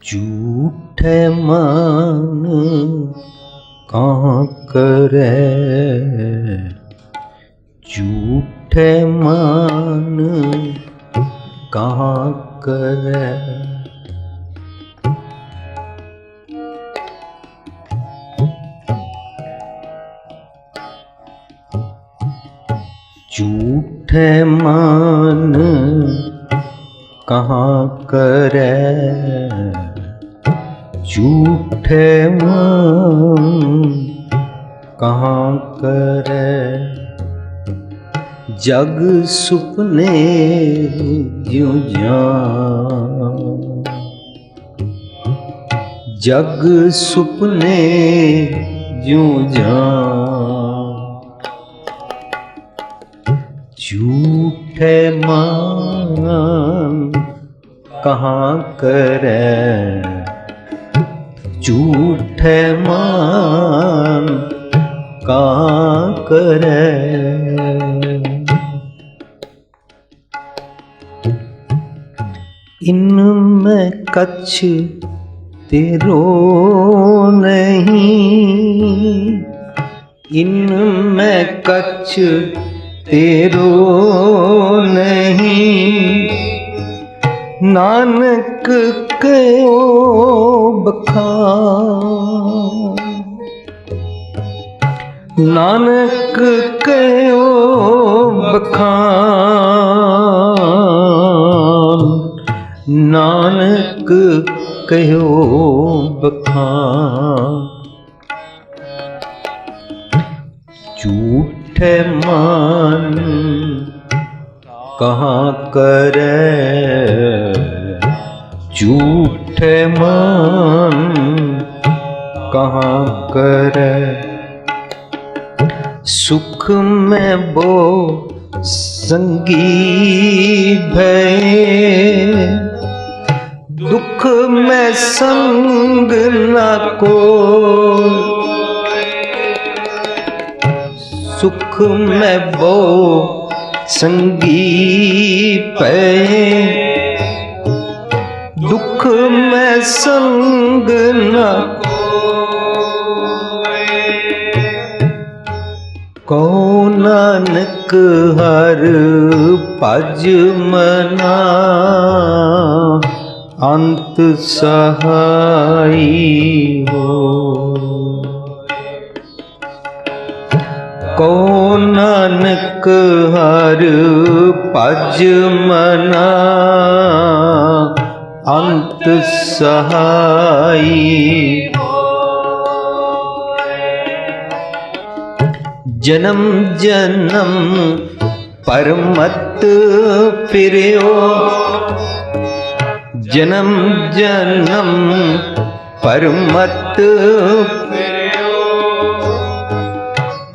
झूठे मन कहाँ करे, झूठे मन कहाँ करे। झूठे मन कहाँ करे, झूठे मन कहाँ करे। जग सुपने ज्यों जान, जग सुपने ज्यों जान। झूठे मन कहाँ करे, झूठे मन कहाँ करे। इनमें कछ तेरो नहीं, इनमें कछ तेरो नहीं। नानक कहो बखान, नानक कहो बखान, नानक कहो बखान। झूठे मन कहाँ करे, झूठे मन कहाँ करे। सुख में वो संगी भय, दुख में संग न कोई। सुख में वो संगी पे, दुख में संग न को। नानक हर पज मना, अंत सहाई हो। को नानक हर पज मना, अंत सहाई। जन्म जन्म पर मत फिर्यो, जन्म जन्म पर मत फिर्यो।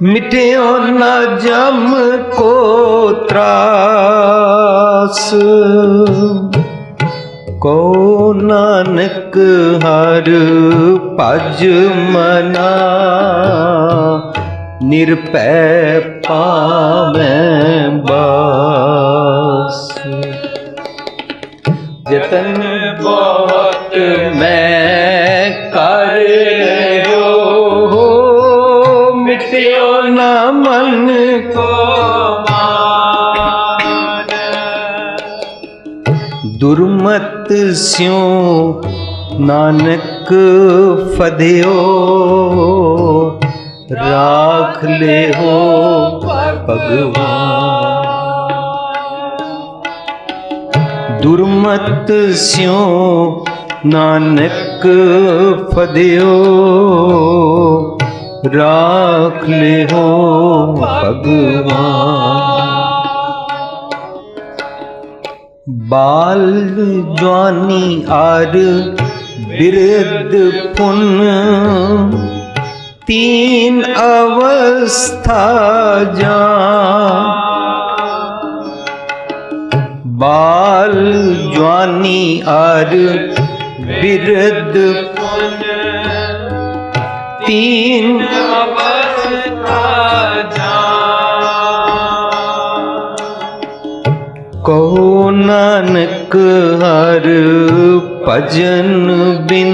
मिट्यो न जम को त्रास, को नानक हर पज मना। निरपै पावै बास, जतन बहुत मैं कर रहो। मिट्यो न मन को मान, दुर्मत स्यों नानक फदियो। राख ले हो भगवान, दुर्मत स्यों नानक फदियो। राख ले हो भगवान। बाल जवानी आर बिरद पुन, तीन अवस्था जान। बाल जवानी आर बिरद पुन, तीन अवस्था जान। को नानक हर भजन बिन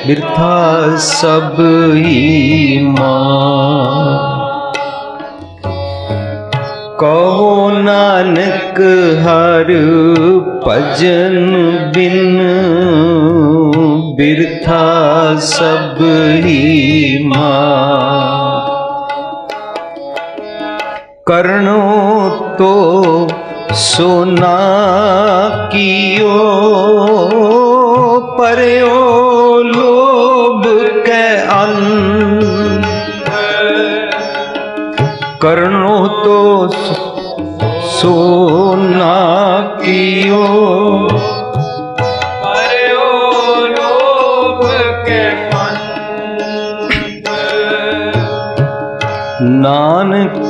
बिरथा सब ही मान। कहो नानक हर भजन बिन बिरथा सब ही मान। करनो तो सोना कियो परयो लोभ के अंध। करनो तो सोना कियो परयो लोभ के अंध। नानक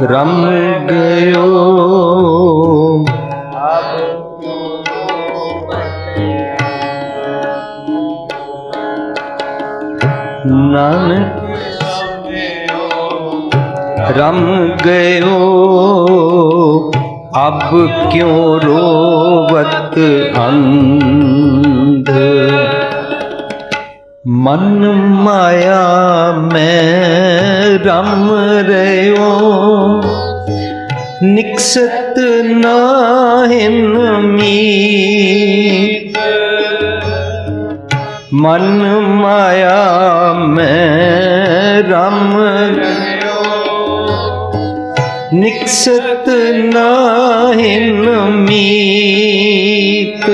रम गयो नानक रम गयो अब क्यों रोवत अंध। मन माया में रम रयो निकसत नाहिन मीत। मन माया में रम रयो निकसत नाहिन मीत।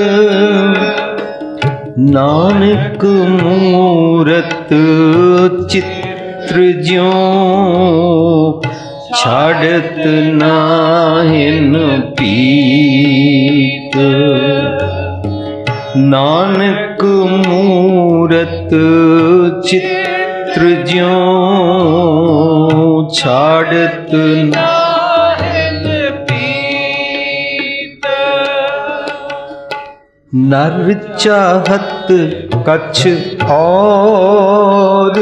नानक मूरत चित्र ज्यों छाड़त नाहिन पीत। नानक मूरत चित्र ज्यों छाड़त नाहिन पीत। नर चाहत कछ और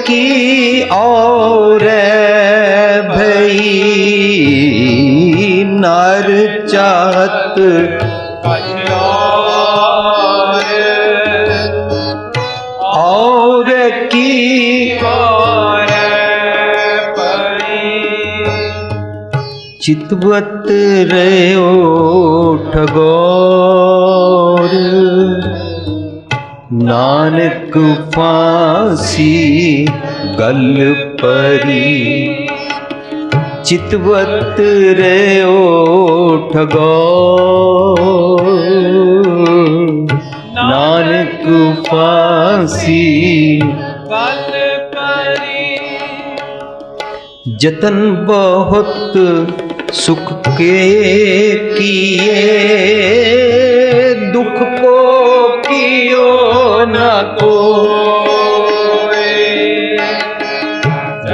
की और भई। नर चाहत कछ और की और परी। चितवत रयो ठगोर नानक फांसी गल परी। चितवत रयो ठगोर नानक फांसी गल परी। जतन बहुत सुख के किए दुख को कियो न कोई।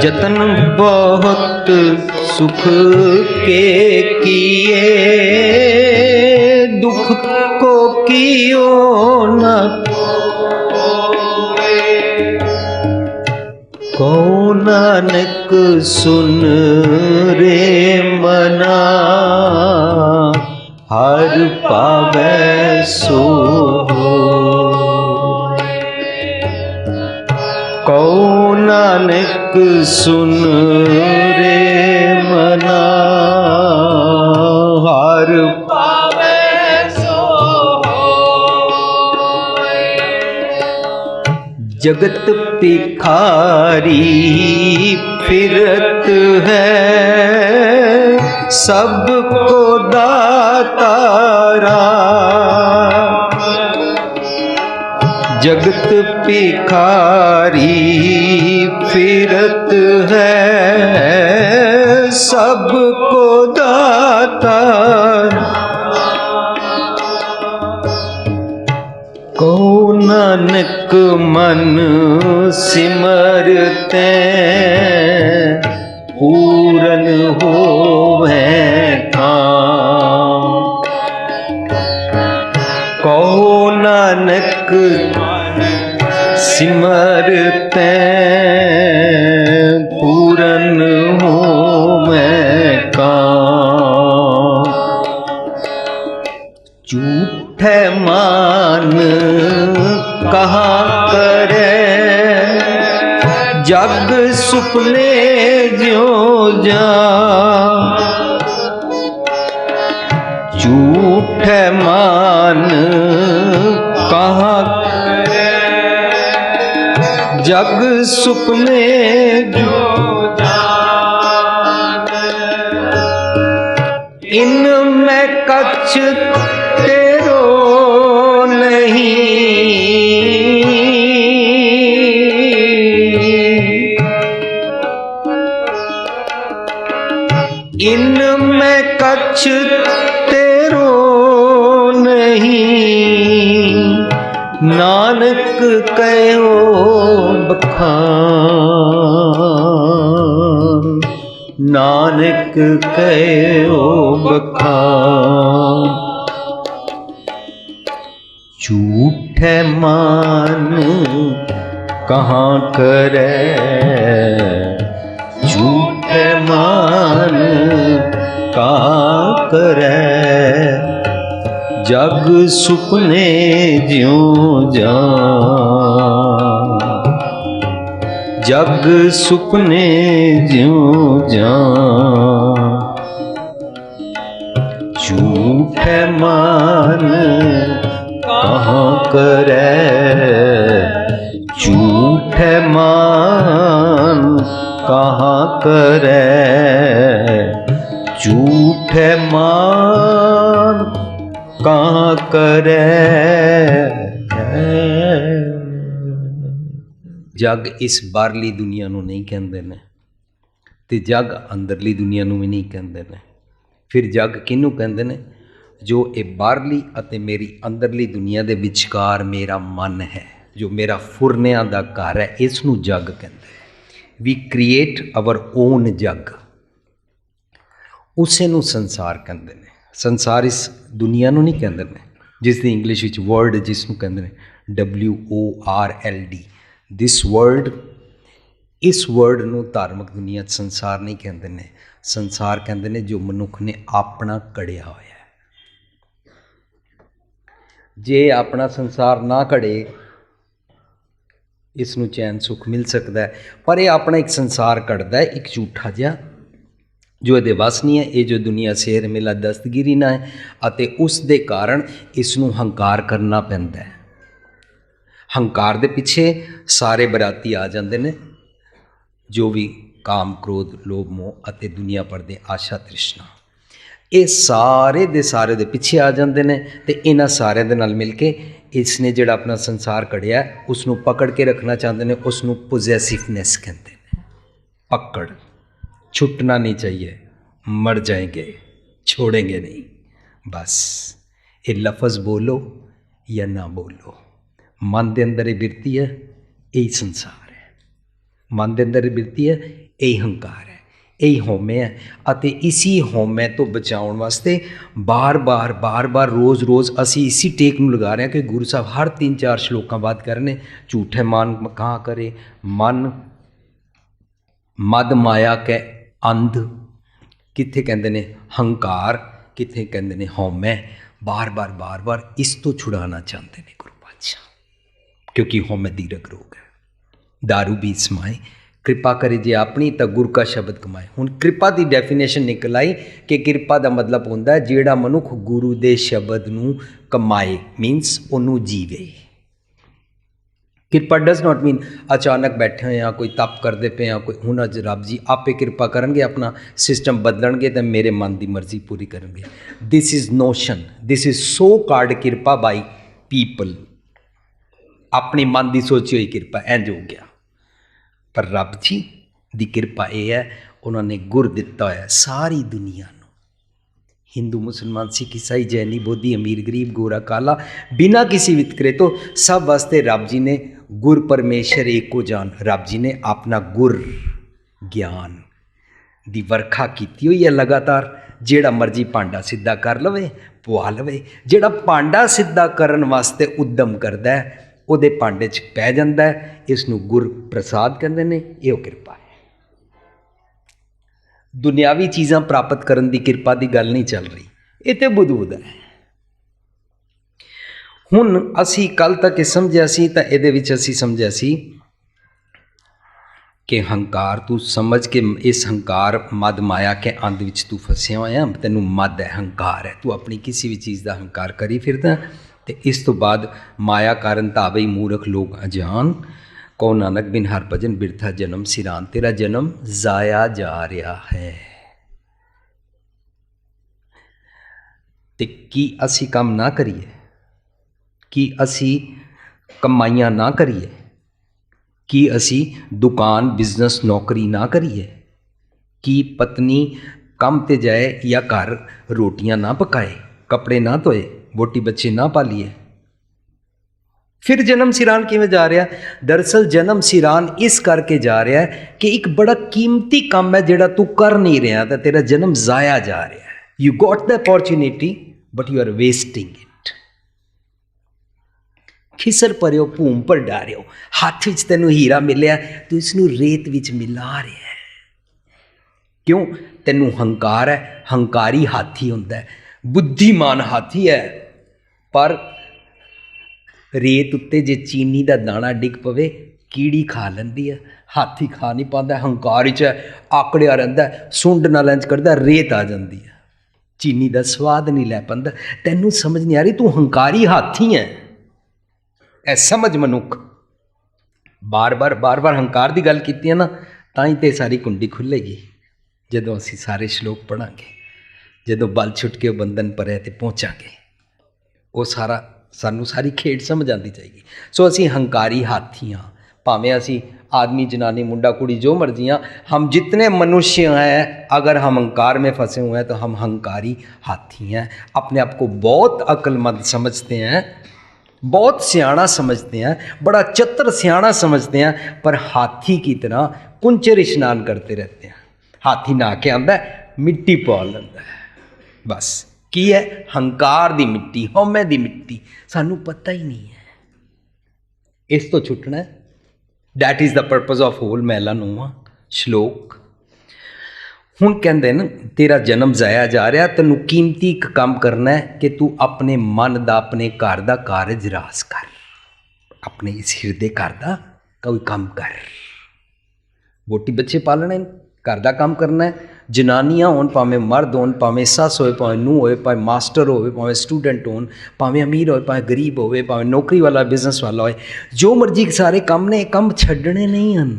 जतन बहुत सुख के किए दुख को कियो न कोई। कहो नानक सुन रे मना हर पावै सो होय। कहो नानक सुन रे मना हर पावै सो होय। जगत भिखारी फिरत है सबको दातारा। जगत भिखारी फिरत है सबको दातारा। कहो नानक मन सिमरते पूरन होवे काम। कहो नानक सिमरते पूरन होवे करे जग सुपने ज्यों जा झूठ है मान कहाँ जग सुपने जो जान इनमें कछ तेरो नहीं इनमें कछ तेरो नहीं नानक कहो बखान नानक कहो बखान झूठ है मान कहाँ करे झूठ है मान कहाँ करे जग सुपने ज्यों जा जग सुपने ज्यों जा झूठ है मान कहाँ करे झूठ है मान कहाँ करे झूठ है मान कहाँ करे जग इस बाहरली दुनिया ਨੂੰ नहीं कहते ने ते जग अंदरली दुनिया ਨੂੰ भी नहीं कहते ने फिर जग किहनूं कहते ने जो ये बाहरली अते मेरी अंदरली दुनिया दे विचकार मेरा मन है जो मेरा फुरनिਆਂ ਦਾ ਘਰ है इस ਨੂੰ जग कहते हैं वी क्रिएट आवर ओन जग उसे ਨੂੰ संसार कहते हैं संसार इस दुनिया ਨੂੰ नहीं कहते ने जिस दी इंग्लिश विच वर्ड जिस ਨੂੰ कहते हैं WORLD दिस वर्ल्ड इस वर्ड ਨੂੰ धार्मिक दुनिया संसार नहीं कहते ने संसार कहते ने जो मनुख ने अपना कड़िया होया है जे अपना संसार ना कड़े इस ਨੂੰ चैन सुख मिल सकता है पर यह अपना एक संसार कढ़ता है एक झूठा जिहा जो ये वस नहीं है ये जो दुनिया शेर मेला दस्तगिरी ना है अते उस दे कारण इस ਨੂੰ हंकार करना पैंदा है हंकार दे पिछे सारे बराती आ जाते हैं जो भी काम क्रोध लोभ मोह अते दुनिया भर दे आशा तृष्णा ये सारे दे पिछे आ जाते हैं तो इन्हां सारे दे नाल मिल के इसने जिहड़ा अपना संसार कढ़िया उसनूं पकड़ के रखना चाहते हैं उसनूं पोजेसिवनेस कहते हैं पकड़ छुटना नहीं चाहिए मर जाएंगे छोड़ेंगे नहीं बस ये लफ्ज़ बोलो या ना बोलो मन के अंदर ये बिरती है यही संसार है मन के अंदर ये बिरती है यही हंकार है यही होमे है अते इसी होमे तो बचाउण वास्ते बार बार रोज़ असी इसी टेक नूं लगा रहे हैं कि गुरु साहब हर 3-4 श्लोकां बाद कर रहे झूठे मन कहाँ करे मन मद माया के अंध कित्थे कहते ने हंकार कित्थे कहते ने होमै बार बार इस तो छुड़ाना चाहते हैं गुरु पातशाह क्योंकि होमै दीरक रोग है दारू भी समाए कृपा करे जे अपनी तो गुरु का शब्द कमाए हुण कृपा की डेफिनेशन निकल आई कि कृपा का मतलब होंदा है जिहड़ा मनुख गुरु दे शब्द नूं कमाए मीनस उन्होंने जीवे कृपा डज नॉट मीन अचानक बैठे हुए हैं कोई तप करते पे हैं कोई हुण अज रब जी आपे कृपा करेंगे अपना सिस्टम बदलणगे तो मेरे मन की मर्जी पूरी करेंगे this is notion this is so card कृपा बाई पीपल अपने मन की सोची हुई कृपा इंज हो गया पर रब जी की कृपा यह है उन्होंने गुर दिता होया सारी दुनिया नूं हिंदू मुसलमान सिख ईसाई जैनी बोधी अमीर गरीब गोरा काला बिना किसी वितकरे तो सब वास्ते रब जी ने गुर परमेश्वर एको जान रब जी ने अपना गुर ज्ञान दी वर्खा की हुई है लगातार जेड़ा मर्जी भांडा सीधा कर लवे पवा लवे जेड़ा भांडा सीधा करन वास्ते उद्यम करता है उहदे भांडे च पै जांदा है इसनूं गुर प्रसाद कहंदे ने इहो कृपा है दुनियावी चीज़ां प्राप्त करन दी कृपा की गल नहीं चल रही ये तो बुदबुद है ਹੁਣ ਅਸੀਂ ਕੱਲ ਤੱਕ ਇਹ ਸਮਝਿਆ ਸੀ ਤਾਂ ਇਹਦੇ ਵਿੱਚ ਅਸੀਂ ਸਮਝਿਆ ਸੀ ਕਿ ਹੰਕਾਰ, ਤੂੰ ਸਮਝ ਕੇ ਇਸ ਹੰਕਾਰ ਮਦ ਮਾਇਆ ਕੇ ਅੰਧ ਵਿੱਚ ਤੂੰ ਫਸਿਆ ਹੋਇਆ, ਤੈਨੂੰ ਮਦ ਹੈ, ਹੰਕਾਰ ਹੈ, ਤੂੰ ਆਪਣੀ ਕਿਸੇ ਵੀ ਚੀਜ਼ ਦਾ ਹੰਕਾਰ ਕਰੀ ਫਿਰਦਾ। ਤੇ ਇਸ ਤੋਂ ਬਾਅਦ ਮਾਇਆ ਕਾਰਨ ਧਾਵੇ ਮੂਰਖ ਲੋਕ ਅਜਾਨ, ਕੋ ਨਾਨਕ ਬਿਨ ਹਰ ਭਜਨ ਬਿਰਥਾ ਜਨਮ ਸਿਰਾਨ, ਤੇਰਾ ਜਨਮ ਜ਼ਾਇਆ ਜਾ ਰਿਹਾ ਹੈ। ਤੇ ਕੀ ਅਸੀਂ ਕੰਮ ਨਾ ਕਰੀਏ, ਕੀ ਅਸੀਂ ਕਮਾਈਆਂ ਨਾ ਕਰੀਏ, ਕੀ ਅਸੀਂ ਦੁਕਾਨ ਬਿਜ਼ਨਸ ਨੌਕਰੀ ਨਾ ਕਰੀਏ, ਕੀ ਪਤਨੀ ਕੰਮ ਤੇ ਜਾਏ ਜਾਂ ਘਰ ਰੋਟੀਆਂ ਨਾ ਪਕਾਏ, ਕੱਪੜੇ ਨਾ ਧੋਏ, ਵੋਟੀ ਬੱਚੇ ਨਾ ਪਾਲੀਏ, ਫਿਰ ਜਨਮ ਸਿਰਾਨ ਕਿਵੇਂ ਜਾ ਰਿਹਾ? ਦਰਅਸਲ ਜਨਮ ਸਿਰਾਨ ਇਸ ਕਰਕੇ ਜਾ ਰਿਹਾ ਕਿ ਇੱਕ ਬੜਾ ਕੀਮਤੀ ਕੰਮ ਹੈ ਜਿਹੜਾ ਤੂੰ ਕਰ ਨਹੀਂ ਰਿਹਾ, ਤਾਂ ਤੇਰਾ ਜਨਮ ਜ਼ਾਇਆ ਜਾ ਰਿਹਾ ਹੈ। You got the opportunity but you are wasting it. ਖਿਸਰ ਪਰਿਓ ਭੂਮ ਪਰ ਡਾਰਿਓ, ਹੱਥ ਵਿੱਚ ਤੈਨੂੰ ਹੀਰਾ ਮਿਲਿਆ, ਤੂੰ ਇਸ ਨੂੰ ਰੇਤ ਵਿੱਚ ਮਿਲਾ ਰਿਹਾ ਹੈ। ਕਿਉਂ? ਤੈਨੂੰ ਹੰਕਾਰ ਹੈ, ਹੰਕਾਰੀ ਹਾਥੀ ਹੁੰਦਾ ਹੈ, ਬੁੱਧੀਮਾਨ ਹਾਥੀ ਹੈ, ਪਰ ਰੇਤ ਉੱਤੇ ਜੇ ਚੀਨੀ ਦਾ ਦਾਣਾ ਡਿੱਗ ਪਵੇ ਕੀੜੀ ਖਾ ਲੈਂਦੀ ਹੈ, ਹਾਥੀ ਖਾ ਨਹੀਂ ਪਾਉਂਦਾ। ਹੰਕਾਰ ਵਿੱਚ ਆਕੜਿਆ ਰਹਿੰਦਾ, ਸੁੰਡ ਨਾਲ ਇੰਝ ਕਰਦਾ, ਰੇਤ ਆ ਜਾਂਦੀ ਹੈ, ਚੀਨੀ ਦਾ ਸਵਾਦ ਨਹੀਂ ਲੈ ਪਾਉਂਦਾ। ਤੈਨੂੰ ਸਮਝ ਨਹੀਂ ਆ ਰਹੀ, ਤੂੰ ਹੰਕਾਰੀ ਹਾਥੀ ਹੈ। ਇਹ ਸਮਝ ਮਨੁੱਖ। ਬਾਰ ਬਾਰ ਹੰਕਾਰ ਦੀ ਗੱਲ ਕੀਤੀ ਹੈ ਨਾ, ਤਾਂ ਹੀ ਤੇ ਸਾਰੀ ਕੁੰਡੀ ਖੁੱਲ੍ਹੇਗੀ ਜਦੋਂ ਅਸੀਂ ਸਾਰੇ ਸ਼ਲੋਕ ਪੜ੍ਹਾਂਗੇ। ਜਦੋਂ ਬਲ ਛੁੱਟ ਕੇ ਉਹ ਬੰਧਨ ਪਰੇ ਤੇ ਪਹੁੰਚਾਂਗੇ, ਉਹ ਸਾਨੂੰ ਸਾਰੀ ਖੇਡ ਸਮਝ ਆਉਂਦੀ ਜਾਏਗੀ। ਸੋ ਅਸੀਂ ਹੰਕਾਰੀ ਹਾਥੀ ਹਾਂ, ਭਾਵੇਂ ਅਸੀਂ आदमी जनानी मुंडा कुड़ी जो मर्जी हैं, हम जितने मनुष्य हैं अगर हम अहंकार में फंसे हुए हैं तो हम हंकारी हाथी हैं। अपने आप को बहुत अक्लमंद समझते हैं, बहुत सियाना समझते हैं, बड़ा चतुर सियाना समझते हैं, पर हाथी की तरह कुंचर स्नान करते रहते हैं। हाथी नहा के आंदा मिट्टी पा लेंदा है, बस की है हंकार दी मिट्टी, हौमे दी मिट्टी, सानू पता ही नहीं है। इस तो छुटना है। That is the purpose of whole ਮਹਿਲਾ ਨੂੰਹਾਂ ਸ਼ਲੋਕ। ਹੁਣ ਕਹਿੰਦੇ ਨੇ ਤੇਰਾ ਜਨਮ ਜ਼ਾਇਆ ਜਾ ਰਿਹਾ, ਤੈਨੂੰ ਕੀਮਤੀ ਇੱਕ ਕੰਮ ਕਰਨਾ ਹੈ ਕਿ ਤੂੰ ਆਪਣੇ ਮਨ ਦਾ, ਆਪਣੇ ਘਰ ਦਾ ਕਾਰਜ ਰਾਸ ਕਰ, ਆਪਣੇ ਇਸ ਹਿਰਦੇ ਘਰ ਦਾ ਕੋਈ ਕੰਮ ਕਰ। ਵੋਟੀ ਬੱਚੇ ਪਾਲਣੇ, ਘਰ ਦਾ ਕੰਮ ਕਰਨਾ ਹੈ। ਜਨਾਨੀਆਂ ਹੋਣ, ਭਾਵੇਂ ਮਰਦ ਹੋਣ, ਭਾਵੇਂ ਸੱਸ ਹੋਵੇ, ਭਾਵੇਂ ਨੂੰਹ ਹੋਵੇ, ਭਾਵੇਂ ਮਾਸਟਰ ਹੋਵੇ, ਭਾਵੇਂ ਸਟੂਡੈਂਟ ਹੋਣ, ਭਾਵੇਂ ਅਮੀਰ ਹੋਵੇ, ਭਾਵੇਂ ਗਰੀਬ ਹੋਵੇ, ਭਾਵੇਂ ਨੌਕਰੀ ਵਾਲਾ ਬਿਜ਼ਨਸ ਵਾਲਾ ਹੋਏ, ਜੋ ਮਰਜ਼ੀ ਸਾਰੇ ਕੰਮ ਨੇ, ਇਹ ਕੰਮ ਛੱਡਣੇ ਨਹੀਂ ਹਨ।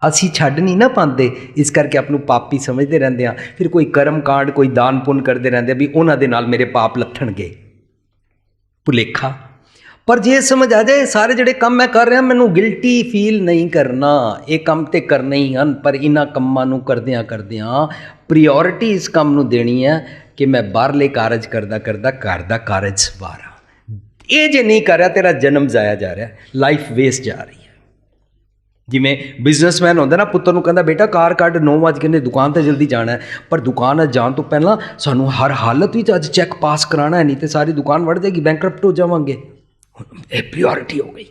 ਅਸੀਂ ਛੱਡ ਨਹੀਂ ਨਾ ਪਾਉਂਦੇ, ਇਸ ਕਰਕੇ ਆਪ ਨੂੰ ਪਾਪੀ ਸਮਝਦੇ ਰਹਿੰਦੇ ਹਾਂ। ਫਿਰ ਕੋਈ ਕਰਮ ਕਾਂਡ, ਕੋਈ ਦਾਨ ਪੁੰਨ ਕਰਦੇ ਰਹਿੰਦੇ ਵੀ ਉਹਨਾਂ ਦੇ ਨਾਲ ਮੇਰੇ ਪਾਪ ਲੱਥਣਗੇ, ਭੁਲੇਖਾ। ਪਰ ਜੇ ਸਮਝ ਆ ਜਾਏ ਸਾਰੇ ਜਿਹੜੇ ਕੰਮ ਮੈਂ ਕਰ ਰਿਹਾ ਮੈਨੂੰ ਗਿਲਟੀ ਫੀਲ ਨਹੀਂ ਕਰਨਾ, ਇਹ ਕੰਮ ਤੇ ਕਰਨੇ ਹੀ ਹਨ, ਪਰ ਇਹਨਾਂ ਕੰਮਾਂ ਨੂੰ ਕਰਦਿਆਂ ਪ੍ਰੀਓਰਿਟੀ ਇਸ ਕੰਮ ਨੂੰ ਦੇਣੀ ਹੈ ਕਿ ਮੈਂ ਬਾਹਰਲੇ ਕਾਰਜ ਕਰਦਾ ਘਰ ਦਾ ਕਾਰਜ ਸਵਾਰਾਂ। ਇਹ ਜੇ ਨਹੀਂ ਕਰ ਰਿਹਾ ਤੇਰਾ ਜਨਮ ਜ਼ਾਇਆ ਜਾ ਰਿਹਾ, ਲਾਈਫ ਵੇਸਟ ਜਾ ਰਹੀ ਹੈ। ਜਿਵੇਂ ਬਿਜ਼ਨਸਮੈਨ ਹੁੰਦਾ ਨਾ, ਪੁੱਤਰ ਨੂੰ ਕਹਿੰਦਾ ਬੇਟਾ ਕਾਰ ਕੱਢ, 9 ਵਜੇ ਕਹਿੰਦੇ ਦੁਕਾਨ 'ਤੇ ਜਲਦੀ ਜਾਣਾ ਹੈ, ਪਰ ਦੁਕਾਨ ਜਾਣ ਤੋਂ ਪਹਿਲਾਂ ਸਾਨੂੰ ਹਰ ਹਾਲਤ ਵਿੱਚ ਅੱਜ ਚੈੱਕ ਪਾਸ ਕਰਾਉਣਾ ਹੈ, ਨਹੀਂ ਤਾਂ ਸਾਰੀ ਦੁਕਾਨ ਵੜ ਜਾਏਗੀ, ਬੈਂਕਰਪਟ ਹੋ ਜਾਵਾਂਗੇ। ਇਹ ਪ੍ਰੀਓਰਿਟੀ ਹੋ ਗਈ।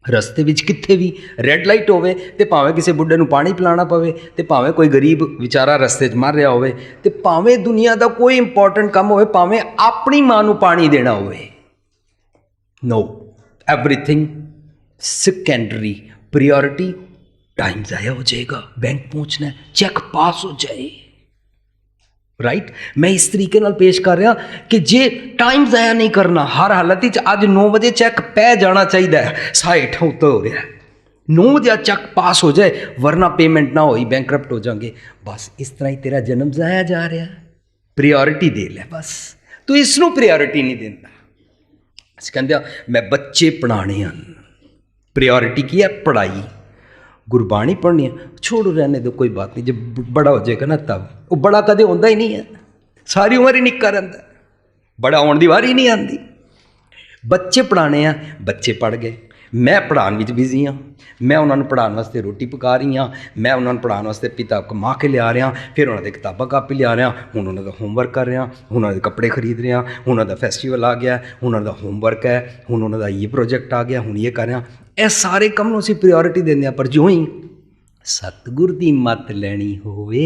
ਰਸਤੇ ਵਿੱਚ ਕਿੱਥੇ ਵੀ ਰੈੱਡ ਲਾਈਟ ਹੋਵੇ ਤੇ ਭਾਵੇਂ ਕਿਸੇ ਬੁੱਢੇ ਨੂੰ ਪਾਣੀ ਪਿਲਾਉਣਾ ਪਵੇ, ਤੇ ਭਾਵੇਂ ਕੋਈ ਗਰੀਬ ਵਿਚਾਰਾ ਰਸਤੇ 'ਚ ਮਰ ਰਿਹਾ ਹੋਵੇ, ਤੇ ਭਾਵੇਂ ਦੁਨੀਆ ਦਾ ਕੋਈ ਇੰਪੋਰਟੈਂਟ ਕੰਮ ਹੋਵੇ, ਭਾਵੇਂ ਆਪਣੀ ਮਾਂ ਨੂੰ ਪਾਣੀ ਦੇਣਾ ਹੋਵੇ, ਨੋ, ਐਵਰੀਥਿੰਗ ਸੈਕੰਡਰੀ। ਪ੍ਰੀਓਰਿਟੀ टाइम ज़ाया हो जाएगा, बैंक पहुंचना है, चेक पास हो जाए, राइट। मैं इस तरीके नाल पेश कर रहा कि जे टाइम ज़ाया नहीं करना, हर हालत विच अज 9 बजे चेक पै जाना चाहिए है, 60 उत्ते हो रहा है, 9 बजे चेक पास हो जाए, वरना पेमेंट ना होई बैंकरप्ट हो जाएंगे। बस इस तरह ही तेरा जन्म ज़ाया जा रहा है। प्रियोरिटी दे ले बस, तू इसनूं प्रियोरिटी नहीं देता। असीं कहंदे मैं बच्चे पढ़ाने हैं, प्रियोरिटी की है पढ़ाई, गुरबाणी पढ़नी है, छोड़ो रहने दो कोई बात नहीं, जब बड़ा हो जाएगा ना तब। वो बड़ा कदे होंदा ही नहीं है, सारी उम्र ही निक्का रहिंदा, बड़ा होने की वारी नहीं आती। बच्चे पढ़ाने हैं, बच्चे पढ़ गए, मैं पढ़ाने में बिजी हाँ, मैं उन्होंने पढ़ाने वास्ते रोटी पका रही हाँ, मैं उन्होंने पढ़ाने वास्ते पिता कमा के लिया रहा, फिर उन्होंने किताबां कापी लिया रहा, हुण उन्होंने होमवर्क कर रहा, उन्होंने कपड़े खरीद रहा, उन्होंने फैसटिवल आ गया, उन्होंने होमवर्क है, हुण उन्होंने ये प्रोजेक्ट आ गया, हुण ये कर रहा। ਇਹ ਸਾਰੇ ਕੰਮ ਨੂੰ ਅਸੀਂ ਪ੍ਰਾਇੋਰਟੀ ਦਿੰਦੇ ਹਾਂ, ਪਰ ਜਿਉਂ ਹੀ ਸਤਿਗੁਰ ਦੀ ਮੱਤ ਲੈਣੀ ਹੋਵੇ,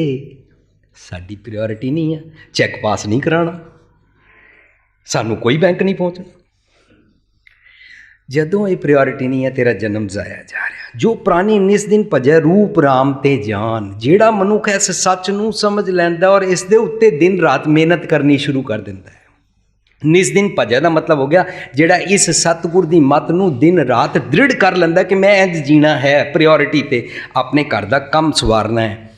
ਸਾਡੀ ਪ੍ਰਾਇੋਰਟੀ ਨਹੀਂ ਹੈ, ਚੈੱਕ ਪਾਸ ਨਹੀਂ ਕਰਾਉਣਾ, ਸਾਨੂੰ ਕੋਈ ਬੈਂਕ ਨਹੀਂ ਪਹੁੰਚਣਾ। ਜਦੋਂ ਇਹ ਪ੍ਰਾਇੋਰਟੀ ਨਹੀਂ ਹੈ, ਤੇਰਾ ਜਨਮ ਜ਼ਾਇਆ ਜਾ ਰਿਹਾ। ਜੋ ਪ੍ਰਾਣੀ ਨਿਸ ਦਿਨ ਭਜੈ ਰੂਪ ਰਾਮ ਤੇ ਜਾਨ, ਜਿਹੜਾ ਮਨੁੱਖ ਇਸ ਸੱਚ ਨੂੰ ਸਮਝ ਲੈਂਦਾ ਔਰ ਇਸ ਦੇ ਉੱਤੇ ਦਿਨ ਰਾਤ ਮਿਹਨਤ ਕਰਨੀ ਸ਼ੁਰੂ ਕਰ ਦਿੰਦਾ ਹੈ। ਨਿਸ ਦਿਨ ਭਜੈ ਦਾ ਮਤਲਬ ਹੋ ਗਿਆ ਜਿਹੜਾ ਇਸ ਸਤਿਗੁਰ ਦੀ ਮੱਤ ਨੂੰ ਦਿਨ ਰਾਤ ਦ੍ਰਿੜ ਕਰ ਲੈਂਦਾ ਕਿ ਮੈਂ ਇੰਝ ਜੀਣਾ ਹੈ, ਪ੍ਰਾਇੋਰਟੀ ਤੇ ਆਪਣੇ ਘਰ ਦਾ ਕੰਮ ਸਵਾਰਨਾ ਹੈ।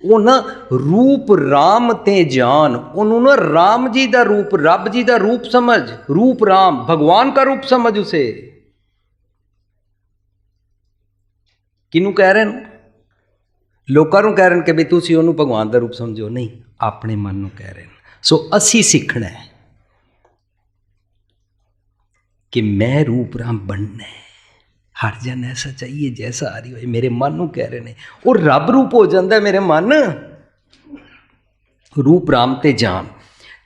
ਉਹ ਨਾ ਰੂਪ ਰਾਮ ਤੇ ਜਾਨ, ਉਹਨੂੰ ਨਾ ਰਾਮ ਜੀ ਦਾ रूप, रब जी का रूप समझ, रूप राम भगवान का रूप समझ उसे। किनू कह रहे हैं? लोगों ਨੂੰ कह रहे हैं कि भी तुसी ਉਹਨੂੰ भगवान का रूप समझो, नहीं, अपने मन ਨੂੰ कह रहे हैं। सो असी सीखना है कि मैं रूप राम बनना है, हर जन ऐसा चाहिए जैसा आ रही हो। मेरे मन ਨੂੰ कह रहे हैं, और रब रूप हो जाता है मेरे मन, रूप राम ते जान।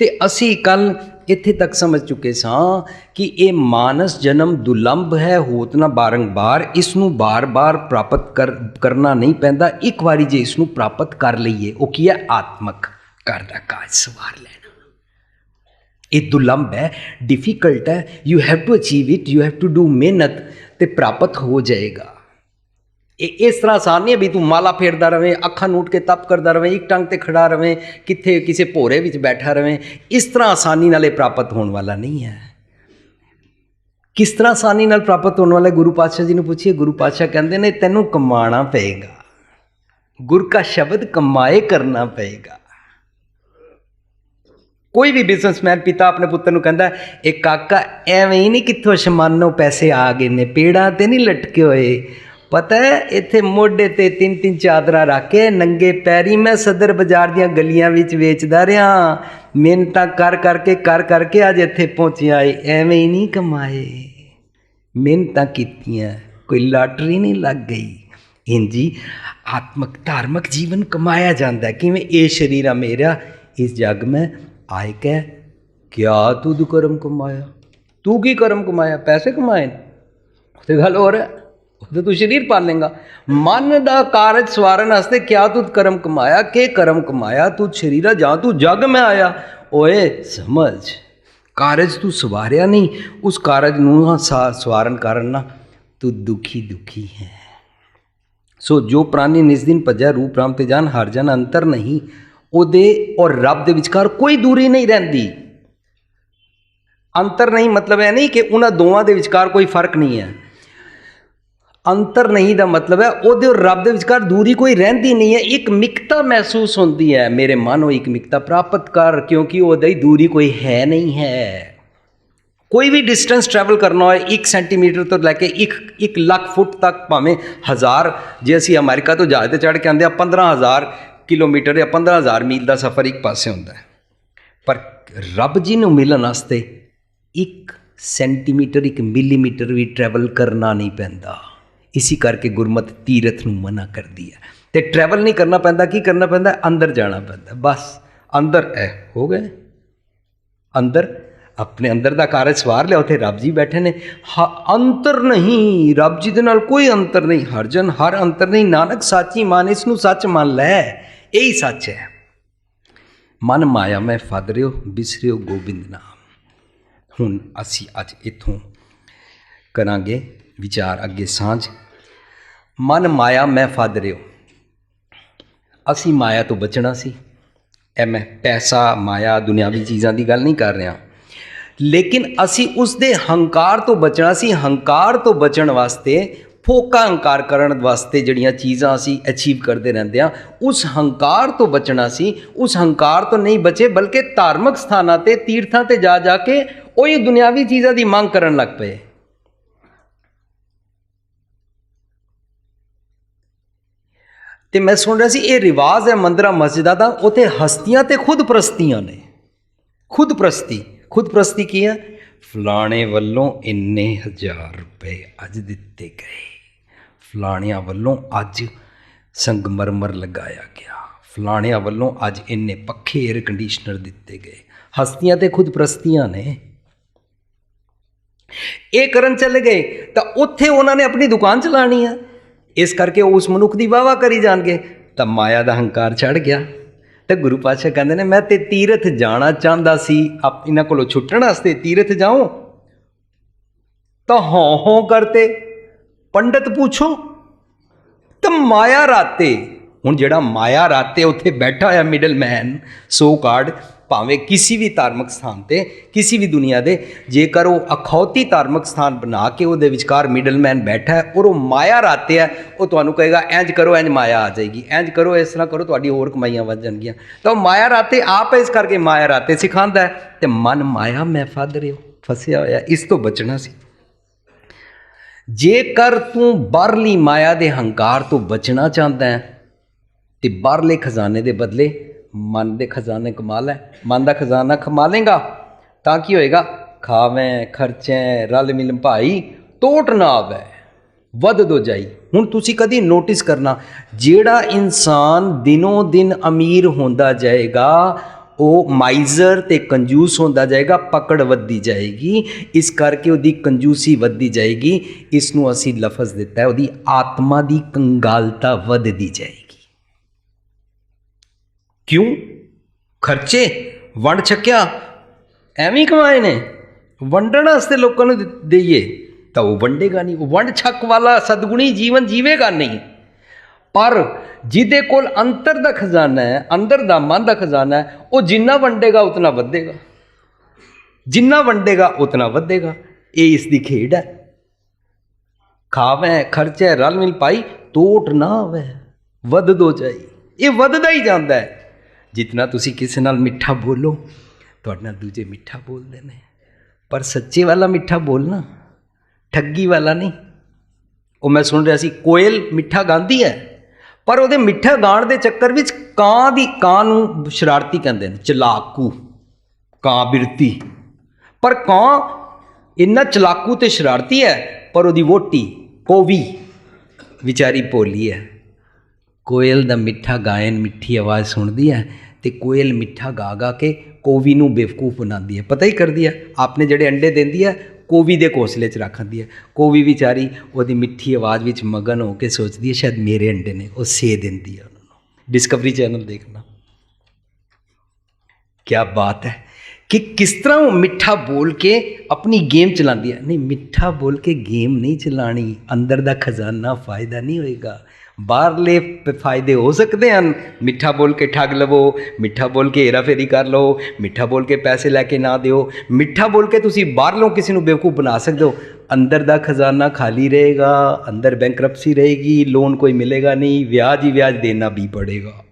ਤੇ ਅਸੀਂ ਕੱਲ ਇੱਥੇ ਤੱਕ ਸਮਝ ਚੁੱਕੇ ਸਾਂ ਕਿ ਇਹ ਮਾਨਸ ਜਨਮ ਦੁਲੰਭ ਹੈ, ਹੋਤ ਨਾ ਬਾਰੰਬਾਰ। ਇਸ ਨੂੰ ਬਾਰ-ਬਾਰ ਪ੍ਰਾਪਤ ਕਰਨਾ ਨਹੀਂ ਪੈਂਦਾ। ਇੱਕ ਵਾਰੀ ਜੇ ਇਸ ਨੂੰ ਪ੍ਰਾਪਤ ਕਰ ਲਈਏ, ਉਹ ਕੀ ਹੈ? ਆਤਮਕ ਘਰ ਦਾ ਕਾਜ ਸਵਾਰ ਲੈਣਾ। ਇਹ ਦੁਲੰਭ ਹੈ, ਡਿਫਿਕਲਟ ਹੈ, you have to achieve it, you have to do ਮਿਹਨਤ, ਤੇ ਪ੍ਰਾਪਤ ਹੋ ਜਾਏਗਾ। ਇਹ ਇਸ ਤਰ੍ਹਾਂ ਆਸਾਨ ਨਹੀਂ ਹੈ ਵੀ ਤੂੰ ਮਾਲਾ ਫੇਰਦਾ ਰਵੇਂ, ਅੱਖਾਂ ਨੂਟ ਕੇ ਤਪ ਕਰਦਾ ਰਵੇਂ, ਇੱਕ ਟੰਗ ਤੇ ਖੜਾ ਰਵੇਂ, ਕਿੱਥੇ ਕਿਸੇ ਭੋਰੇ ਵਿੱਚ ਬੈਠਾ ਰਵੇਂ। ਇਸ ਤਰ੍ਹਾਂ ਆਸਾਨੀ ਨਾਲ ਇਹ ਪ੍ਰਾਪਤ ਹੋਣ ਵਾਲਾ ਨਹੀਂ ਹੈ। ਕਿਸ ਤਰ੍ਹਾਂ ਆਸਾਨੀ ਨਾਲ ਪ੍ਰਾਪਤ ਹੋਣ ਵਾਲਾ? ਗੁਰੂ ਪਾਤਸ਼ਾਹ ਜੀ ਨੂੰ ਪੁੱਛੀਏ। ਗੁਰੂ ਪਾਤਸ਼ਾਹ ਕਹਿੰਦੇ ਨੇ ਤੈਨੂੰ ਕਮਾਣਾ ਪਏਗਾ, ਗੁਰ ਕਾ ਸ਼ਬਦ ਕਮਾਏ ਕਰਨਾ ਪਏਗਾ। ਕੋਈ ਵੀ ਬਿਜ਼ਨਸਮੈਨ ਪਿਤਾ ਆਪਣੇ ਪੁੱਤਰ ਨੂੰ ਕਹਿੰਦਾ, ਇਹ ਕਾਕਾ ਐਵੇਂ ਹੀ ਨਹੀਂ ਕਿੱਥੋਂ ਅਸਮਾਨੋਂ ਪੈਸੇ ਆ ਗਏ ਨੇ, ਪੇੜਾਂ ਤੇ ਨਹੀਂ ਲਟਕੇ ਹੋਏ। ਪਤਾ ਹੈ ਇੱਥੇ ਮੋਢੇ ਤੇ 3-3 ਚਾਦਰਾਂ ਰੱਖ ਕੇ ਨੰਗੇ ਪੈਰੀ ਮੈਂ ਸਦਰ ਬਾਜ਼ਾਰ ਦੀਆਂ ਗਲੀਆਂ ਵਿੱਚ ਵੇਚਦਾ ਰਿਹਾ, ਮਿਹਨਤਾਂ ਕਰ ਕਰਕੇ ਅੱਜ ਇੱਥੇ ਪਹੁੰਚਿਆ ਏ। ਐਵੇਂ ਹੀ ਨਹੀਂ ਕਮਾਏ, ਮਿਹਨਤਾਂ ਕੀਤੀਆਂ, ਕੋਈ ਲਾਟਰੀ ਨਹੀਂ ਲੱਗ ਗਈ। ਇੰਜੀ ਆਤਮਕ ਧਾਰਮਿਕ ਜੀਵਨ ਕਮਾਇਆ ਜਾਂਦਾ। ਕਿਵੇਂ? ਇਹ ਸਰੀਰ ਆ ਮੇਰਾ, ਇਸ ਜੱਗ ਮੈਂ ਆਏ ਕਹਿ ਕਿਆ ਤੂੰ ਕਰਮ ਕਮਾਇਆ। ਤੂੰ ਕੀ ਕਰਮ ਕਮਾਇਆ? ਪੈਸੇ ਕਮਾਏ ਤੇ ਗੱਲ ਹੋਰ ਹੈ, तो तू शरीर पालेगा। मन का कारज सवारन वास्ते क्या तू कर्म कमाया, के कर्म कमाया तू शरीरा, जा तू जग में आया। ओए समझ, कारज तू सवारिया नहीं, उस कारज नूं सवारन कारण ना तू दुखी है। सो जो प्राणी निस दिन भजै रूप राम ते जान, हर जन अंतर नहीं, ओदे और रब दे विचकार कोई दूरी नहीं रहिंदी। अंतर नहीं मतलब है नहीं कि उन्हां दोवां दे विचकार कोई फर्क नहीं है। अंतर नहीं ਦਾ मतलब है ਉਹਦੇ और रब ਦੇ ਵਿਚਕਾਰ दूरी कोई ਰਹਿੰਦੀ नहीं है। एक मिकता महसूस होती है, मेरे मन वो एक मिकता प्राप्त कर, क्योंकि ਉਹਦੀ दूरी कोई है नहीं है। कोई भी डिस्टेंस ट्रैवल करना हो 1 सेंटीमीटर तो लैके 1 लाख फुट तक, भावें 1000, जे ਅਸੀਂ अमेरिका तो जहाज ਤੇ चढ़ के आते हैं 15,000 किलोमीटर या 15,000 मील का सफ़र एक पासे होता है। पर रब जी ਨੂੰ ਮਿਲਣ ਵਾਸਤੇ 1 सेंटीमीटर 1 मिलीमीटर भी ट्रैवल करना नहीं पैंदा। इसी करके गुरमत तीरथ ਨੂੰ मना करती है। तो ट्रैवल नहीं करना पैंदा, की करना पैंदा? अंदर जाना पैंदा। बस अंदर हो गए, अंदर अपने अंदर का कारज सवार लिया। उत्थे रब जी बैठे ने, अंतर नहीं, रब जी दे नाल कोई अंतर नहीं। हर जन हर अंतर नहीं, नानक साची मान, इसनू सच मान लै, यही सच है। मन माया मैं फद रियो, बिसरियो गोबिंद नाम। हुण असी अज इत्थों करांगे विचार अगे सांझ। मन माया मैं फद रियो, असी माया तो बचना सी। ए मैं पैसा माया दुनियावी चीज़ों की गल नहीं कर रहा, लेकिन असी उसके हंकार तो बचना सी। हंकार तो बचन वास्ते, फोका हंकार करने वास्ते जड़ियाँ चीज़ां असी अचीव करते रहते हैं, उस हंकार तो बचना सी। उस हंकार तो नहीं बचे, बल्कि धार्मिक स्थानां ते तीर्थां ते जा जाके वही दुनियावी चीज़ों की मांग करन लग पे। तो मैं सुन रहा सी ये रिवाज है मंदिर मस्जिदा का, उत्थे हस्तियां ते खुद प्रस्तियां ने। खुद प्रस्ती की है? फलाने वालों इन्ने 1000 रुपए अज दिते गए, फलाणिया वालों अज संगमरमर लगाया गया, फलाणिया वालों अज इन्ने पखे एयर कंडीशनर दिते गए। हस्तियां ते खुद प्रस्तियां ने। ये करन चले गए तो उत्थे उन्होंने अपनी दुकान चलानी है, इस करके उस मनुख की वाह वाह करी जाएंगे। तब माया का हंकार चढ़ गया। ਤਾਂ ਗੁਰੂ ਪਾਤਸ਼ਾਹ ਕਹਿੰਦੇ ਨੇ ਮੈਂ ਤੇ ਤੀਰਥ ਜਾਣਾ ਚਾਹੁੰਦਾ ਸੀ, ਆਪ ਇਹਨਾਂ ਕੋਲੋਂ ਛੁੱਟਣ ਵਾਸਤੇ ਤੀਰਥ ਜਾਉ ਤਾਂ ਹੋਂ ਕਰਤੇ। ਪੰਡਤ ਪੁੱਛੋ ਤਾਂ ਮਾਇਆ ਰਾਤੇ। ਹੁਣ ਜਿਹੜਾ ਮਾਇਆ ਰਾਤੇ ਉੱਥੇ ਬੈਠਾ ਹੋਇਆ ਮਿਡਲ ਮੈਨ ਸੋ ਕਾਰਡ, ਭਾਵੇਂ ਕਿਸੇ ਵੀ ਧਾਰਮਿਕ ਸਥਾਨ 'ਤੇ ਕਿਸੇ ਵੀ ਦੁਨੀਆ ਦੇ, ਜੇਕਰ ਉਹ ਅਖੌਤੀ ਧਾਰਮਿਕ ਸਥਾਨ ਬਣਾ ਕੇ ਉਹਦੇ ਵਿਚਕਾਰ ਮਿਡਲ ਮੈਨ ਬੈਠਾ ਹੈ ਔਰ ਉਹ ਮਾਇਆ ਰਾਤੇ ਹੈ, ਉਹ ਤੁਹਾਨੂੰ ਕਹੇਗਾ ਇੰਝ ਕਰੋ ਇੰਝ ਮਾਇਆ ਆ ਜਾਏਗੀ, ਇੰਝ ਕਰੋ ਇਸ ਤਰ੍ਹਾਂ ਕਰੋ ਤੁਹਾਡੀ ਹੋਰ ਕਮਾਈਆਂ ਵੱਧ ਜਾਣਗੀਆਂ। ਤਾਂ ਉਹ ਮਾਇਆ ਰਾਤੇ ਆਪ ਇਸ ਕਰਕੇ ਮਾਇਆ ਰਾਤੇ ਸਿਖਾਉਂਦਾ ਹੈ। ਅਤੇ ਮਨ ਮਾਇਆ ਮੈਂ ਫੱਦ ਰਿਓ ਫਸਿਆ ਹੋਇਆ, ਇਸ ਤੋਂ ਬਚਣਾ ਸੀ। ਜੇਕਰ ਤੂੰ ਬਾਹਰਲੀ ਮਾਇਆ ਦੇ ਹੰਕਾਰ ਤੋਂ ਬਚਣਾ ਚਾਹੁੰਦਾ ਹੈ ਤੇ ਬਾਹਰਲੇ ਖਜ਼ਾਨੇ ਦੇ ਬਦਲੇ ਮਨ ਦੇ ਖਜ਼ਾਨੇ ਕਮਾ ਲੈ। ਮਨ ਦਾ ਖਜ਼ਾਨਾ ਕਮਾ ਲੇਗਾ ਤਾਂ ਕੀ ਹੋਏਗਾ? ਖਾਵੇਂ ਖਰਚੇ ਰਲ ਮਿਲ ਭਾਈ, ਟੋਟ ਨਾ ਆਵੇ ਵੱਧ ਦੋ ਜਾਈ। ਹੁਣ ਤੁਸੀਂ ਕਦੀ ਨੋਟਿਸ ਕਰਨਾ, ਜਿਹੜਾ ਇਨਸਾਨ ਦਿਨੋਂ ਦਿਨ ਅਮੀਰ ਹੁੰਦਾ ਜਾਏਗਾ ਉਹ ਮਾਈਜ਼ਰ ਤੇ ਕੰਜੂਸ ਹੁੰਦਾ ਜਾਏਗਾ, ਪਕੜ ਵੱਧਦੀ ਜਾਏਗੀ। ਇਸ ਕਰਕੇ ਉਹਦੀ ਕੰਜੂਸੀ ਵੱਧਦੀ ਜਾਏਗੀ। ਇਸ ਨੂੰ ਅਸੀਂ ਲਫ਼ਜ਼ ਦਿੱਤਾ ਹੈ, ਉਹਦੀ ਆਤਮਾ ਦੀ ਕੰਗਾਲਤਾ ਵੱਧਦੀ ਜਾਏਗੀ। ਕਿਉਂ? ਖਰਚੇ ਵੰਡ ਛਕਿਆ ਐਵੇਂ ਕਮਾਏ ਨੇ, ਵੰਡਣ ਵਾਸਤੇ ਲੋਕਾਂ ਨੂੰ ਦੇਈਏ ਤਾਂ ਉਹ ਵੰਡੇਗਾ ਨਹੀਂ। ਉਹ ਵੰਡ ਛਕ ਵਾਲਾ ਸਦਗੁਣੀ ਜੀਵਨ ਜੀਵੇਗਾ ਨਹੀਂ। ਪਰ ਜਿਹਦੇ ਕੋਲ ਅੰਤਰ ਦਾ ਖਜ਼ਾਨਾ ਹੈ, ਅੰਦਰ ਦਾ ਮਨ ਦਾ ਖਜ਼ਾਨਾ ਹੈ, ਉਹ ਜਿੰਨਾ ਵੰਡੇਗਾ ਉਤਨਾ ਵਧੇਗਾ, ਜਿੰਨਾ ਵੰਡੇਗਾ ਉਤਨਾ ਵਧੇਗਾ। ਇਹ ਇਸ ਦੀ ਖੇਡ ਹੈ। ਖਾਵੇਂ ਖਰਚੇ ਰਲ ਮਿਲ ਪਾਈ, ਟੋਟ ਨਾ ਆਵੇ ਵੱਧ ਦੋ ਜਾਈ। ਇਹ ਵੱਧਦਾ ਹੀ ਜਾਂਦਾ ਹੈ। ਜਿਤਨਾ ਤੁਸੀਂ ਕਿਸੇ ਨਾਲ ਮਿੱਠਾ ਬੋਲੋ, ਤੁਹਾਡੇ ਨਾਲ ਦੂਜੇ ਮਿੱਠਾ ਬੋਲਦੇ ਨੇ, ਪਰ ਸੱਚੇ ਵਾਲਾ ਮਿੱਠਾ ਬੋਲਣਾ, ਠੱਗੀ ਵਾਲਾ ਨਹੀਂ। ਉਹ ਮੈਂ ਸੁਣ ਰਿਹਾ ਸੀ, ਕੋਇਲ ਮਿੱਠਾ ਗਾਉਂਦੀ ਹੈ, ਪਰ ਉਹਦੇ ਮਿੱਠਾ ਗਾਣ ਦੇ ਚੱਕਰ ਵਿੱਚ ਕਾਂ ਨੂੰ ਸ਼ਰਾਰਤੀ ਕਹਿੰਦੇ ਨੇ, ਚਲਾਕੂ, ਕਾਂ ਬਿਰਤੀ। ਪਰ ਕਾਂ ਇੰਨਾ ਚਲਾਕੂ ਤੇ ਸ਼ਰਾਰਤੀ ਹੈ, ਪਰ ਉਹਦੀ ਵੋਟੀ ਕੋਵੀ ਵਿਚਾਰੀ ਭੋਲੀ ਹੈ। ਕੋਇਲ ਦਾ ਮਿੱਠਾ ਗਾਇਨ, ਮਿੱਠੀ ਆਵਾਜ਼ ਸੁਣਦੀ ਹੈ ਅਤੇ ਕੋਇਲ ਮਿੱਠਾ ਗਾ ਗਾ ਕੇ ਕੋਵੀ ਨੂੰ ਬੇਵਕੂਫ ਬਣਾਉਂਦੀ ਹੈ। ਪਤਾ ਹੀ ਕਰਦੀ ਹੈ, ਆਪਣੇ ਜਿਹੜੇ ਅੰਡੇ ਦਿੰਦੀ ਹੈ ਕੋਵੀ ਦੇ ਘੋਂਸਲੇ 'ਚ ਰੱਖਦੀ ਹੈ। ਕੋਵੀ ਵਿਚਾਰੀ ਉਹਦੀ ਮਿੱਠੀ ਆਵਾਜ਼ ਵਿੱਚ ਮਗਨ ਹੋ ਕੇ ਸੋਚਦੀ ਹੈ ਸ਼ਾਇਦ ਮੇਰੇ ਅੰਡੇ ਨੇ, ਉਹ ਸੇ ਦਿੰਦੀ ਹੈ ਉਹਨਾਂ ਨੂੰ। ਡਿਸਕਵਰੀ ਚੈਨਲ ਦੇਖਣਾ। ਕਿਆ ਬਾਤ ਹੈ ਕਿ ਕਿਸ ਤਰ੍ਹਾਂ ਉਹ ਮਿੱਠਾ ਬੋਲ ਕੇ ਆਪਣੀ ਗੇਮ ਚਲਾਉਂਦੀ ਹੈ। ਨਹੀਂ, ਮਿੱਠਾ ਬੋਲ ਕੇ ਗੇਮ ਨਹੀਂ ਚਲਾਉਣੀ, ਅੰਦਰ ਦਾ ਖਜ਼ਾਨਾ ਫਾਇਦਾ ਨਹੀਂ ਹੋਏਗਾ। ਬਾਹਰਲੇ ਫਾਇਦੇ ਹੋ ਸਕਦੇ ਹਨ, ਮਿੱਠਾ ਬੋਲ ਕੇ ਠੱਗ ਲਵੋ, ਮਿੱਠਾ ਬੋਲ ਕੇ ਹੇਰਾ ਫੇਰੀ ਕਰ ਲਓ, ਮਿੱਠਾ ਬੋਲ ਕੇ ਪੈਸੇ ਲੈ ਕੇ ਨਾ ਦਿਓ, ਮਿੱਠਾ ਬੋਲ ਕੇ ਤੁਸੀਂ ਬਾਹਰਲੋਂ ਕਿਸੇ ਨੂੰ ਬੇਵਕੂਫ ਬਣਾ ਸਕਦੇ ਹੋ। ਅੰਦਰ ਦਾ ਖਜ਼ਾਨਾ ਖਾਲੀ ਰਹੇਗਾ, ਅੰਦਰ ਬੈਂਕਰਪਸੀ ਰਹੇਗੀ, ਲੋਨ ਕੋਈ ਮਿਲੇਗਾ ਨਹੀਂ, ਵਿਆਜ ਹੀ ਵਿਆਜ ਦੇਣਾ ਵੀ ਪੜੇਗਾ।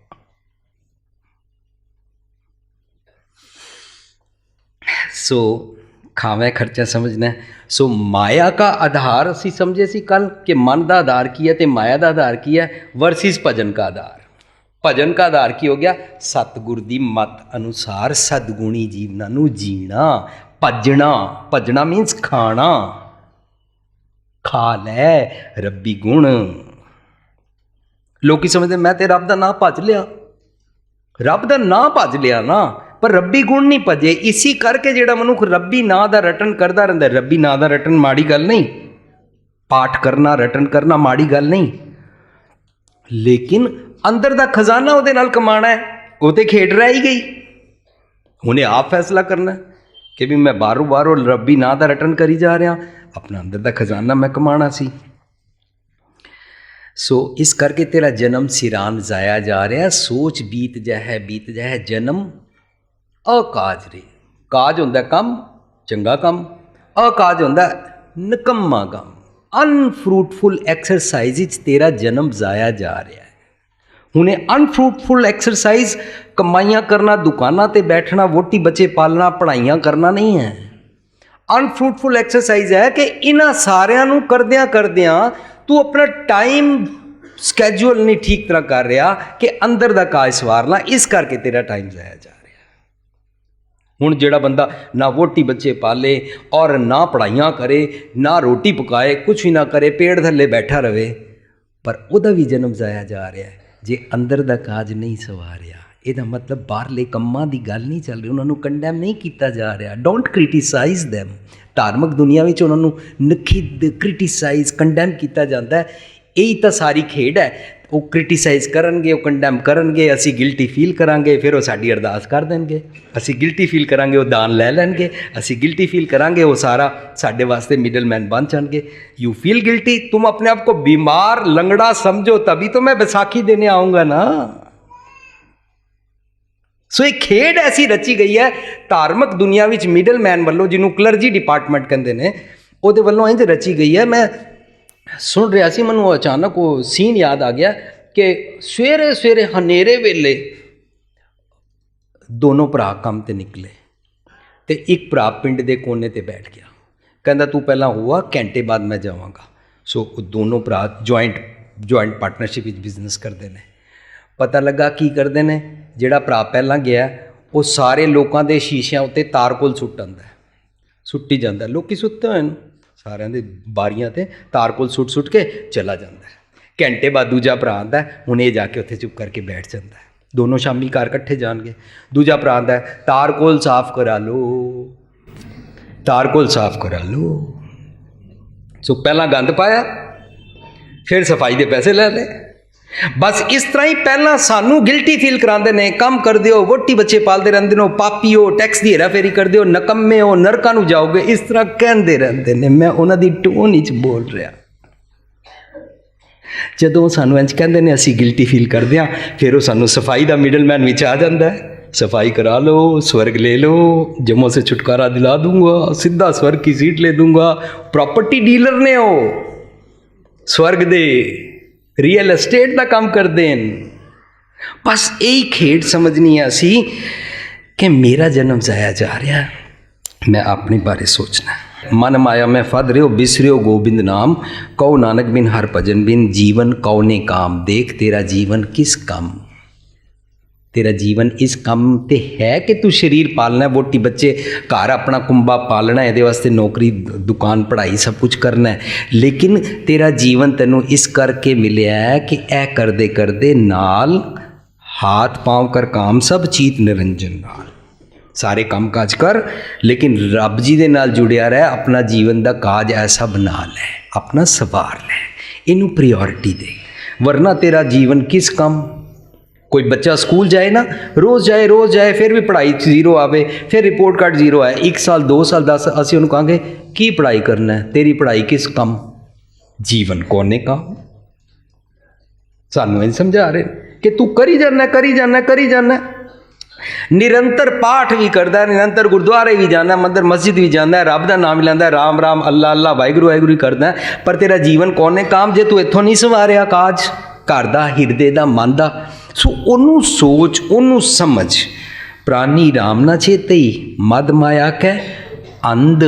सो खावे खर्चा समझना है। सो माया का आधार असी समझे सी कल कि मन का आधार की है तो माया का आधार की है वर्सिस भजन का आधार। भजन का आधार की हो गया? सतगुर दी मत अनुसार सदगुणी जीवना नू जीना। भजना, भजना मीनस खाना, खा लै रब्बी गुण। लोग समझते मैं तो रब का नाम भज लिया, रब का नाम भज लिया ना, पर रब्बी गुण नहीं भजे। इसी करके जिहड़ा मनुख रब्बी नां दा रटन करता रहता। रब्बी नां दा रटन माड़ी गल नहीं, पाठ करना रटन करना माड़ी गल नहीं, लेकिन अंदर दा खजाना उहदे नाल कमाना है, वो तो खेड रह ही गई। उन्हें आप फैसला करना कि भी मैं बारों बारों रब्बी नां दा रटन करी जा रहा, अपना अंदर दा खजाना मैं कमाना सी। सो इस करके तेरा जन्म सिरान जाया जा रहा। सोच बीत जाए जन्म अकाज रे। काज होंदा कम, चंगा कम, अकाज होंदा निकम्मा कम। अनफ्रूटफुल एक्सरसाइज तेरा जन्म जाया जा रहा है। हुणे अनफ्रूटफुल एक्सरसाइज कमाइयां करना, दुकानां ते बैठना, वोटी बच्चे पालना, पढ़ाइयां करना नहीं है। अनफ्रूटफुल एक्सरसाइज है कि इन्हां सारियां नूं करदियां करदियां तू अपना टाइम स्कैजूल नहीं ठीक तरह कर रहा कि अंदर दा काज सवारना, इस करके तेरा टाइम जाया जा रहा। हुण जिहड़ा बंदा ना वोटी बच्चे पाले और ना पढ़ाइयां करे, ना रोटी पकाए, कुछ भी ना करे, पेड़ थल्ले बैठा रहे, पर उहदा भी जन्म जाया जा रहा है जे अंदर दा काज नहीं सवारिया। ਇਹਦਾ ਮਤਲਬ ਬਾਹਰਲੇ ਕੰਮਾਂ ਦੀ ਗੱਲ ਨਹੀਂ ਚੱਲ ਰਹੀ, ਉਹਨਾਂ ਨੂੰ ਕੰਡੈਮ ਨਹੀਂ ਕੀਤਾ ਜਾ ਰਿਹਾ। Don't criticise them. ਧਾਰਮਿਕ ਦੁਨੀਆ ਵਿੱਚ ਉਹਨਾਂ ਨੂੰ ਨਖਿੱਧ, ਕ੍ਰਿਟੀਸਾਈਜ਼, ਕੰਡੈਮ ਕੀਤਾ ਜਾਂਦਾ ਹੈ। ਇਹੀ ਤਾਂ ਸਾਰੀ ਖੇਡ ਹੈ। ਉਹ ਕ੍ਰਿਟੀਸਾਈਜ਼ ਕਰਨਗੇ, ਉਹ ਕੰਡੈਮ ਕਰਨਗੇ, ਅਸੀਂ ਗਿਲਟੀ ਫੀਲ ਕਰਾਂਗੇ, ਫਿਰ ਉਹ ਸਾਡੀ ਅਰਦਾਸ ਕਰ ਦੇਣਗੇ। ਅਸੀਂ ਗਿਲਟੀ ਫੀਲ ਕਰਾਂਗੇ, ਉਹ ਦਾਨ ਲੈ ਲੈਣਗੇ। ਅਸੀਂ ਗਿਲਟੀ ਫੀਲ ਕਰਾਂਗੇ, ਉਹ ਸਾਰਾ ਸਾਡੇ ਵਾਸਤੇ मिडलमैन बन जाएंगे। यू फील गिल्टी, तुम अपने आप को बीमार लंगड़ा समझो, तभी तो मैं बैसाखी देने आऊँगा ना। सो एक खेड ऐसी रची गई है धार्मिक दुनिया विच मिडलमैन वालों, जिन्हों क्लर्जी डिपार्टमेंट कहते हैं, ਉਹਦੇ ਵੱਲੋਂ ਇੰਜ रची गई है। मैं सुन रहा सी, ਮੈਨੂੰ अचानक वो सीन याद आ गया कि सवेरे सवेरे हनेरे वेले दोनों भरा काम ते निकले ते एक भरा पिंड दे कोने ते बैठ गया, कहता तू पहला हुआ, घंटे बाद मैं जावांगा। सो दोनों भरा जॉइंट पार्टनरशिप विच बिजनेस करते हैं। पता लगा की करते हैं, ਜਿਹੜਾ ਭਰਾ ਪਹਿਲਾਂ ਗਿਆ ਉਹ ਸਾਰੇ ਲੋਕਾਂ ਦੇ ਸ਼ੀਸ਼ਿਆਂ ਉੱਤੇ ਤਾਰਕੋਲ ਸੁੱਟ ਆਉਂਦਾ, ਸੁੱਟੀ ਜਾਂਦਾ। ਲੋਕੀ ਸੁੱਤੇ ਹੋਏ ਨੇ ਸਾਰਿਆਂ ਦੇ ਬਾਰੀਆਂ ਤੇ ਤਾਰਕੋਲ ਸੁੱਟ ਕੇ ਚਲਾ ਜਾਂਦਾ। ਘੰਟੇ ਬਾਅਦ ਦੂਜਾ ਭਰਾ ਆਉਂਦਾ, ਹੁਣ ਇਹ ਜਾ ਕੇ ਉੱਥੇ ਚੁੱਪ ਕਰਕੇ ਬੈਠ ਜਾਂਦਾ। ਦੋਨੋਂ ਸ਼ਾਮੀ ਘਰ ਇਕੱਠੇ ਜਾਣਗੇ। ਦੂਜਾ ਭਰਾ ਆਉਂਦਾ, ਤਾਰਕੋਲ ਸਾਫ਼ ਕਰਾ ਲਓ, ਤਾਰਕੋਲ ਸਾਫ਼ ਕਰਾ ਲਓ। ਸੋ ਪਹਿਲਾਂ ਗੰਦ ਪਾਇਆ, ਫਿਰ ਸਫਾਈ ਦੇ ਪੈਸੇ ਲੈ ਲਏ। बस इस तरह ही पहला सानू गिल्टी फील कराते हैं, काम करते हो, वोटी बच्चे पालते रहते हो, पापी हो, टैक्स की हेरा फेरी करते हो, नकम्मे हो, नरकां नूं जाओगे, इस तरह कहते रहते हैं। मैं उन्हां दी टोन विच बोल रहा। जदों सानू इंज कहते हैं असीं गिल्टी फील करते हैं, फिर वो सानू सफाई का मिडलमैन विच आ जाता है। सफाई करा लो, स्वर्ग ले लो, जम्मों से छुटकारा दिला दूंगा, सीधा स्वर्ग की सीट ले दूंगा। प्रॉपर्टी डीलर ने हो, स्वर्ग दे रियल एस्टेट का काम करते हैं। बस यही खेड समझनी है असी कि मेरा जन्म जाया जा रहा है, मैं अपने बारे सोचना। मन माया में फद रहे हो, बिसरे हो गोबिंद नाम, कहो नानक बिन हर भजन बिन, जीवन कौने काम। देख तेरा जीवन किस काम, तेरा जीवन इस काम ते है कि तू शरीर पालना है, वोटी बच्चे घर अपना कुंबा पालना है, ये वास्ते नौकरी दुकान पढ़ाई सब कुछ करना है। लेकिन तेरा जीवन तेनों इस करके मिलया है कि ऐ करदे करदे नाल हाथ पाँव कर काम सब चीत निरंजन नाल सारे काम काज कर, लेकिन रब जी दे नाल जुड़िया रह। अपना जीवन का काज ऐसा बना लै, अपना सवार लै, इनू प्रायोरिटी दे, वरना तेरा जीवन किस काम। कोई बच्चा स्कूल जाए ना, रोज़ जाए, फिर भी पढ़ाई जीरो आवे, फिर रिपोर्ट कार्ड जीरो आए, 1 साल 2 साल 10, असीं उन्होंने कहांगे की पढ़ाई करना है, तेरी पढ़ाई किस काम, जीवन कौने काम। सानू ये समझा रहे कि तू करी जाना। निरंतर पाठ भी करता है, निरंतर गुरुद्वारे भी जाना, मंदिर मस्जिद भी जाना है, रब का नाम भी लैंदा, राम राम अल्लाह अल्लाह वाहिगुरू वाहिगुरू करदा है, पर तेरा जीवन कौने काम जे तू इत्थों नहीं संवारिया काज घर दा, हिरदे दा, मन दा। सो ओनू सोच, ओनू समझ। प्राणी राम ना चेते ही मद माया कै अंध,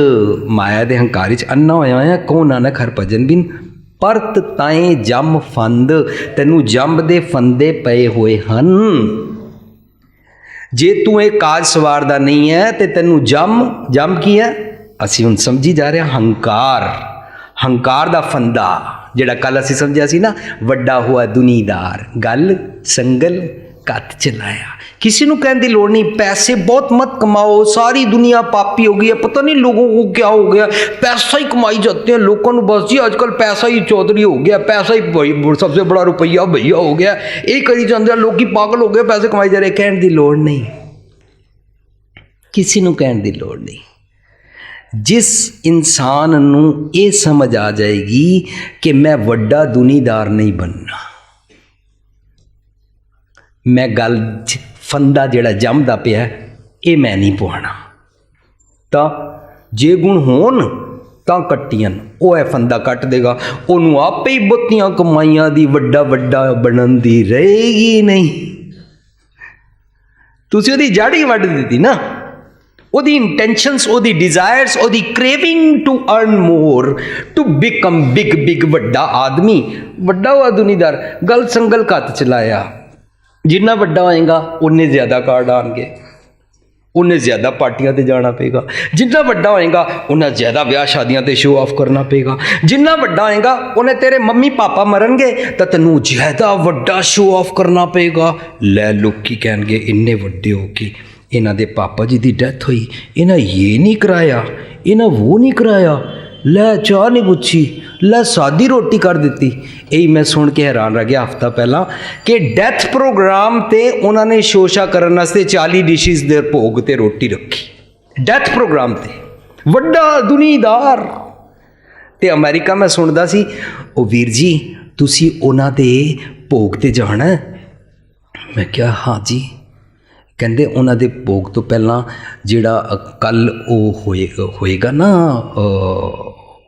माया दे हंकार च अन्ना होया है। कहो नानक हर भजन बिन, परत ताए जम फंद, तैनू जंब दे फंदे पए हुए हन। जे तू एक काज सवारदा नहीं है तो तैनू जम की है, असीं हुण समझी जा रहे हंकार दा फंदा, जिहड़ा कल असीं समझिया सी ना, वड्डा हुआ दुनीदार, गल संगल कत चलाया। किसी को कहने की लोड़ नहीं, पैसे बहुत मत कमाओ, सारी दुनिया पापी हो गई है, पता नहीं लोगों को क्या हो गया, पैसा ही कमाई जाते हैं लोगों को। बस जी आजकल पैसा ही चौधरी हो गया, पैसा ही सबसे बड़ा रुपया भैया हो गया, ये करी जाते हैं, लोग पागल हो गए, पैसे कमाई जा रहे। कहने की लोड़ नहीं, किसी को कहने की लोड़ नहीं। जिस इंसान नू ये समझ आ जाएगी कि मैं वड्डा दुनीदार नहीं बनना, मैं गल फंदा जिहड़ा जमदा पिया ये मैं नहीं पवाना, तो जे गुण होन तां कट्टियन, वो है फंदा कट देगा, उन्होंने आपे ही बत्तियां कमाइयां दी वड्डा बनन दी रहेगी नहीं। तुसीं उहदी जड़ ही वड्ड दित्ती ना, ਉਹਦੀ ਇੰਟੈਂਸ਼ਨਸ, ਉਹਦੀ ਡਿਜ਼ਾਇਰਸ, ਉਹਦੀ craving to earn more, to become big ਵੱਡਾ ਆਦਮੀ, ਵੱਡਾ ਹੋਇਆ ਦੁਨੀਦਾਰ। ਗਲ ਸੰਗਲ ਘੱਤ ਚਲਾਇਆ, ਜਿੰਨਾ ਵੱਡਾ ਹੋਏਗਾ ਉਨੇ ਜ਼ਿਆਦਾ ਕਾਰਡ ਆਣਗੇ, उन्हें ज़्यादा पार्टियां ते जाना पेगा। जिन्ना वड्डा होएगा उन्हें ज़्यादा ब्याह शादियां ते शो ऑफ करना पेगा। जिन्ना वड्डा होएगा उन्हें तेरे मम्मी पापा मरनगे तो तेनू ज़्यादा वड्डा शो ऑफ करना पेगा। लै लोकी कहणगे इन्ने वड्डे हो के इन्हां दे पापा जी की डैथ हुई, इन्हें ये नहीं कराया, इन्हें वो नहीं कराया, लै चाह नहीं पुछी, ਲੈ ਸਾਦੀ ਰੋਟੀ ਕਰ ਦਿੱਤੀ। ਇਹੀ ਮੈਂ ਸੁਣ ਕੇ ਹੈਰਾਨ ਰਹਿ ਗਿਆ ਹਫਤਾ ਪਹਿਲਾਂ ਕਿ ਡੈਥ ਪ੍ਰੋਗਰਾਮ ਤੇ ਉਹਨਾਂ ਨੇ ਸ਼ੋਸ਼ਾ ਕਰਨ ਵਾਸਤੇ 40 ਡਿਸ਼ਿਸ ਦੇ ਭੋਗ ਤੇ ਰੋਟੀ ਰੱਖੀ। ਡੈਥ ਪ੍ਰੋਗਰਾਮ ਤੇ ਵੱਡਾ ਦੁਨੀਦਾਰ। ਤੇ ਅਮਰੀਕਾ ਮੈਂ ਸੁਣਦਾ ਸੀ, ਉਹ ਵੀਰ ਜੀ ਤੁਸੀਂ ਉਹਨਾਂ ਦੇ ਭੋਗ ਤੇ ਜਾਣਾ? ਮੈਂ ਕਿਹਾ ਹਾਂ ਜੀ। ਕਹਿੰਦੇ ਉਹਨਾਂ ਦੇ ਭੋਗ ਤੋਂ ਪਹਿਲਾਂ ਜਿਹੜਾ ਕੱਲ ਉਹ ਹੋਏਗਾ ਨਾ,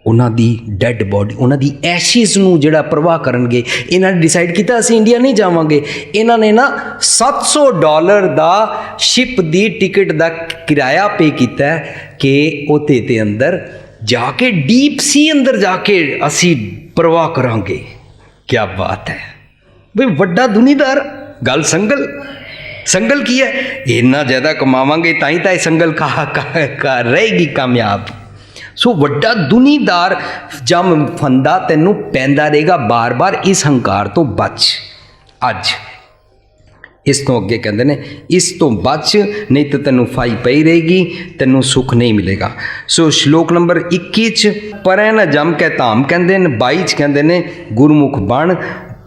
ਉਹਨਾਂ ਦੀ ਡੈੱਡ ਬੋਡੀ, ਉਹਨਾਂ ਦੀ ਐਸ਼ਿਜ਼ ਨੂੰ ਜਿਹੜਾ ਪ੍ਰਵਾਹ ਕਰਨਗੇ। ਇਹਨਾਂ ਨੇ ਡਿਸਾਈਡ ਕੀਤਾ ਅਸੀਂ ਇੰਡੀਆ ਨਹੀਂ ਜਾਵਾਂਗੇ। ਇਹਨਾਂ ਨੇ ਨਾ $700 ਦਾ ਸ਼ਿਪ ਦੀ ਟਿਕਟ ਦਾ ਕਿਰਾਇਆ ਪੇ ਕੀਤਾ ਕਿ ਉਹਦੇ ਤੇ ਅੰਦਰ ਜਾ ਕੇ ਡੀਪ ਸੀ ਅੰਦਰ ਜਾ ਕੇ ਅਸੀਂ ਪ੍ਰਵਾਹ ਕਰਾਂਗੇ। ਕੀ ਬਾਤ ਹੈ ਬਈ, ਵੱਡਾ ਦੁਨੀਦਾਰ। ਗੱਲ ਸੰਗਲ ਕੀ ਹੈ? ਇੰਨਾ ਜ਼ਿਆਦਾ ਕਮਾਵਾਂਗੇ ਤਾਂ ਹੀ ਤਾਂ ਇਹ ਸੰਗਲ ਰਹੇਗੀ ਕਾਮਯਾਬ। ਸੋ ਵੱਡਾ ਦੁਨੀਦਾਰ ਜਮ ਫੰਦਾ ਤੈਨੂੰ ਪੈਂਦਾ ਰਹੇਗਾ ਬਾਰ-ਬਾਰ। ਇਸ ਹੰਕਾਰ ਤੋਂ ਬਚ। ਅੱਜ ਇਸ ਤੋਂ ਅੱਗੇ ਕਹਿੰਦੇ ਨੇ ਇਸ ਤੋਂ ਬਚ, ਨਹੀਂ ਤਾਂ ਤੈਨੂੰ ਫਾਈ ਪਈ ਰਹੇਗੀ, ਤੈਨੂੰ ਸੁੱਖ ਨਹੀਂ ਮਿਲੇਗਾ। ਸੋ ਸ਼ਲੋਕ ਨੰਬਰ 21 'ਚ ਪਰੈ ਨ ਜਮ ਕੇ ਧਾਮ ਕਹਿੰਦੇ ਨੇ, 22 'ਚ ਕਹਿੰਦੇ ਨੇ ਗੁਰਮੁਖ ਬਣ,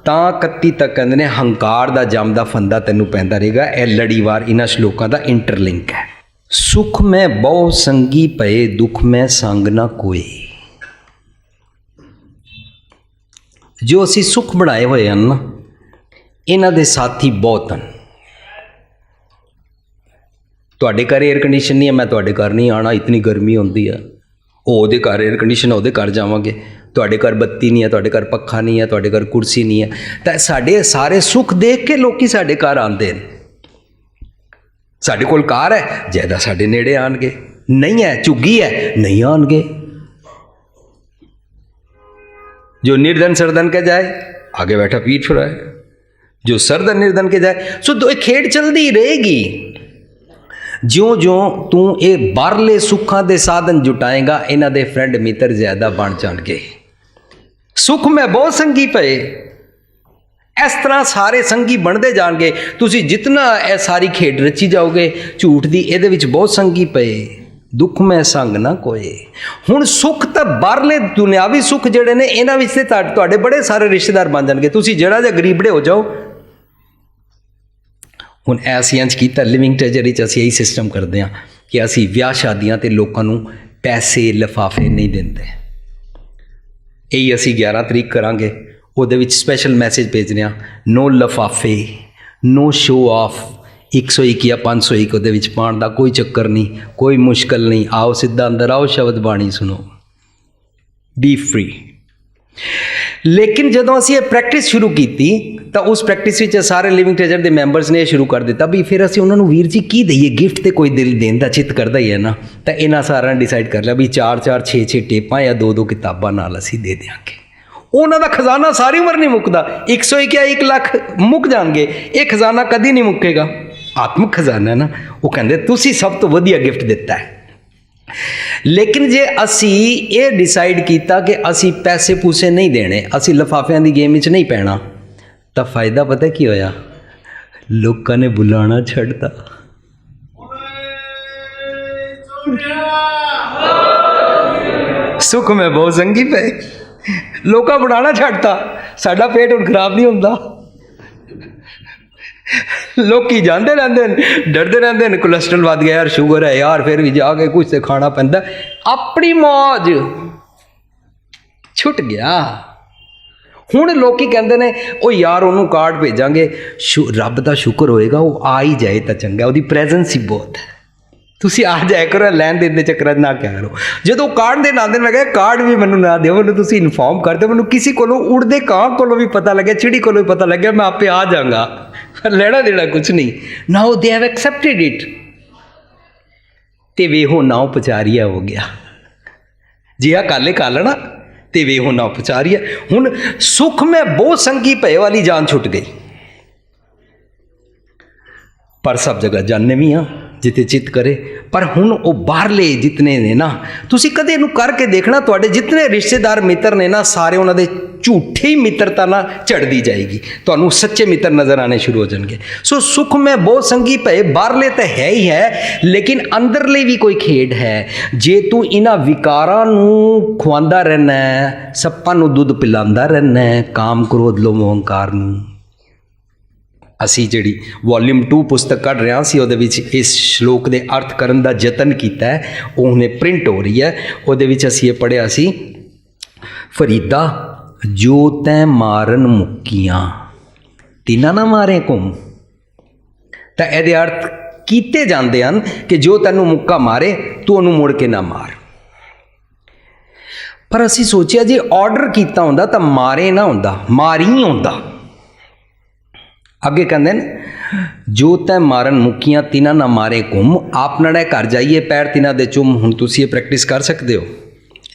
ਤਾਂ 31 ਤੱਕ ਕਹਿੰਦੇ ਨੇ ਹੰਕਾਰ ਦਾ ਜਮ ਦਾ ਫੰਦਾ ਤੈਨੂੰ ਪੈਂਦਾ ਰਹੇਗਾ। ਇਹ ਲੜੀਵਾਰ ਇਹਨਾਂ ਸ਼ਲੋਕਾਂ ਦਾ ਇੰਟਰਲਿੰਕ ਹੈ। ਸੁਖ ਮੈਂ ਬਹੁ ਸੰਗੀ ਪਏ, ਦੁੱਖ ਮੈਂ ਸੰਗ ਨਾ ਕੋਏ। ਜੋ ਅਸੀਂ ਸੁੱਖ ਬਣਾਏ ਹੋਏ ਹਨ ਨਾ, ਇਹਨਾਂ ਦੇ ਸਾਥੀ ਬਹੁਤ ਹਨ। ਤੁਹਾਡੇ ਘਰ 에ਅਰ ਕੰਡੀਸ਼ਨ ਨਹੀਂ ਹੈ, ਮੈਂ ਤੁਹਾਡੇ ਘਰ ਨਹੀਂ ਆਉਣਾ, ਇਤਨੀ ਗਰਮੀ ਹੁੰਦੀ ਆ। ਉਹ ਉਹਦੇ ਘਰ 에ਅਰ ਕੰਡੀਸ਼ਨ, ਉਹਦੇ ਘਰ ਜਾਵਾਂਗੇ। ਤੁਹਾਡੇ ਘਰ ਬੱਤੀ ਨਹੀਂ ਹੈ, ਤੁਹਾਡੇ ਘਰ ਪੱਖਾ ਨਹੀਂ ਹੈ, ਤੁਹਾਡੇ ਘਰ ਕੁਰਸੀ ਨਹੀਂ ਹੈ। ਤਾਂ ਸਾਡੇ ਸਾਰੇ ਸੁੱਖ ਦੇਖ ਕੇ ਲੋਕੀ ਸਾਡੇ ਘਰ ਆਉਂਦੇ ਨੇ। ਸਾਡੇ ਕੋਲ ਕਾਰ ਹੈ, ਜ਼ਿਆਦਾ ਸਾਡੇ ਨੇੜੇ ਆਣਗੇ। ਨਹੀਂ ਹੈ, ਝੁੱਗੀ ਹੈ, ਨਹੀਂ ਆਣਗੇ। ਜੋ निर्धन सरधन के जाए आगे बैठा पीठ फुलाए, जो सरधन निर्धन के जाए। सो तो खेड चलती रहेगी। ਜਿਉਂ-ਜਿਉਂ ਤੂੰ ਇਹ ਬਾਹਰਲੇ ਸੁੱਖਾਂ ਦੇ ਸਾਧਨ ਜੁਟਾਏਗਾ, ਇਹਨਾਂ ਦੇ ਫਰੈਂਡ ਮਿੱਤਰ ਜ਼ਿਆਦਾ ਬਣ ਜਾਣਗੇ। ਸੁੱਖ ਮੈਂ ਬਹੁਤ ਸੰਗੀ ਪਏ, ਇਸ ਤਰ੍ਹਾਂ ਸਾਰੇ ਸੰਗੀ ਬਣਦੇ ਜਾਣਗੇ। ਤੁਸੀਂ ਜਿਤਨਾ ਇਹ ਸਾਰੀ ਖੇਡ ਰਚੀ ਜਾਓਗੇ ਝੂਠ ਦੀ, ਇਹਦੇ ਵਿੱਚ ਬਹੁਤ ਸੰਗੀ ਪਏ, ਦੁੱਖ ਮੈਂ ਸੰਗ ਨਾ ਕੋਏ। ਹੁਣ ਸੁੱਖ ਤਾਂ ਬਾਹਰਲੇ ਦੁਨਿਆਵੀ ਸੁੱਖ ਜਿਹੜੇ ਨੇ, ਇਹਨਾਂ ਵਿੱਚ ਤੇ ਤੁਹਾਡੇ ਬੜੇ ਸਾਰੇ ਰਿਸ਼ਤੇਦਾਰ ਬਣ ਜਾਣਗੇ। ਤੁਸੀਂ ਜਿਹੜਾ ਜਿਹਾ ਗਰੀਬੜੇ ਹੋ ਜਾਓ। ਹੁਣ ਅਸੀਂ ਇੰਝ ਕੀਤਾ, ਲਿਵਿੰਗ ਟ੍ਰੈਜਰ ਵਿੱਚ ਅਸੀਂ ਇਹੀ ਸਿਸਟਮ ਕਰਦੇ ਹਾਂ ਕਿ ਅਸੀਂ ਵਿਆਹ ਸ਼ਾਦੀਆਂ 'ਤੇ ਲੋਕਾਂ ਨੂੰ ਪੈਸੇ ਲਿਫਾਫੇ ਨਹੀਂ ਦਿੰਦੇ। ਇਹੀ ਅਸੀਂ 11 ਤਰੀਕ ਕਰਾਂਗੇ। ਉਹਦੇ ਵਿੱਚ ਸਪੈਸ਼ਲ ਮੈਸੇਜ ਭੇਜਦੇ ਹਾਂ, ਨੋ ਲਿਫਾਫੇ, ਨੋ ਸ਼ੋ ਆਫ। 101 ਜਾਂ 501 ਉਹਦੇ ਵਿੱਚ ਪਾਉਣ ਦਾ ਕੋਈ ਚੱਕਰ ਨਹੀਂ, ਕੋਈ ਮੁਸ਼ਕਲ ਨਹੀਂ। ਆਓ ਸਿੱਧਾ ਅੰਦਰ ਆਓ, ਸ਼ਬਦ ਬਾਣੀ ਸੁਣੋ, ਬੀ ਫ੍ਰੀ। ਲੇਕਿਨ ਜਦੋਂ ਅਸੀਂ ਇਹ ਪ੍ਰੈਕਟਿਸ ਸ਼ੁਰੂ ਕੀਤੀ ਤਾਂ ਉਸ ਪ੍ਰੈਕਟਿਸ ਵਿੱਚ ਸਾਰੇ ਲਿਵਿੰਗ ਟ੍ਰੈਜਰ ਦੇ ਮੈਂਬਰਸ ਨੇ ਇਹ ਸ਼ੁਰੂ ਕਰ ਦਿੱਤਾ ਵੀ ਫਿਰ ਅਸੀਂ ਉਹਨਾਂ ਨੂੰ ਵੀਰ ਜੀ ਕੀ ਦਈਏ ਗਿਫਟ, ਤੇ ਕੋਈ ਦਿਲ ਦੇਣ ਦਾ ਚਿੱਤ ਕਰਦਾ ਹੀ ਹੈ ਨਾ। ਤਾਂ ਇਹਨਾਂ ਸਾਰਿਆਂ ਨੇ ਡਿਸਾਈਡ ਕਰ ਲਿਆ ਵੀ 4-4 6-6 ਟੇਪਾਂ ਜਾਂ 2-2 ਕਿਤਾਬਾਂ ਨਾਲ ਅਸੀਂ ਦੇ ਦਿਆਂਗੇ। ਉਹਨਾਂ ਦਾ ਖਜ਼ਾਨਾ ਸਾਰੀ ਉਮਰ ਨਹੀਂ ਮੁੱਕਦਾ। 101 ਜਾਂ 1 ਲੱਖ ਮੁੱਕ ਜਾਣਗੇ, ਇਹ ਖਜ਼ਾਨਾ ਕਦੀ ਨਹੀਂ ਮੁੱਕੇਗਾ। ਆਤਮਿਕ ਖਜ਼ਾਨਾ ਨਾ। ਉਹ ਕਹਿੰਦੇ ਤੁਸੀਂ ਸਭ ਤੋਂ ਵਧੀਆ ਗਿਫਟ ਦਿੱਤਾ ਹੈ। ਲੇਕਿਨ ਜੇ ਅਸੀਂ ਇਹ ਡਿਸਾਈਡ ਕੀਤਾ ਕਿ ਅਸੀਂ ਪੈਸੇ ਪੂਸੇ ਨਹੀਂ ਦੇਣੇ, ਅਸੀਂ ਲਿਫਾਫਿਆਂ ਦੀ ਗੇਮ ਵਿੱਚ ਨਹੀਂ ਪੈਣਾ, ਤਾਂ ਫਾਇਦਾ ਪਤਾ ਕੀ ਹੋਇਆ? ਲੋਕਾਂ ਨੇ ਬੁਲਾਣਾ ਛੱਡਤਾ। ਸੁੱਖ ਮੈਂ ਬਹੁਤ ਸੰਗੀ ਪਏ, ਲੋਕਾਂ ਬਣਾਉਣਾ ਛੱਡਤਾ। ਸਾਡਾ ਪੇਟ ਹੁਣ ਖਰਾਬ ਨਹੀਂ ਹੁੰਦਾ। ਲੋਕੀ ਜਾਂਦੇ ਰਹਿੰਦੇ ਨੇ, ਡਰਦੇ ਰਹਿੰਦੇ ਨੇ ਕੋਲੈਸਟਰੋਲ ਵੱਧ ਗਿਆ ਯਾਰ, ਸ਼ੂਗਰ ਹੈ ਯਾਰ, ਫਿਰ ਵੀ ਜਾ ਕੇ ਕੁਝ ਤੇ ਖਾਣਾ ਪੈਂਦਾ। ਆਪਣੀ ਮੌਜ ਛੁੱਟ ਗਿਆ। ਹੁਣ ਲੋਕੀ ਕਹਿੰਦੇ ਨੇ ਉਹ ਯਾਰ ਉਹਨੂੰ ਕਾਰਡ ਭੇਜਾਂਗੇ, ਰੱਬ ਦਾ ਸ਼ੁਕਰ ਹੋਏਗਾ ਉਹ ਆ ਹੀ ਜਾਏ ਤਾਂ ਚੰਗਾ, ਉਹਦੀ ਪ੍ਰੈਜ਼ੈਂਸ ਹੀ ਬਹੁਤ ਹੈ। ਤੁਸੀਂ ਆ ਜਾਇਆ ਕਰੋ, ਲੈਣ ਦੇਣ ਦੇ ਚੱਕਰਾਂ 'ਚ ਨਾ ਕਿਆ ਕਰੋ। ਜਦੋਂ ਕਾਰਡ ਦੇ ਆਉਂਦੇ ਨੇ, ਮੈਂ ਕਿਹਾ ਕਾਰਡ ਵੀ ਮੈਨੂੰ ਨਾ ਦਿਓ, ਮੈਨੂੰ ਤੁਸੀਂ ਇਨਫੋਰਮ ਕਰ ਦਿਓ। ਮੈਨੂੰ ਕਿਸੇ ਕੋਲੋਂ ਉੜਦੇ ਕਾਂ ਕੋਲੋਂ ਵੀ ਪਤਾ ਲੱਗਿਆ, ਚਿੜੀ ਕੋਲੋਂ ਵੀ ਪਤਾ ਲੱਗਿਆ, ਮੈਂ ਆਪੇ ਆ ਜਾਵਾਂਗਾ। ਪਰ ਲੈਣਾ ਦੇਣਾ ਕੁਛ ਨਹੀਂ। ਨਾਓ ਦੇ ਹੈਵ ਐਕਸੈਪਟਿਡ ਇਟ। ਤੇ ਵੇਹੋ ਨਾਉ ਪਚਾਰੀਆ ਹੋ ਗਿਆ। ਜੇ ਆ ਕਾਲੇ ਕਾਲਣਾ ਤੇ ਵੇਹੋ ਨਾਉ ਪਚਾਰੀਆ। ਹੁਣ ਸੁੱਖ ਮੈਂ ਬਹੁਤ ਸੰਗੀ ਭਏ ਵਾਲੀ ਜਾਨ ਛੁੱਟ ਗਈ। ਪਰ ਸਭ ਜਗ੍ਹਾ ਜਾਣੇ ਵੀ ਹਾਂ, ਜਿੱਥੇ ਚਿੱਤ ਕਰੇ ਪਰ ਹੁਣ ਉਹ ਬਾਹਰਲੇ ਜਿਤਨੇ ਨੇ ਨਾ, ਤੁਸੀਂ ਕਦੇ ਇਹਨੂੰ ਕਰਕੇ ਦੇਖਣਾ, ਤੁਹਾਡੇ ਜਿਤਨੇ ਰਿਸ਼ਤੇਦਾਰ ਮਿੱਤਰ ਨੇ ਨਾ, ਸਾਰੇ ਉਹਨਾਂ ਦੇ ਝੂਠੀ ਮਿੱਤਰਤਾ ਨਾਲ ਝੜਦੀ ਜਾਏਗੀ, ਤੁਹਾਨੂੰ ਸੱਚੇ ਮਿੱਤਰ ਨਜ਼ਰ ਆਣੇ ਸ਼ੁਰੂ ਹੋ ਜਾਣਗੇ। ਸੋ ਸੁਖ ਮੈਂ ਬਹੁਤ ਸੰਗੀ ਪਏ, ਬਾਹਰਲੇ ਤਾਂ ਹੈ ਹੀ ਹੈ, ਲੇਕਿਨ ਅੰਦਰਲੇ ਵੀ ਕੋਈ ਖੇਡ ਹੈ। ਜੇ ਤੂੰ ਇਹਨਾਂ ਵਿਕਾਰਾਂ ਨੂੰ ਖਵਾਉਂਦਾ ਰਹਿਣਾ ਹੈ, ਸੱਪਾਂ ਨੂੰ ਦੁੱਧ ਪਿਲਾਉਂਦਾ ਰਹਿਣਾ ਹੈ, ਕਾਮ ਕ੍ਰੋਧ ਲੋਭ ਅਹੰਕਾਰ ਨੂੰ। ਅਸੀਂ ਜਿਹੜੀ ਵੋਲੀਅਮ 2 ਪੁਸਤਕ ਕੱਢ ਰਿਹਾ ਸੀ, ਉਹਦੇ ਵਿੱਚ ਇਸ ਸ਼ਲੋਕ ਦੇ ਅਰਥ ਕਰਨ ਦਾ ਯਤਨ ਕੀਤਾ ਹੈ, ਉਹ ਹੁਣੇ ਪ੍ਰਿੰਟ ਹੋ ਰਹੀ ਹੈ। ਉਹਦੇ ਵਿੱਚ ਅਸੀਂ ਇਹ ਪੜ੍ਹਿਆ ਸੀ, ਫਰੀਦਾ ਜੋ ਤੈਂ ਮਾਰਨ ਮੁੱਕੀਆਂ ਤਿਨਾਂ ਨਾ ਮਾਰੇ ਘੁੰਮ। ਤਾਂ ਇਹਦੇ ਅਰਥ ਕੀਤੇ ਜਾਂਦੇ ਹਨ ਕਿ ਜੋ ਤੈਨੂੰ ਮੁੱਕਾ ਮਾਰੇ ਤੂੰ ਉਹਨੂੰ ਮੁੜ ਕੇ ਨਾ ਮਾਰ। ਪਰ ਅਸੀਂ ਸੋਚਿਆ ਜੇ ਆਰਡਰ ਕੀਤਾ ਹੁੰਦਾ ਤਾਂ ਮਾਰੇ ਨਾ ਹੁੰਦਾ, ਮਾਰੀ ਹੁੰਦਾ। ਅੱਗੇ ਕਹਿੰਦੇ ਨੇ ਜੋ ਤੈ ਮਾਰਨ ਮੁੱਕੀਆਂ ਤਿਨਾਂ ਨਾ ਮਾਰੇ ਘੁੰਮ, ਆਪ ਨੜੇ ਘਰ ਜਾਈਏ ਪੈਰ ਤਿਨਾਂ ਦੇ ਚੁੰਮ। ਹੁਣ ਤੁਸੀਂ ਇਹ ਪ੍ਰੈਕਟਿਸ ਕਰ ਸਕਦੇ ਹੋ।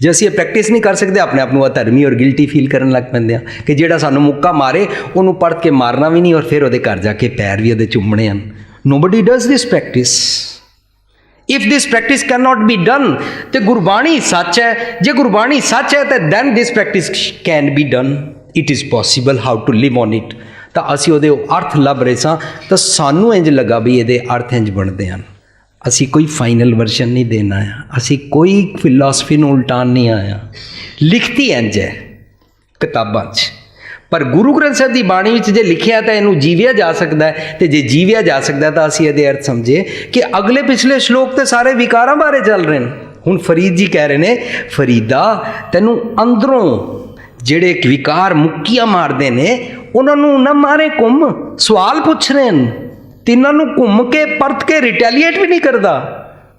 ਜੇ ਅਸੀਂ ਇਹ ਪ੍ਰੈਕਟਿਸ ਨਹੀਂ ਕਰ ਸਕਦੇ, ਆਪਣੇ ਆਪ ਨੂੰ ਅਧਰਮੀ ਔਰ ਗਿਲਟੀ ਫੀਲ ਕਰਨ ਲੱਗ ਪੈਂਦੇ ਆ ਕਿ ਜਿਹੜਾ ਸਾਨੂੰ ਮੁੱਕਾ ਮਾਰੇ ਉਹਨੂੰ ਪੜ੍ਹ ਕੇ ਮਾਰਨਾ ਵੀ ਨਹੀਂ ਔਰ ਫਿਰ ਉਹਦੇ ਘਰ ਜਾ ਕੇ ਪੈਰ ਵੀ ਉਹਦੇ ਚੁੰਮਣੇ ਹਨ। Nobody does this practice. If this practice can not be done, ਤੇ ਗੁਰਬਾਣੀ ਸੱਚ ਹੈ। ਜੇ ਗੁਰਬਾਣੀ ਸੱਚ ਹੈ ਤਾਂ then this practice can be done. It is possible how to live on it. ਤਾਂ ਅਸੀਂ ਉਹਦੇ ਅਰਥ ਲੱਭ ਰਹੇ ਸਾਂ, ਤਾਂ ਸਾਨੂੰ ਇੰਜ ਲੱਗਾ ਵੀ ਇਹਦੇ ਅਰਥ ਇੰਜ ਬਣਦੇ ਹਨ। ਅਸੀਂ ਕੋਈ ਫਾਈਨਲ ਵਰਸ਼ਨ ਨਹੀਂ ਦੇਣਾ ਆ, ਅਸੀਂ ਕੋਈ ਫਿਲਾਸਫੀ ਨੂੰ ਉਲਟਾਨ ਨਹੀਂ ਆਇਆ। ਲਿਖਤੀ ਇੰਜ ਹੈ ਕਿਤਾਬਾਂ 'ਚ, ਪਰ ਗੁਰੂ ਗ੍ਰੰਥ ਸਾਹਿਬ ਦੀ ਬਾਣੀ ਵਿੱਚ ਜੇ ਲਿਖਿਆ ਤਾਂ ਇਹਨੂੰ ਜੀਵਿਆ ਜਾ ਸਕਦਾ ਹੈ। ਤੇ ਜੇ ਜੀਵਿਆ ਜਾ ਸਕਦਾ ਤਾਂ ਅਸੀਂ ਇਹਦੇ ਅਰਥ ਸਮਝੇ ਕਿ ਅਗਲੇ ਪਿਛਲੇ ਸ਼ਲੋਕ ਤੇ ਸਾਰੇ ਵਿਕਾਰਾਂ ਬਾਰੇ ਚੱਲ ਰਹੇ ਨੇ। ਹੁਣ ਫਰੀਦ ਜੀ ਕਹਿ ਰਹੇ ਨੇ, ਫਰੀਦਾ ਤੈਨੂੰ ਅੰਦਰੋਂ ਜਿਹੜੇ ਵਿਕਾਰ ਮੁੱਕੀਆਂ ਮਾਰਦੇ ਨੇ ਉਹਨਾਂ ਨੂੰ ਨਾ ਮਾਰੇ ਘੁੰਮ। ਸਵਾਲ ਪੁੱਛ ਰਹੇ ਨੇ, ਤਿੰਨਾਂ ਨੂੰ ਘੁੰਮ ਕੇ ਪਰਤ ਕੇ ਰਿਟੈਲੀਏਟ ਵੀ ਨਹੀਂ ਕਰਦਾ।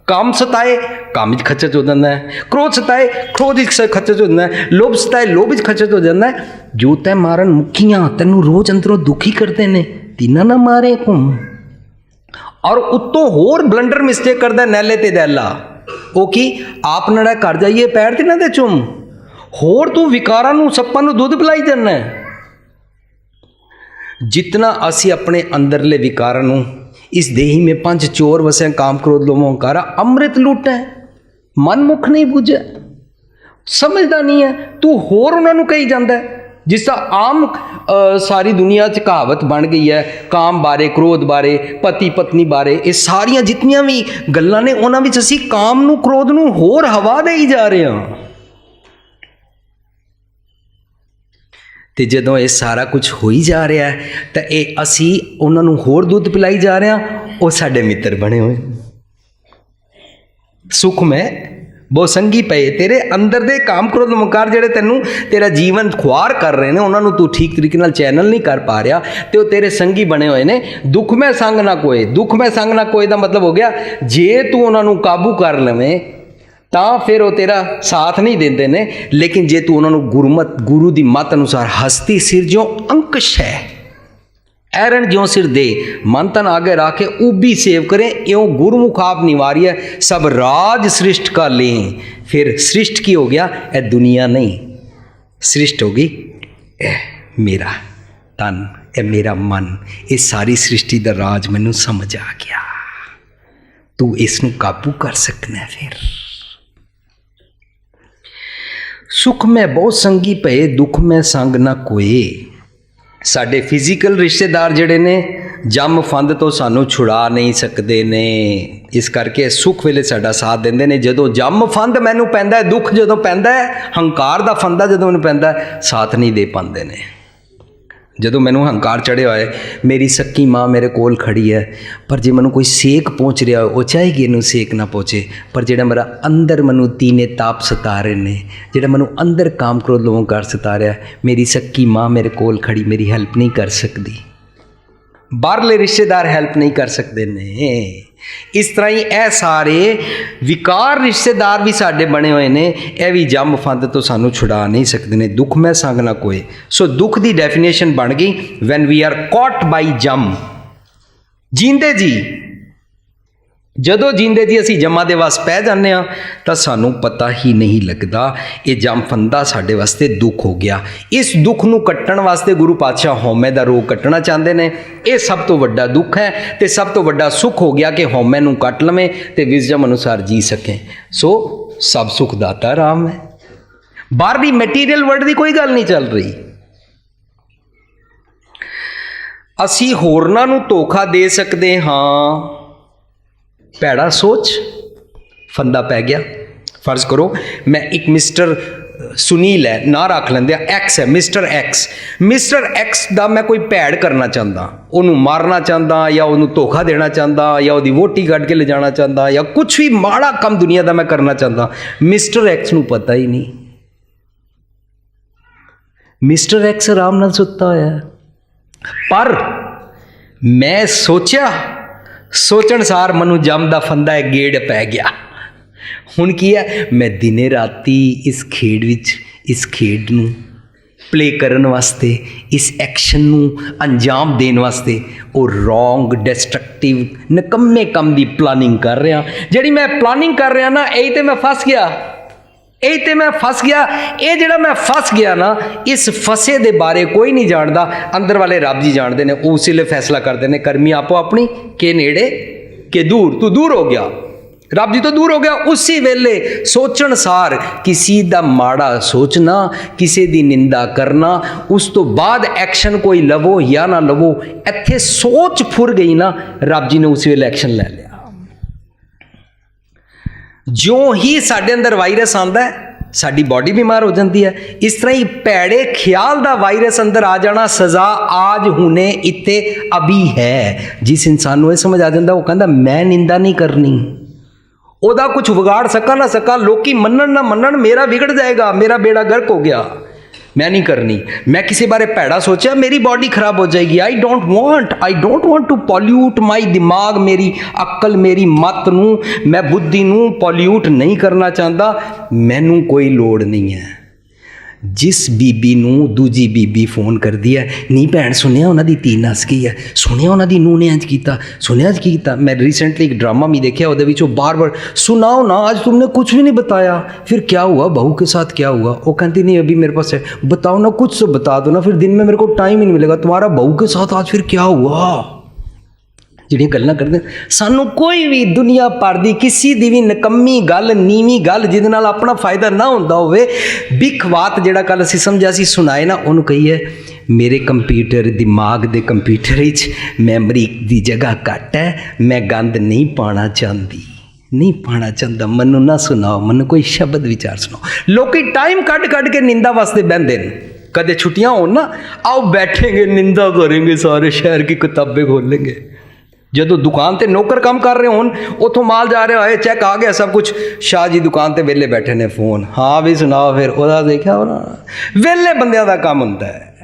ਕਾਮ ਸਤਾਏ, ਕਾਮ ਵਿੱਚ ਖੱਚਤ ਹੋ ਜਾਂਦਾ ਹੈ। ਕ੍ਰੋਧ ਸਤਾਏ, ਕ੍ਰੋਧ ਵਿੱਚ ਖੱਚਤ ਹੋ ਜਾਂਦਾ ਹੈ। ਲੋਭ ਸਤਾਏ, ਲੋਭ ਵਿੱਚ ਖੱਚਤ ਹੋ ਜਾਂਦਾ ਹੈ। ਜੋ ਤੈ ਮਾਰਨ ਮੁੱਕੀਆਂ, ਤੈਨੂੰ ਰੋਜ਼ ਅੰਦਰੋਂ ਦੁਖੀ ਕਰਦੇ ਨੇ, ਤਿੰਨਾਂ ਨਾ ਮਾਰੇ ਘੁੰਮ। ਔਰ ਉੱਤੋਂ ਹੋਰ ਬਲੰਡਰ ਮਿਸਟੇਕ ਕਰਦਾ ਨੈਲੇ ਤੇ ਦੈਲਾ। ਉਹ ਕੀ, ਆਪ ਨੜਾ ਘਰ ਜਾਈਏ ਪੈਰ ਤਿੰਨਾਂ ਦੇ ਚੁੰਮ। ਹੋਰ ਤੂੰ ਵਿਕਾਰਾਂ ਨੂੰ, ਸੱਪਾਂ ਨੂੰ ਦੁੱਧ ਪਿਲਾਈ ਜਾਂਦਾ ਹੈ। जितना ਅਸੀਂ ਆਪਣੇ ਅੰਦਰਲੇ ਵਿਕਾਰਾਂ ਨੂੰ, ਇਸ ਦੇਹੀ में पंच चोर वसे काम क्रोध लोभ अहंकार, ਅੰਮ੍ਰਿਤ ਲੁੱਟਾ ਮਨਮੁਖ ਨਹੀਂ ਬੁਝੇ, ਸਮਝਦਾ ਨਹੀਂ ਹੈ ਤੂੰ, ਹੋਰ ਉਹਨਾਂ ਨੂੰ ਕਹੀ ਜਾਂਦਾ। ਜਿਸ ਤਰ੍ਹਾਂ ਆਮ ਸਾਰੀ ਦੁਨੀਆ 'ਚ ਕਹਾਵਤ ਬਣ ਗਈ ਹੈ, ਕਾਮ ਬਾਰੇ, ਕ੍ਰੋਧ ਬਾਰੇ, ਪਤੀ ਪਤਨੀ ਬਾਰੇ, ਇਹ ਸਾਰੀਆਂ ਜਿਤਨੀਆਂ ਵੀ ਗੱਲਾਂ ਨੇ ਉਹਨਾਂ ਵਿੱਚ ਅਸੀਂ ਕਾਮ ਨੂੰ, ਕ੍ਰੋਧ ਨੂੰ ਹੋਰ ਹਵਾ ਦੇਈ ਜਾ ਰਹੇ ਹਾਂ। ਤੇ ਜਦੋਂ ਇਹ ਸਾਰਾ ਕੁਝ ਹੋਈ ਜਾ ਰਿਹਾ ਤਾਂ ਇਹ ਅਸੀਂ ਉਹਨਾਂ ਨੂੰ ਹੋਰ ਦੁੱਧ ਪਿਲਾਈ ਜਾ ਰਹੇ ਹਾਂ, ਉਹ ਸਾਡੇ ਮਿੱਤਰ ਬਣੇ ਹੋਏ। ਸੁਖ ਮੈਂ ਬਹੁਤ ਸੰਗੀ ਪਏ, ਤੇਰੇ ਅੰਦਰ ਦੇ ਕਾਮ ਕ੍ਰੋਧ ਮਕਾਰ ਜਿਹੜੇ ਤੈਨੂੰ ਤੇਰਾ ਜੀਵਨ ਖੁਆਰ ਕਰ ਰਹੇ ਨੇ, ਉਹਨਾਂ ਨੂੰ ਤੂੰ ਠੀਕ ਤਰੀਕੇ ਨਾਲ ਚੈਨਲ ਨਹੀਂ ਕਰ ਪਾ ਰਿਹਾ, ਤੇ ਉਹ ਤੇਰੇ ਸੰਗੀ ਬਣੇ ਹੋਏ ਨੇ। ਦੁੱਖ ਮੈਂ ਸੰਗ ਨਾ ਕੋਏ, ਦੁੱਖ ਮੈਂ ਸੰਗ ਨਾ ਕੋਏ ਦਾ ਮਤਲਬ ਹੋ ਗਿਆ, ਜੇ ਤੂੰ ਉਹਨਾਂ ਨੂੰ ਕਾਬੂ ਕਰ ਲਵੇਂ ਤਾਂ ਫਿਰ ਉਹ ਤੇਰਾ ਸਾਥ ਨਹੀਂ ਦਿੰਦੇ ਨੇ। ਲੇਕਿਨ ਜੇ ਤੂੰ ਉਹਨਾਂ ਨੂੰ ਗੁਰੂ ਦੀ ਮੱਤ ਅਨੁਸਾਰ ਹਸਤੀ ਸਿਰ ਜਿਉਂ ਅੰਕਸ਼ ਹੈ, ਐਰਨ ਜਿਉਂ ਸਿਰ ਦੇ, ਮਨ ਤਨ ਆਗੇ ਰੱਖ ਕੇ ਉਬੀ ਸੇਵ ਕਰੇ, ਇਉਂ ਗੁਰਮੁਖ ਆਪ ਨਿਵਾਰੀਐ, ਸਭ ਰਾਜ ਸ੍ਰਿਸ਼ਟ का ले। फिर सृष्ट की हो गया, ए दुनिया नहीं, सृष्ट होगी ए मेरा तन, ए मेरा मन, ये सारी सृष्टि का राज मैनू समझ आ गया। तू इसनू काबू कर सकना। फिर सुख में बहुत संगी पे, दुख में संग ना कोई। ਸਾਡੇ ਫਿਜ਼ੀਕਲ ਰਿਸ਼ਤੇਦਾਰ ਜਿਹੜੇ ਨੇ ਜੰਮ ਫੰਦ ਤੋਂ ਸਾਨੂੰ ਛੁਡਾ ਨਹੀਂ ਸਕਦੇ ਨੇ, ਇਸ ਕਰਕੇ ਸੁੱਖ ਵੇਲੇ ਸਾਡਾ ਸਾਥ ਦਿੰਦੇ ਨੇ। ਜਦੋਂ ਜੰਮ ਫੰਦ ਮੈਨੂੰ ਪੈਂਦਾ, ਦੁੱਖ ਜਦੋਂ ਪੈਂਦਾ, ਹੰਕਾਰ ਦਾ ਫੰਦਾ ਜਦੋਂ ਮੈਨੂੰ ਪੈਂਦਾ, ਸਾਥ ਨਹੀਂ ਦੇ ਪਾਉਂਦੇ ਨੇ। ਜਦੋਂ ਮੈਨੂੰ ਹੰਕਾਰ ਚੜ੍ਹਿਆ ਹੋਏ, ਮੇਰੀ ਸੱਕੀ ਮਾਂ ਮੇਰੇ ਕੋਲ ਖੜੀ ਹੈ, ਪਰ ਜੇ ਮੈਨੂੰ ਕੋਈ ਸੇਕ ਪਹੁੰਚ ਰਿਹਾ ਉਹ ਚਾਹੇਗੀ ਇਹਨੂੰ ਸੇਕ ਨਾ ਪਹੁੰਚੇ, ਪਰ ਜਿਹੜਾ ਮੇਰਾ ਅੰਦਰ ਮੈਨੂੰ ਤੀਨੇ ਤਾਪ ਸਤਾ ਰਹੇ ਨੇ, ਜਿਹੜਾ ਮੈਨੂੰ ਅੰਦਰ ਕਾਮ ਕ੍ਰੋਧ ਲੋਭ ਅਹੰਕਾਰ ਸਤਾ ਰਿਹਾ, ਮੇਰੀ ਸੱਕੀ ਮਾਂ ਮੇਰੇ ਕੋਲ ਖੜੀ ਮੇਰੀ ਹੈਲਪ ਨਹੀਂ ਕਰ ਸਕਦੀ। ਬਾਹਰਲੇ ਰਿਸ਼ਤੇਦਾਰ ਹੈਲਪ ਨਹੀਂ ਕਰ ਸਕਦੇ ਨੇ। ਇਸ ਤਰ੍ਹਾਂ ਹੀ ਇਹ ਸਾਰੇ ਵਿਕਾਰ ਰਿਸ਼ਤੇਦਾਰ ਵੀ ਸਾਡੇ ਬਣੇ ਹੋਏ ਨੇ, ਇਹ ਵੀ ਜੰਮ ਫੰਦ ਤੋਂ ਸਾਨੂੰ ਛੁਡਾ ਨਹੀਂ ਸਕਦੇ ਨੇ। ਦੁੱਖ ਮੈਂ ਸੰਗ ਨਾ ਕੋਏ। ਸੋ ਦੁੱਖ ਦੀ ਡੈਫੀਨੇਸ਼ਨ ਬਣ ਗਈ, ਵੈਨ ਵੀ ਆਰ ਕੌਟ ਬਾਈ ਜੰਮ। ਜੀਂਦੇ ਜੀ ਜਦੋਂ ਜਿੰਦੇ ਜੀ ਅਸੀਂ ਜਮਾਂ ਦੇ ਵਸ ਪੈ ਜਾਂਦੇ ਹਾਂ ਤਾਂ ਸਾਨੂੰ ਪਤਾ ਹੀ ਨਹੀਂ ਲੱਗਦਾ ਇਹ ਜੰਮ ਫੰਦਾ ਸਾਡੇ ਵਾਸਤੇ ਦੁੱਖ ਹੋ ਗਿਆ। ਇਸ ਦੁੱਖ ਨੂੰ ਕੱਟਣ ਵਾਸਤੇ ਗੁਰੂ ਪਾਤਸ਼ਾਹ ਹਉਮੈ ਦਾ ਰੋਗ ਕੱਟਣਾ ਚਾਹੁੰਦੇ ਨੇ। ਇਹ ਸਭ ਤੋਂ ਵੱਡਾ ਦੁੱਖ ਹੈ ਤੇ ਸਭ ਤੋਂ ਵੱਡਾ ਸੁੱਖ ਹੋ ਗਿਆ ਕਿ ਹਉਮੈ ਨੂੰ ਕੱਟ ਲਵੇਂ ਤੇ ਵਿਜ਼ਡਮ ਅਨੁਸਾਰ ਜੀ ਸਕੇ। ਸੋ ਸਭ ਸੁਖ ਦਾਤਾ ਰਾਮ ਹੈ। ਬਾਹਰਲੀ ਮਟੀਰੀਅਲ ਵਰਲਡ ਦੀ ਕੋਈ ਗੱਲ ਨਹੀਂ ਚੱਲ ਰਹੀ। ਅਸੀਂ ਹੋਰਨਾਂ ਨੂੰ ਧੋਖਾ ਦੇ ਸਕਦੇ ਹਾਂ। ਭੈੜਾ ਸੋਚ ਫੰਦਾ ਪੈ ਗਿਆ। ਫਰਜ਼ ਕਰੋ ਮੈਂ ਇੱਕ ਮਿਸਟਰ ਸੁਨੀਲ ਹੈ, ਨਾਂ ਰੱਖ ਲੈਂਦੇ ਆ, ਐਕਸ ਹੈ, ਮਿਸਟਰ ਐਕਸ ਦਾ ਮੈਂ ਕੋਈ ਭੈੜ ਕਰਨਾ ਚਾਹੁੰਦਾ, ਉਹਨੂੰ ਮਾਰਨਾ ਚਾਹੁੰਦਾ ਜਾਂ ਉਹਨੂੰ ਧੋਖਾ ਦੇਣਾ ਚਾਹੁੰਦਾ ਜਾਂ ਉਹਦੀ ਵੋਟੀ ਕੱਢ ਕੇ ਲਿਜਾਣਾ ਚਾਹੁੰਦਾ ਜਾਂ ਕੁਛ ਵੀ ਮਾੜਾ ਕੰਮ ਦੁਨੀਆ ਦਾ ਮੈਂ ਕਰਨਾ ਚਾਹੁੰਦਾ। ਮਿਸਟਰ ਐਕਸ ਨੂੰ ਪਤਾ ਹੀ ਨਹੀਂ। ਮਿਸਟਰ ਐਕਸ ਆਰਾਮ ਨਾਲ ਸੁੱਤਾ ਹੋਇਆ। ਪਰ ਮੈਂ ਸੋਚਣ ਸਾਰ ਮੈਨੂੰ ਜੰਮ ਦਾ ਫੰਦਾ ਇੱਕ ਗੇੜ ਪੈ ਗਿਆ। ਹੁਣ ਕੀ ਹੈ, ਮੈਂ ਦਿਨੇ ਰਾਤੀ ਇਸ ਖੇਡ ਨੂੰ ਪਲੇ ਕਰਨ ਵਾਸਤੇ, ਇਸ ਐਕਸ਼ਨ ਨੂੰ ਅੰਜਾਮ ਦੇਣ ਵਾਸਤੇ ਉਹ ਰੋਂਗ ਡਿਸਟਰਕਟਿਵ ਨਕੰਮੇ ਕੰਮ ਦੀ ਪਲਾਨਿੰਗ ਕਰ ਰਿਹਾ। ਜਿਹੜੀ ਮੈਂ ਪਲਾਨਿੰਗ ਕਰ ਰਿਹਾ ਨਾ, ਇਹ ਤੇ ਮੈਂ ਫਸ ਗਿਆ। ਇਹ ਜਿਹੜਾ ਮੈਂ ਫਸ ਗਿਆ ਨਾ, ਇਸ ਫਸੇ ਦੇ ਬਾਰੇ ਕੋਈ ਨਹੀਂ ਜਾਣਦਾ। ਅੰਦਰ ਵਾਲੇ ਰੱਬ ਜੀ ਜਾਣਦੇ ਨੇ। ਉਹ ਉਸੇ ਲਈ ਫੈਸਲਾ ਕਰਦੇ ਨੇ ਕਰਮੀ ਆਪੋ ਆਪਣੀ, ਕਿ ਨੇੜੇ ਕਿ ਦੂਰ। ਤੂੰ ਦੂਰ ਹੋ ਗਿਆ, ਰੱਬ ਜੀ ਤੋਂ ਦੂਰ ਹੋ ਗਿਆ। ਉਸੇ ਵੇਲੇ ਸੋਚਣ ਸਾਰ ਕਿਸੇ ਦਾ ਮਾੜਾ ਸੋਚਣਾ, ਕਿਸੇ ਦੀ ਨਿੰਦਾ ਕਰਨਾ, ਉਸ ਤੋਂ ਬਾਅਦ ਐਕਸ਼ਨ ਕੋਈ ਲਵੋ ਜਾਂ ਨਾ ਲਵੋ, ਇੱਥੇ ਸੋਚ ਫੁਰ ਗਈ ਨਾ, ਰੱਬ ਜੀ ਨੇ ਉਸੇ ਵੇਲੇ ਐਕਸ਼ਨ ਲੈ ਲਿਆ। ਜਿਉਂ ਹੀ ਸਾਡੇ ਅੰਦਰ ਵਾਇਰਸ ਆਉਂਦਾ ਹੈ, ਸਾਡੀ ਬਾਡੀ ਬਿਮਾਰ ਹੋ ਜਾਂਦੀ ਹੈ। ਇਸ ਤਰ੍ਹਾਂ ਹੀ ਭੈੜੇ ਖਿਆਲ ਦਾ ਵਾਇਰਸ ਅੰਦਰ ਆ ਜਾਣਾ, ਸਜ਼ਾ ਆਜ ਹੁਣੇ ਇੱਥੇ ਅਭੀ ਹੈ। ਜਿਸ ਇਨਸਾਨ ਨੂੰ ਇਹ ਸਮਝ ਆ ਜਾਂਦਾ, ਉਹ ਕਹਿੰਦਾ ਮੈਂ ਨਿੰਦਾ ਨਹੀਂ ਕਰਨੀ, ਉਹਦਾ ਕੁਝ ਵਿਗਾੜ ਸਕਾ ਨਾ ਸਕਾ, ਲੋਕੀ ਮੰਨਣ ਨਾ ਮੰਨਣ, ਮੇਰਾ ਵਿਗੜ ਜਾਏਗਾ, ਮੇਰਾ ਬੇੜਾ ਗਰਕ ਹੋ ਗਿਆ, ਮੈਂ ਨਹੀਂ ਕਰਨੀ। ਮੈਂ ਕਿਸੇ ਬਾਰੇ ਭੈੜਾ ਸੋਚਿਆ, ਮੇਰੀ ਬਾਡੀ ਖਰਾਬ ਹੋ ਜਾਏਗੀ। I don't want to pollute my ਦਿਮਾਗ, ਮੇਰੀ ਅਕਲ, ਮੇਰੀ ਮਤ ਨੂੰ, ਮੈਂ ਬੁੱਧੀ ਨੂੰ ਪੋਲਿਊਟ ਨਹੀਂ ਕਰਨਾ ਚਾਹੁੰਦਾ। ਮੈਨੂੰ ਕੋਈ ਲੋੜ ਨਹੀਂ ਹੈ। ਜਿਸ ਬੀਬੀ ਨੂੰ ਦੂਜੀ ਬੀਬੀ ਫੋਨ ਕਰਦੀ ਹੈ, ਨਹੀਂ ਭੈਣ ਸੁਣਿਆ ਉਹਨਾਂ ਦੀ ਧੀ ਨੱਸ ਗਈ ਹੈ, ਸੁਣਿਆ ਉਹਨਾਂ ਦੀ ਨੂੰਹ ਨੇ ਇੰਜ ਕੀਤਾ, ਸੁਣਿਆ ਕੀ ਕੀਤਾ। ਮੈਂ ਰੀਸੈਂਟਲੀ ਇੱਕ ड्रामा भी देखा, ਉਹਦੇ ਵਿੱਚ ਉਹ बार-बार सुनाओ ना, आज तुमने कुछ भी नहीं बताया, फिर क्या हुआ, बहू के साथ क्या हुआ। वो कहती नहीं अभी मेरे पास है, बताओ ना, कुछ तो बता दो ना, फिर दिन में मेरे को टाइम ही नहीं मिलेगा। तुम्हारा बहू के साथ आज फिर क्या हुआ। ਜਿਹੜੀਆਂ ਗੱਲਾਂ ਕਰਦੇ, ਸਾਨੂੰ ਕੋਈ ਵੀ ਦੁਨੀਆ ਭਰ ਦੀ ਕਿਸੇ ਦੀ ਵੀ ਨਕੰਮੀ ਗੱਲ, ਨੀਵੀਂ ਗੱਲ ਜਿਹਦੇ ਨਾਲ ਆਪਣਾ ਫਾਇਦਾ ਨਾ ਹੁੰਦਾ ਹੋਵੇ, ਬਿਖਵਾਤ ਜਿਹੜਾ ਕੱਲ ਅਸੀਂ ਸਮਝਿਆ ਸੀ ਸੁਣਾਏ ਨਾ, ਉਹਨੂੰ ਕਹੀਏ ਮੇਰੇ ਕੰਪਿਊਟਰ ਦਿਮਾਗ ਦੇ ਕੰਪਿਊਟਰ ਵਿੱਚ ਮੈਮਰੀ ਦੀ ਜਗ੍ਹਾ ਘੱਟ ਹੈ, ਮੈਂ ਗੰਦ ਨਹੀਂ ਪਾਉਣਾ ਚਾਹੁੰਦਾ, ਮੈਨੂੰ ਨਾ ਸੁਣਾਓ, ਮੈਨੂੰ ਕੋਈ ਸ਼ਬਦ ਵਿਚਾਰ ਸੁਣਾਓ। ਲੋਕੀ ਟਾਈਮ ਕੱਢ ਕੇ ਨਿੰਦਾ ਵਾਸਤੇ ਬਹਿੰਦੇ ਨੇ। ਕਦੇ ਛੁੱਟੀਆਂ ਹੋਣ ਨਾ, ਆਓ ਬੈਠेंगे, ਨਿੰਦਾ ਕरेंगे, ਸਾਰੇ ਸ਼ਹਿਰ ਕੀ ਕਿਤਾਬें खोलेंगे। ਜਦੋਂ ਦੁਕਾਨ ਤੇ ਨੌਕਰ ਕੰਮ ਕਰ ਰਹੇ ਹੋਣ, ਉੱਥੋਂ ਮਾਲ ਜਾ ਰਿਹਾ ਹੋਏ, ਚੈੱਕ ਆ ਗਿਆ ਸਭ ਕੁਝ, ਸ਼ਾਹ ਜੀ ਦੁਕਾਨ ਤੇ ਵਿਹਲੇ ਬੈਠੇ ਨੇ, ਫੋਨ ਹਾਂ ਵੀ ਸੁਣਾਓ, ਫਿਰ ਉਹਦਾ ਦੇਖਿਆ ਹੋਣਾ। ਵਿਹਲੇ ਬੰਦਿਆਂ ਦਾ ਕੰਮ ਹੁੰਦਾ ਹੈ।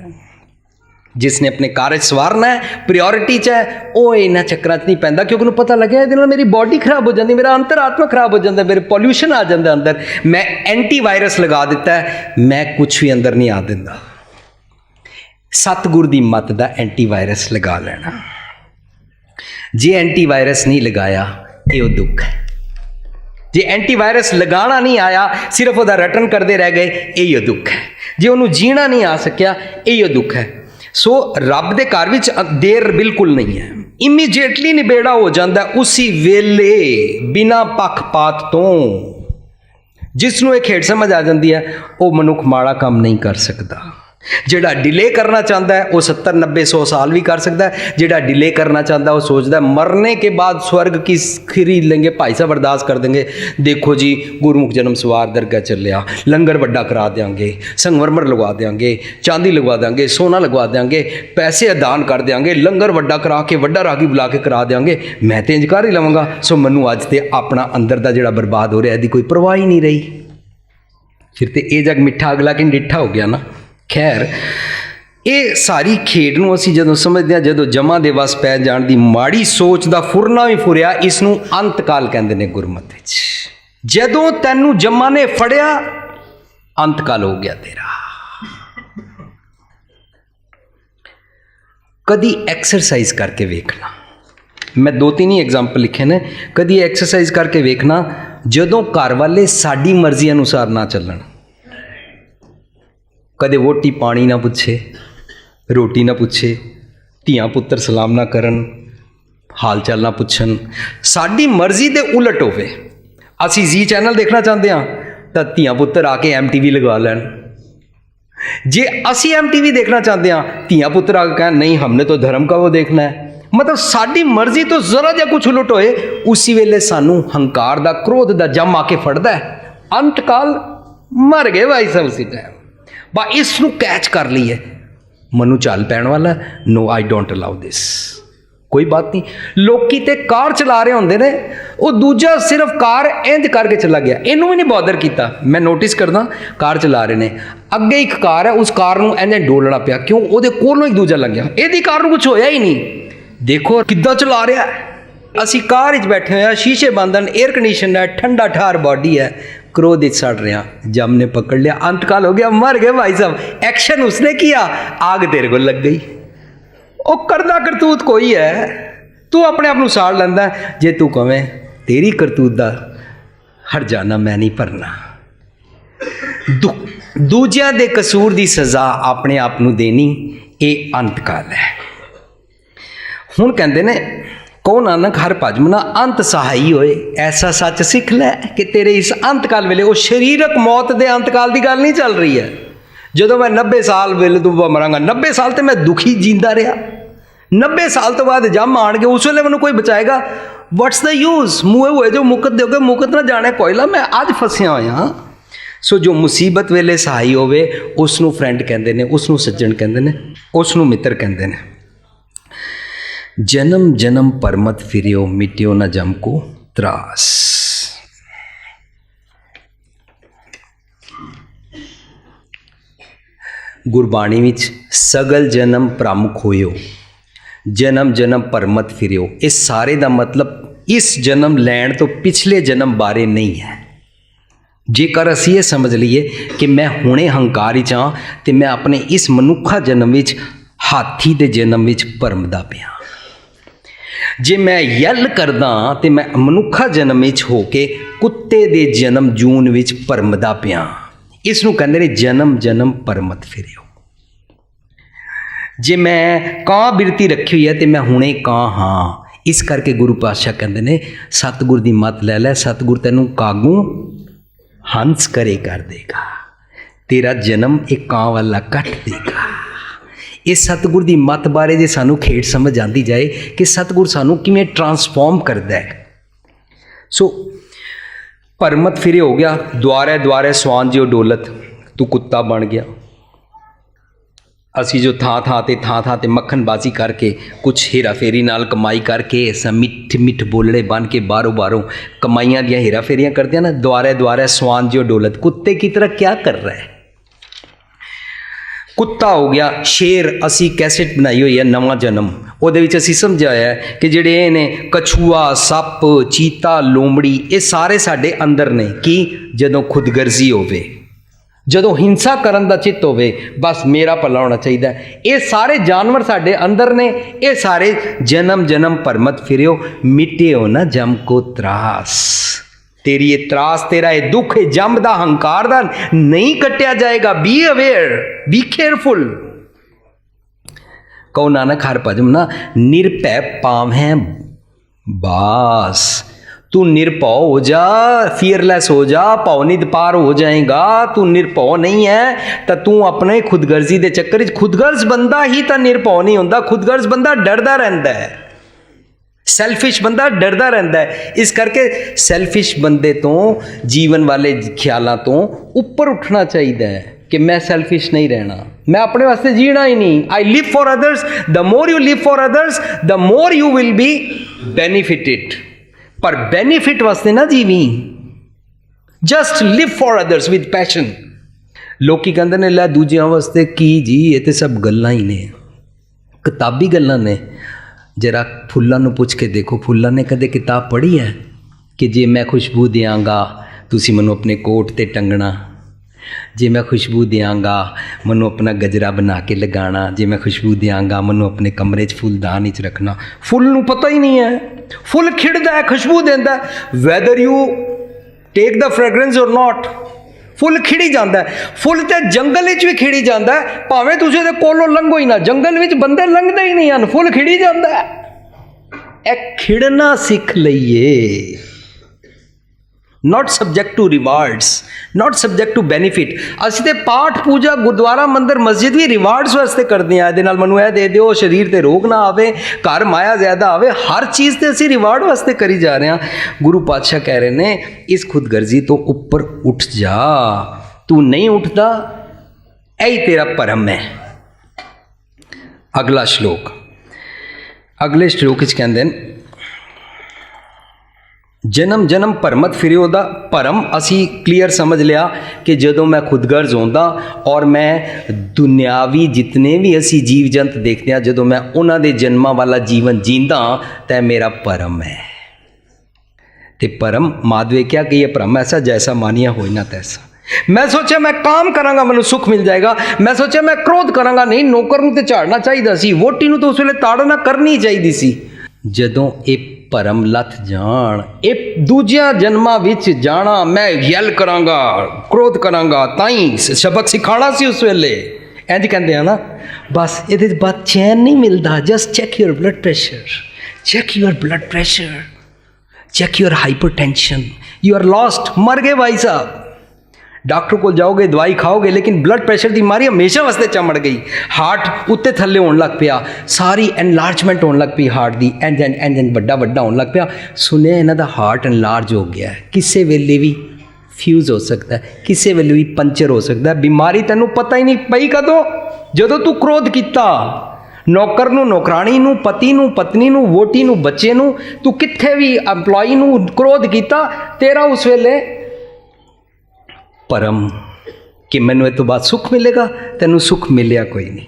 ਜਿਸਨੇ ਆਪਣੇ ਕਾਰਜ ਸਵਾਰਨਾ ਹੈ, ਪ੍ਰਾਇੋਰਟੀ 'ਚ ਹੈ, ਉਹ ਇਹਨਾਂ ਚੱਕਰਾਂ 'ਚ ਨਹੀਂ ਪੈਂਦਾ, ਕਿਉਂਕਿ ਉਹਨੂੰ ਪਤਾ ਲੱਗਿਆ ਇਹਦੇ ਨਾਲ ਮੇਰੀ ਬਾਡੀ ਖਰਾਬ ਹੋ ਜਾਂਦੀ, ਮੇਰਾ ਅੰਤਰ-ਆਤਮਾ ਖਰਾਬ ਹੋ ਜਾਂਦਾ, ਮੇਰੇ ਪੋਲਿਊਸ਼ਨ ਆ ਜਾਂਦਾ ਅੰਦਰ। ਮੈਂ ਐਂਟੀਵਾਇਰਸ ਲਗਾ ਦਿੱਤਾ ਹੈ, ਮੈਂ ਕੁਛ ਵੀ ਅੰਦਰ ਨਹੀਂ ਆ ਦਿੰਦਾ। ਸਤਿਗੁਰ ਦੀ ਮੱਤ ਦਾ ਐਂਟੀਵਾਇਰਸ ਲਗਾ ਲੈਣਾ। ਜੇ ਐਂਟੀਵਾਇਰਸ ਨਹੀਂ ਲਗਾਇਆ, ਇਹ ਉਹ ਦੁੱਖ ਹੈ। ਜੇ ਐਂਟੀਵਾਇਰਸ ਲਗਾਉਣਾ ਨਹੀਂ ਆਇਆ, ਸਿਰਫ ਉਹਦਾ ਰਟਨ ਕਰਦੇ ਰਹਿ ਗਏ, ਇਹ ਉਹ ਦੁੱਖ ਹੈ। ਜੇ ਉਹਨੂੰ ਜੀਣਾ ਨਹੀਂ ਆ ਸਕਿਆ, ਇਹ ਉਹ ਦੁੱਖ ਹੈ। ਸੋ ਰੱਬ ਦੇ ਘਰ ਵਿੱਚ ਦੇਰ ਬਿਲਕੁਲ ਨਹੀਂ ਹੈ। ਇਮੀਡੀਏਟਲੀ ਨਿਬੇੜਾ ਹੋ ਜਾਂਦਾ ਉਸੀ ਵੇਲੇ, ਬਿਨਾਂ ਪੱਖਪਾਤ ਤੋਂ। ਜਿਸ ਨੂੰ ਇਹ ਖੇਡ ਸਮਝ ਆ ਜਾਂਦੀ ਹੈ, ਉਹ ਮਨੁੱਖ ਮਾੜਾ ਕੰਮ ਨਹੀਂ ਕਰ ਸਕਦਾ। ਜਿਹੜਾ ਡਿਲੇ ਕਰਨਾ ਚਾਹੁੰਦਾ ਹੈ, ਉਹ 70, 90, 100 ਸਾਲ ਵੀ ਕਰ ਸਕਦਾ ਹੈ। ਜਿਹੜਾ ਡਿਲੇ ਕਰਨਾ ਚਾਹੁੰਦਾ, ਉਹ ਸੋਚਦਾ ਮਰਨੇ ਕੇ ਬਾਅਦ स्वर्ग की खरीद लेंगे, भाई साहब अरदास कर देंगे, देखो जी गुरमुख जन्म सवार दरगाह चलिया, लंगर बड़ा करा देंगे, संगमरमर लगवा देंगे, चांदी लगवा देंगे, सोना लगवा देंगे, पैसे दान कर देंगे, लंगर बड़ा करा के वड्डा रागी बुला के करा देंगे, मैं तो इंज कर ही लवांगा। सो मैनू अज तो अपना अंदर का जिहड़ा बर्बाद हो रहा, इसकी कोई परवाह ही नहीं रही। फिर तो ये जग मिठा अगला कि डिठा हो गया ना। खैर, ਇਹ ਸਾਰੀ ਖੇਡ ਨੂੰ ਅਸੀਂ ਜਦੋਂ ਸਮਝਦੇ ਹਾਂ, ਜਦੋਂ ਜਮਾਂ ਦੇ ਵਸ ਪੈ ਜਾਣ ਦੀ ਮਾੜੀ ਸੋਚ ਦਾ ਫੁਰਨਾ ਵੀ ਫੁਰਿਆ, ਇਸ ਨੂੰ ਅੰਤਕਾਲ ਕਹਿੰਦੇ ਨੇ ਗੁਰਮਤਿ ਵਿੱਚ। ਜਦੋਂ ਤੈਨੂੰ ਜਮਾਂ ਨੇ ਫੜਿਆ, ਅੰਤਕਾਲ ਹੋ ਗਿਆ ਤੇਰਾ। ਕਦੀ ਐਕਸਰਸਾਈਜ਼ ਕਰਕੇ ਵੇਖਣਾ, मैं 2-3 ही एग्जाम्पल लिखे ने। कभी एक्सरसाइज करके वेखना, जदों घर वाले साड़ी मर्जी अनुसार ना चलन, कदे वोटी पानी ना पुछे, रोटी ना पुछे, धियां पुत्तर सलाम ना करन, हाल चाल ना पुछन, साड़ी मर्जी दे उलट होवे। असी जी चैनल देखना चाहते हाँ तो धियां पुत्तर आके MTV लगा लैन, जे असी MTV देखना चाहते हैं धियां पुत्र आगे कहें नहीं हमने तो धर्म का वो देखना है। मतलब साड़ी मर्जी तो जरा जा कुछ उलट होए उसी वेले सानू हंकार दा क्रोध दा जम आके फड़दा है। अंत काल मर गए भाई साहब उसी टाइम बा इसनू कैच कर लीए मनु चाल पैण वाला। No I don't allow this. कोई बात नहीं, लोकी ते कार चला रहे होंदे ने, वो दूजा सिर्फ कार इंज करके चला गया, इनू भी नहीं बॉदर किया। मैं नोटिस करदा कार चला रहे ने, अगे एक कार है, उस कार नू इंज डोलना पिया, क्यों ਉਹਦੇ ਕੋਲੋਂ एक दूजा लग गया, ਇਹਦੀ कार ਨੂੰ कुछ होया ही नहीं। देखो किद्दां चला रहा है। ਅਸੀਂ कार विच बैठे हुए, शीशे बंद हैं, एयर कंडीशन है, ठंडा ठहार बॉडी है, क्रोध सड़ रहे हैं, जम ने पकड़ लिया, अंतकाल हो गया, मर गए भाई साहब। एक्शन उसने किया, आग तेरे को लग गई। ਉਹ ਕਰਦਾ ਕਰਤੂਤ ਕੋਈ ਹੈ, ਤੂੰ ਆਪਣੇ ਆਪ ਨੂੰ ਸਾੜ ਲੈਂਦਾ। ਜੇ ਤੂੰ ਕਵੇਂ ਤੇਰੀ ਕਰਤੂਤ ਦਾ ਹਰਜਾਨਾ ਮੈਂ ਨਹੀਂ ਭਰਨਾ। ਦੂਜਿਆਂ ਦੇ ਕਸੂਰ ਦੀ ਸਜ਼ਾ ਆਪਣੇ ਆਪ ਨੂੰ ਦੇਣੀ, ਇਹ ਅੰਤਕਾਲ ਹੈ। ਹੁਣ ਕਹਿੰਦੇ ਨੇ ਕਹੋ ਨਾਨਕ ਹਰ ਭਜਮ ਨਾ ਅੰਤ ਸਹਾਈ ਹੋਏ, ਐਸਾ ਸੱਚ ਸਿੱਖ ਲੈ ਕਿ ਤੇਰੇ ਇਸ ਅੰਤਕਾਲ ਵੇਲੇ, ਉਹ ਸਰੀਰਕ ਮੌਤ ਦੇ ਅੰਤਕਾਲ ਦੀ ਗੱਲ ਨਹੀਂ ਚੱਲ ਰਹੀ ਹੈ। ਜਦੋਂ ਮੈਂ 90 ਸਾਲ ਵੇਲੇ ਤੋਂ ਮਰਾਂਗਾ, 90 ਸਾਲ ਤੇ ਮੈਂ ਦੁਖੀ ਜੀਂਦਾ ਰਿਹਾ, 90 ਸਾਲ ਤੋਂ ਬਾਅਦ ਜੰਮ ਆਣਗੇ, ਉਸ ਵੇਲੇ ਮੈਨੂੰ ਕੋਈ ਬਚਾਏਗਾ। ਵਾਟਸ ਦਾ ਯੂਜ਼, ਮੂਹੇ ਹੋਏ ਜੋ ਮੁਕਤ ਦਿਓਗੇ, ਮੁਕਤ ਨਾ ਜਾਣੇ ਕੋਇਲਾ, ਮੈਂ ਅੱਜ ਫਸਿਆ ਹੋਇਆ। ਸੋ ਜੋ ਮੁਸੀਬਤ ਵੇਲੇ ਸਹਾਈ ਹੋਵੇ ਉਸ ਨੂੰ ਫਰੈਂਡ ਕਹਿੰਦੇ ਨੇ, ਉਸ ਨੂੰ ਸੱਜਣ ਕਹਿੰਦੇ ਨੇ, ਉਸ ਨੂੰ ਮਿੱਤਰ ਕਹਿੰਦੇ ਨੇ। ਜਨਮ ਜਨਮ ਪਰਮਤ ਫਿਰਿਓ, ਮਿਟਿਓ ਨਾ ਜਮ ਕੋ ਤਰਾਸ। ਗੁਰਬਾਣੀ ਵਿੱਚ ਸਗਲ ਜਨਮ ਪ੍ਰਮੁਖ ਹੋਇਓ, ਜਨਮ ਜਨਮ ਪਰਮਤ ਫਿਰਿਓ, ਇਹ ਸਾਰੇ ਦਾ ਮਤਲਬ ਇਸ ਜਨਮ ਲੈਣ ਤੋਂ ਪਿਛਲੇ ਜਨਮ ਬਾਰੇ ਨਹੀਂ ਹੈ। ਜੇਕਰ ਅਸੀਂ ਇਹ ਸਮਝ ਲਈਏ ਕਿ ਮੈਂ ਹੁਣੇ ਹੰਕਾਰ ਵਿੱਚ ਹਾਂ ਤੇ ਮੈਂ ਆਪਣੇ ਇਸ ਮਨੁੱਖਾ ਜਨਮ ਵਿੱਚ ਹਾਥੀ ਦੇ ਜਨਮ ਵਿੱਚ ਭਰਮਦਾ ਪਿਆ, ਜੇ ਮੈਂ ਯੱਲ ਕਰਦਾ ਤੇ ਮੈਂ ਮਨੁੱਖਾ ਜਨਮ ਵਿੱਚ ਹੋ ਕੇ ਕੁੱਤੇ ਦੇ ਜਨਮ ਜੂਨ ਵਿੱਚ ਭਰਮਦਾ ਪਿਆ। ਇਸ ਨੂੰ ਕਹਿੰਦੇ ਨੇ ਜਨਮ ਜਨਮ ਪਰਮਤ ਫਿਰਿਓ। ਜੇ ਮੈਂ ਕਾਂ ਬਿਰਤੀ ਰੱਖੀ ਹੋਈ ਹੈ ਤੇ ਮੈਂ ਹੁਣੇ ਕਾਂ ਹਾਂ। ਇਸ ਕਰਕੇ ਗੁਰੂ ਪਾਤਸ਼ਾਹ ਕਹਿੰਦੇ ਨੇ ਸਤਿਗੁਰ ਦੀ ਮੱਤ ਲੈ ਲੈ, ਸਤਿਗੁਰ ਤੈਨੂੰ ਕਾਗੂ ਹੰਸ ਕਰੇ ਕਰ ਦੇਗਾ, ਤੇਰਾ ਜਨਮ ਇੱਕ ਕਾਂ ਵਾਲਾ ਕੱਟ ਦੇਗਾ। ਇਹ ਸਤਿਗੁਰ ਦੀ ਮੱਤ ਬਾਰੇ ਜੇ ਸਾਨੂੰ ਖੇਡ ਸਮਝ ਆਉਂਦੀ ਜਾਏ ਕਿ ਸਤਿਗੁਰ ਸਾਨੂੰ ਕਿਵੇਂ ਟਰਾਂਸਫਾਰਮ ਕਰਦਾ ਹੈ। ਸੋ ਭਰਮਤ ਫਿਰੇ ਹੋ ਗਿਆ, ਦੁਆਰੇ ਦੁਆਰੇ ਸਵਾਨ ਜਿਉ ਡੋਲਤ, ਤੂੰ ਕੁੱਤਾ ਬਣ ਗਿਆ। ਅਸੀਂ ਜੋ ਥਾਂ ਥਾਂ ਤੇ ਮੱਖਣਬਾਜ਼ੀ ਕਰਕੇ ਕੁਛ ਹੇਰਾ ਫੇਰੀ ਨਾਲ ਕਮਾਈ ਕਰਕੇ ਐਸਾ ਮਿੱਠ ਮਿੱਠ ਬੋਲੜੇ ਬਣ ਕੇ ਬਾਹਰੋਂ ਕਮਾਈਆਂ ਦੀਆਂ ਹੇਰਾ ਫੇਰੀਆਂ ਕਰਦੇ ਨਾ, ਦੁਆਰੇ ਦੁਆਰੇ ਸਵਾਨ ਜਿਉ ਡੋਲਤ, ਕੁੱਤੇ ਕੀ ਤਰ੍ਹਾਂ ਕਿਆ ਕਰ ਰਹਾ ਹੈ। ਕੁੱਤਾ ਹੋ ਗਿਆ, ਸ਼ੇਰ। ਅਸੀਂ ਕੈਸੇਟ ਬਣਾਈ ਹੋਈ ਹੈ ਨਵਾਂ ਜਨਮ, ਉਹਦੇ ਵਿੱਚ ਅਸੀਂ ਸਮਝਾਇਆ ਹੈ ਕਿ ਜਿਹੜੇ ਇਹ ਨੇ ਕਛੂਆ, ਸੱਪ, ਚੀਤਾ, ਲੋਮੜੀ, ਇਹ ਸਾਰੇ ਸਾਡੇ ਅੰਦਰ ਨੇ। ਕਿ ਜਦੋਂ ਖੁਦਗਰਜ਼ੀ ਹੋਵੇ, ਜਦੋਂ ਹਿੰਸਾ ਕਰਨ ਦਾ ਚਿੱਤ ਹੋਵੇ, ਬਸ ਮੇਰਾ ਭਲਾ ਹੋਣਾ ਚਾਹੀਦਾ, ਇਹ ਸਾਰੇ ਜਾਨਵਰ ਸਾਡੇ ਅੰਦਰ ਨੇ। ਇਹ ਸਾਰੇ ਜਨਮ ਜਨਮ ਭਰਮਤ ਫਿਰਿਓ, ਮਿਟਿਓ ਨਾ ਜਮ ਕੋ ਤਰਾਸ। ਤੇਰੀ ਇਹ ਤਰਾਸ, ਤੇਰਾ ਇਹ ਦੁੱਖ, ਇਹ ਜੰਮ ਦਾ, ਹੰਕਾਰ ਦਾ ਨਹੀਂ ਕੱਟਿਆ ਜਾਏਗਾ। B aware, B careful. ਕਹੋ ਨਾਨਕ ਹਰ ਭਜਮ ਨਾ ਨਿਰਭੈ ਪਾਵਹਿ ਬਾਸ। तू निर्भव हो जा, फियरलेस हो जा, पौनिद पार हो जाएगा। तू निर्भव नहीं है तो तू अपने खुदगर्जी के चक्कर, खुदगर्ज बंदा ही तो निर्भव नहीं होता। खुदगर्ज बंदा डरदा रहता है, सैल्फिश बंदा डरदा रहता है। इस करके सैल्फिश बंदे तो, जीवन वाले ख्यालों तो उपर उठना चाहिए कि मैं सैल्फिश नहीं रहना, मैं अपने वास्ते जीना ही नहीं। I live for others. The more you live for others the more you will be benefited. पर बेनिफिट वास्ते ना जीवी, just live for others with passion. लोग कहते ने लै दूजिया वास्ते की जी, ये तो सब गल्लां ही ने, किताबी गल्लां ने। जरा फुल्लां नूं पुछ के देखो, फुल्लां ने कदे किताब पढ़ी है कि जे मैं खुशबू देंगा तुसी मैनूं अपने कोट ते टंगना, जे मैं खुशबू देंगा मैनू अपना गजरा बना के लगाना, जे मैं खुशबू देंगा मैनू अपने कमरे च फुलदान च रखना। फुल नू पता ही नहीं है, फुल खिड़दा है, खुशबू देंदा है, whether you take the fragrance or not, फुल खिड़ी जाता है। फुल तो जंगल विच भी खिड़ी जाता है, भावें तुसीं उहदे कोलों लंघो ही ना, जंगल विच बंदे लंघदे ही नहीं हैं, फुल खिड़ी जाता है। ए खिड़ना सीख लईए, not subject to rewards, not subject to benefit. ਅਸੀਂ ਤੇ ਪਾਠ ਪੂਜਾ ਗੁਰਦੁਆਰਾ ਮੰਦਰ ਮਸਜਿਦ ਵੀ ਰਿਵਾਰਡਸ ਵਾਸਤੇ ਕਰਦੇ ਆ, ਇਹਦੇ ਨਾਲ ਮੈਨੂੰ ਇਹ ਦੇ ਦਿਓ, ਸਰੀਰ ਤੇ ਰੋਗ ਨਾ ਆਵੇ, ਘਰ ਮਾਇਆ ਜ਼ਿਆਦਾ ਆਵੇ, ਹਰ ਚੀਜ਼ ਤੇ ਅਸੀਂ ਰਿਵਾਰਡ ਵਾਸਤੇ ਕਰੀ ਜਾ ਰਹੇ ਹਾਂ। ਗੁਰੂ ਪਾਤਸ਼ਾਹ ਕਹਿ ਰਹੇ ਨੇ ਇਸ ਖੁਦਗਰਜ਼ੀ ਤੋਂ ਉੱਪਰ ਉੱਠ ਜਾ, ਤੂੰ ਨਹੀਂ ਉੱਠਦਾ ਇਹੀ ਤੇਰਾ ਭਰਮ ਹੈ। ਅਗਲਾ ਸ਼ਲੋਕ, ਅਗਲੇ ਸ਼ਲੋਕ ਵਿੱਚ ਕਹਿੰਦੇ ਨੇ ਜਨਮ ਜਨਮ ਭਰਮਤ ਫਿਰਿਓ ਦਾ ਭਰਮ ਅਸੀਂ ਕਲੀਅਰ ਸਮਝ ਲਿਆ ਕਿ ਜਦੋਂ ਮੈਂ ਖੁਦਗਰਜ਼ ਹੁੰਦਾ ਔਰ ਮੈਂ ਦੁਨਿਆਵੀ ਜਿਤਨੇ ਵੀ ਅਸੀਂ ਜੀਵ ਜੰਤ ਦੇਖਦੇ ਹਾਂ, ਜਦੋਂ ਮੈਂ ਉਹਨਾਂ ਦੇ ਜਨਮਾਂ ਵਾਲਾ ਜੀਵਨ ਜੀਂਦਾ ਤਾਂ ਮੇਰਾ ਭਰਮ ਹੈ। ਤੇ ਭਰਮ ਮਾਧਵੇ ਕਿਹਾ ਕਿ ਇਹ ਭਰਮ ਐਸਾ ਜੈਸਾ ਮਾਨੀਆ ਹੋਈ ਨਾ ਤੈਸਾ। मैं सोचा मैं काम करांगा मैनू सुख मिल जाएगा, मैं सोचा मैं क्रोध करांगा, नहीं नौकर नूं ते झाड़ना चाहिए सी, वोटी नूं तो उस वेले ताड़ना करनी चाहिए सी। जदों ये भरम लथ जान, ये दूजिया जन्मां विच जाना, मैं यल करांगा, क्रोध करांगा, ताई सबक सिखाना सी उस वेले, इंज कहंदे आ ना। बस इहदे बाद चैन नहीं मिलता। Just check your blood pressure, check your blood pressure, check your hypertension, you are lost, मर गए भाई साहब। डॉक्टर को जाओगे, दवाई खाओगे, लेकिन ब्लड प्रेशर की बीमारी हमेशा वास्ते चमड़ गई। हार्ट उत्ते थल्ले होने लग पिया, सारी एनलार्जमेंट होने लग पई हार्ट की, इंज बड़ा बड़ा होने लग पिया। सुनिया इन्हां दा हार्ट एनलार्ज हो गया है, किसी वेले भी फ्यूज हो सकता है, किसी वेले भी पंचर हो सकता है। बीमारी तैनूं पता ही नहीं पई कदों, जदों तू क्रोध कीता। नौकर नूं, नौकरानी नूं, पति नूं, पत्नी नूं, वोटी नूं, बच्चे नूं, तू कित्थे भी एम्पलॉई नूं क्रोध कीता, तेरा उस वेले परम कि मैनू इस तो बाद सुख मिलेगा, तैनू सुख मिलिया कोई नहीं।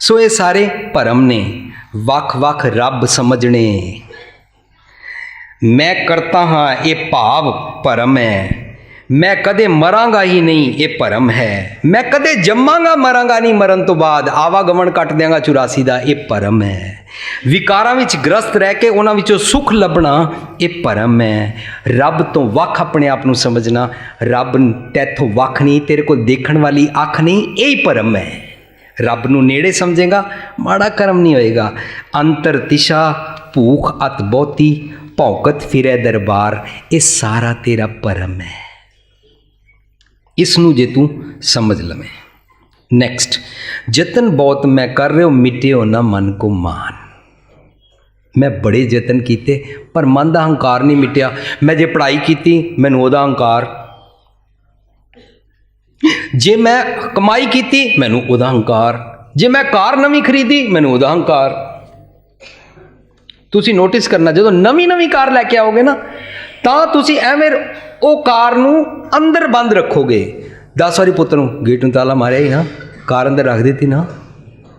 सो ये सारे भरम ने, वख वख रब समझने, मैं करता हाँ ये भाव भरम है, मैं कदे मरांगा ही नहीं ये भरम है, मैं कदे जम्मांगा मरांगा नहीं, मरण तो बाद आवागमन कट देंगा 84 का, ये भरम है। विकारां विच ग्रस्त रह के उन्हां विचों सुख लभना ये भरम है। रब तो वख अपने आप नूं समझना, रब तैथों वख नहीं, तेरे को देखण वाली अख नहीं, यही भरम है। रब नूं नेड़े समझेगा माड़ा कर्म नहीं होएगा। अंतर तिशा भूख अत बहुती, भौकत फिरे दरबार, ये सारा तेरा भरम है। इसनूं जे तू समझ लवें। नैक्सट, जतन बहुत मैं कर रहे हो मिटियो ना मन को मान। मैं बड़े जतन किए पर मन का हंकार नहीं मिटिया। मैं जे पढ़ाई की मैनू ओहदा हंकार, जे मैं कमाई की मैनू ओहदा हंकार, जे मैं कार नवी खरीदी मैनू ओहदा हंकार। तुसी नोटिस करना, जो नवी नवी कार लैके आओगे ना, तो तुसी एवें वो कार नू अंदर बंद रखोगे। 10 वारी पुत्तर नू गेट नू ताला मारिया ही ना, कार अंदर रख दी ना,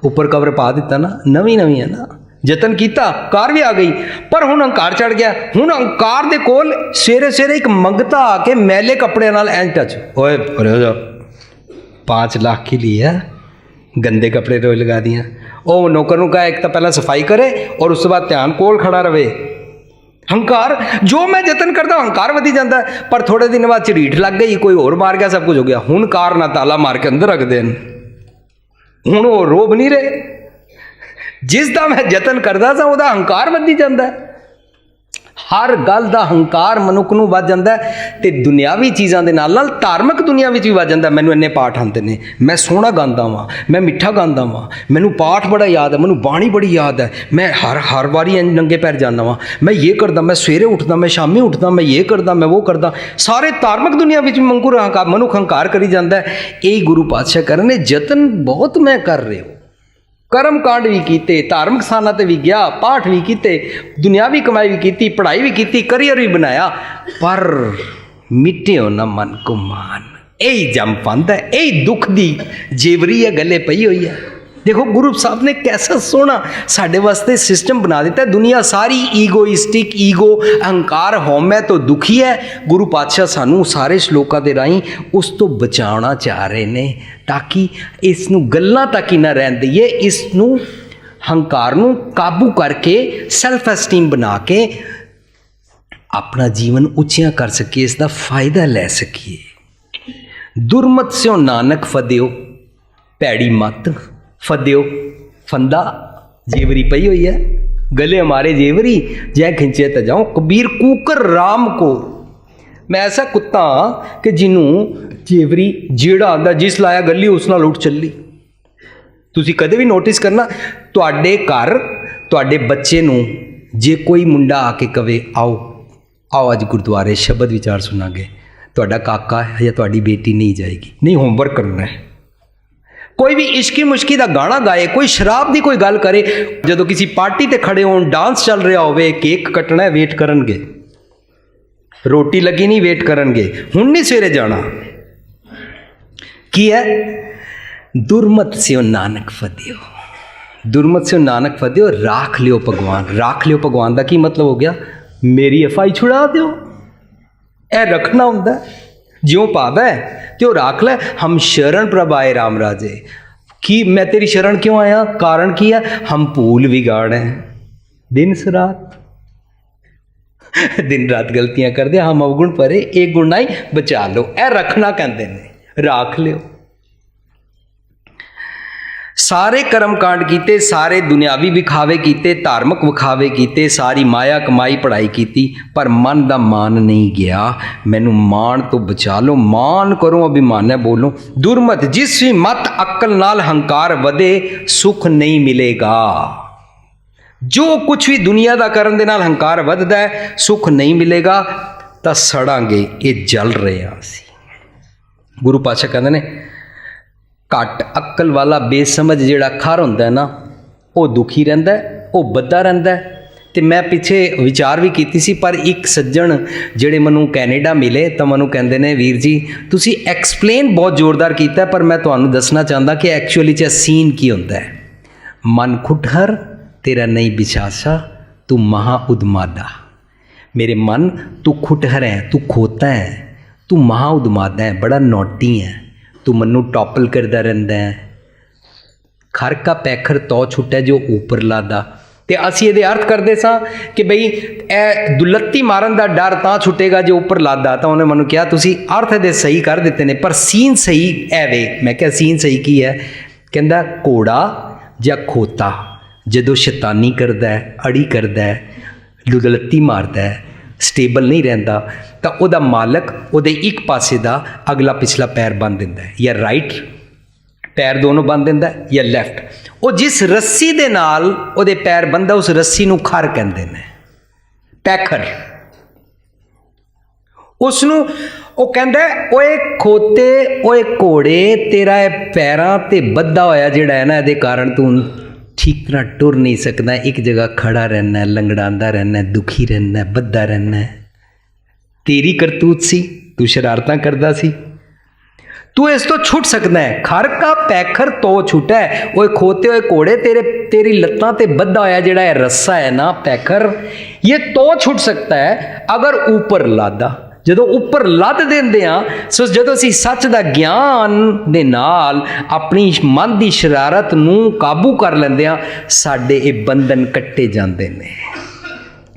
उपर कवर पा दिता ना, नवी नवी है ना, जतन किया कार भी आ गई। पर हुण हंकार चढ़ गया। हुण हंकार दे कोल सवेरे सवेरे एक मंगता आके मैले कपड़े नाल एंज टच, ओए 5 लाख की लिया, गंदे कपड़े रोज लगा दिया। ओ नौकर नूं कहा एक तो पहला सफाई करे और उस बाद ध्यान कोल खड़ा रहे। हंकार, जो मैं जतन करता हंकार वधी जाता है, पर थोड़े दिन बाद झरीट लग गई, कोई होर मार गया, सब कुछ हो गया। हुण कार ना ताला मार के अंदर रख देन, हुण वो रोब नहीं रहे। जिसका मैं जतन करता सा वह हंकार वधी जाता है। हर गल का हंकार मनुख नूं वध जाता है, तो दुनियावी चीज़ों के नाल नाल धार्मिक दुनिया भी वध जाता है। मैनू इन्ने पाठ आते हैं, मैं सोहना गाँदा वाँ, मैं मिठा गाँदा वाँ, मैनू पाठ बड़ा याद है, मैनू बाणी बड़ी याद है, मैं हर बारी नंगे पैर जाना वाँ, मैं ये करदा, मैं सवेरे उठदा, मैं शामी उठदा, मैं ये करदा, मैं वो करदा। सारे धार्मिक दुनिया में मनुख हंकार करी जाता है। यही गुरु पातशाह कह रहे हैं, जतन बहुत मैं कर रहे हो, कर्म कांड भी किए, धार्मिक स्थानों पर भी गया, पाठ भी किए, दुनियावी कमाई भी की, पढ़ाई भी की, करियर भी बनाया, पर मिटियो ना मन को मान। यही जम पांदा है, यही दुख दी जेवरी है, गले पई हुई है। देखो गुरु साहब ने कैसा सोहना साढ़े वास्ते सिस्टम बना दिता है। दुनिया सारी ईगोइस्टिक, ईगो अहंकार हौमै तो दुखी है। गुरु पातशाह सानू सारे श्लोकां दे राहीं उस तो बचाना चाह रहे ने, ताकि इसनू गल्लां तक ही ना रहन दईए, इसनू हंकार नू काबू करके सैल्फ एस्टीम बना के अपना जीवन उच्चियां कर सकीए, इसका फायदा लै सकीए। दुरमत स्यो नानक फदियो, पैड़ी मत फदियो। फंदा जेवरी पई हुई है, गले हमारे जेवरी, जै खिंचे तो जाओ। कबीर कूकर राम को, मैं ऐसा कुत्ता हाँ कि जिन्हों जेवरी जेड़ा आंदा जिस लाया गली उस नाल उठ चली। तुसी कदे भी नोटिस करना, तुहाडे घर तुहाडे बच्चे नूं जे कोई मुंडा आके कवे आओ आओ अज गुरुद्वारे शब्द विचार सुनांगे, तुहाडा काका या तुहाडी बेटी नहीं जाएगी, नहीं होमवर्क करना है। कोई भी इश्की मुश्की का गाना गाए, कोई शराब की कोई गल करे, जो किसी पार्टी ते खड़े हो, डांस चल रहा हो, केक कटना है वेट करनगे, रोटी लगी नहीं वेट करनगे, हुण नहीं सवेरे जाना। की है दुरमत स्यो नानक फदियो, दुरमत स्यो नानक फदियो, राख लियो भगवान। राख लियो भगवान का की मतलब हो गया, मेरी एफआई छुड़ा दो, ए रखना होंदा ज्यों पावै त्यो राख लै। हम शरण प्रभ आए राम राजे, कि मैं तेरी शरण क्यों आया, कारण की है, हम भूल बिगाड़े दिन रात दिन रात गलतियां करते, हम अवगुण परे एक गुण नहीं बचा लो, ए रखना कहते ने, राख लियो। सारे कर्म कांड कीते, सारे दुनियावी विखावे कीते, धार्मिक विखावे कीते, सारी माया कमाई पढ़ाई कीती, पर मन दा मान नहीं गया। मैनू मान तो बचा लो, मान करो अभिमान है बोलो। दुरमत जिस भी मत अक्ल नाल हंकार वधे, सुख नहीं मिलेगा। जो कुछ भी दुनिया दा करन दे नाल हंकार वधदा है, सुख नहीं मिलेगा, तां सड़ांगे, ये जल रहे हैं असीं। गुरु पातशाह कहंदे ने घट अक्ल वाला बेसमझ जिहड़ा खर हुंदा है ना, वो दुखी रहिंदा है, वो बद्दा रहिंदा है। तो मैं पिछे विचार भी कीती सी, पर एक सज्जन जिहड़े मैनूं कैनेडा मिले तो मैनूं कहंदे ने वीर जी तुसी एक्सप्लेन बहुत जोरदार कीता, पर मैं तुहानूं दसना चाहता कि एक्चुअली च सीन की हुंदा है। मन खुटहर तेरा नहीं बिछासा, तू महा उदमादा। मेरे मन तू खुटहर है, तू खोता है, तू महा उदमादा है, बड़ा नोटी है, तू मनु टॉपल करता रहता है। खर का पैखर तो छुट्टा जो ऊपर लादा। तो असी ये अर्थ करते सा कि बई ए दुलत्ती मारन का डर तां छुटेगा जो ऊपर लादा। तो उन्हें मैनूं कहा तुसी अर्थ दे सही कर दिते ने, पर सीन सही है वे। मैं क्या सीन सही की है, कहंदा घोड़ा या खोता जदों शैतानी करदा है, अड़ी करदा है, दुलत्ती मारदा है, स्टेबल नहीं रहिंदा, तो उहदा मालक उहदे एक पासे दा अगला पिछला पैर बन दिंदा है, या राइट पैर दोनों बन दिंदा है या लैफ्ट। वो जिस रस्सी दे नाल उहदे पैर बंदा, उस रस्सी नूं खर कहंदे ने, पैखर। उसनूं वो कहंदा ओए खोते ओए घोड़े, तेरा पैरां ते बद्धा होया जिहड़ा है ना, इहदे कारण तू ठीक तरह टुर नहीं सकता, एक जगह खड़ा रहना है, लंगड़ांदा रहना है, दुखी रहना है, बद्धा रहना है। तेरी करतूत सी, तू शरारतां करदा सी, तू इस तो छुट सकता है। खर का पैखर तो छुटा है, ओए खोते हुए घोड़े, तेरी लत्तां ते बद्धा होया जिहड़ा है रस्सा है ना पैखर, ये तो छुट सकता है अगर ऊपर लादा। ਜਦੋਂ ਉੱਪਰ ਲੱਦ ਦਿੰਦੇ ਆ, ਸੋ ਜਦੋਂ ਅਸੀਂ ਸੱਚ ਦਾ ਗਿਆਨ ਦੇ ਨਾਲ ਆਪਣੀ ਮਨ ਦੀ ਸ਼ਰਾਰਤ ਨੂੰ ਕਾਬੂ ਕਰ ਲੈਂਦੇ ਆ, ਸਾਡੇ ਇਹ ਬੰਧਨ ਕੱਟੇ ਜਾਂਦੇ ਨੇ,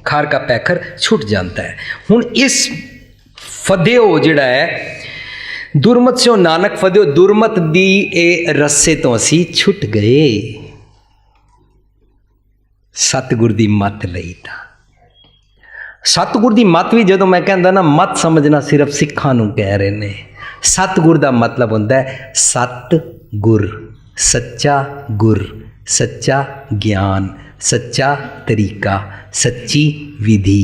ਖਾਰ ਕਾ ਪੈਖਰ ਛੁੱਟ ਜਾਂਦਾ ਹੈ। ਹੁਣ ਇਸ ਫਦਿਓ ਜਿਹੜਾ ਹੈ, ਦੁਰਮਤ ਸਿਓ ਨਾਨਕ ਫਦਿਓ, ਦੁਰਮਤ ਦੀ ਇਹ ਰੱਸੇ ਤੋਂ ਅਸੀਂ ਛੁੱਟ ਗਏ, ਸਤਿਗੁਰ ਦੀ ਮੱਤ ਲਈ। ਤਾਂ सतगुर की मत भी जो मैं कहता ना, मत समझना सिर्फ सिखा कह रहे ने। सतगुर का मतलब होंदा है सतगुर, सच्चा गुर, सच्चा ज्ञान, सच्चा तरीका, सच्ची विधि,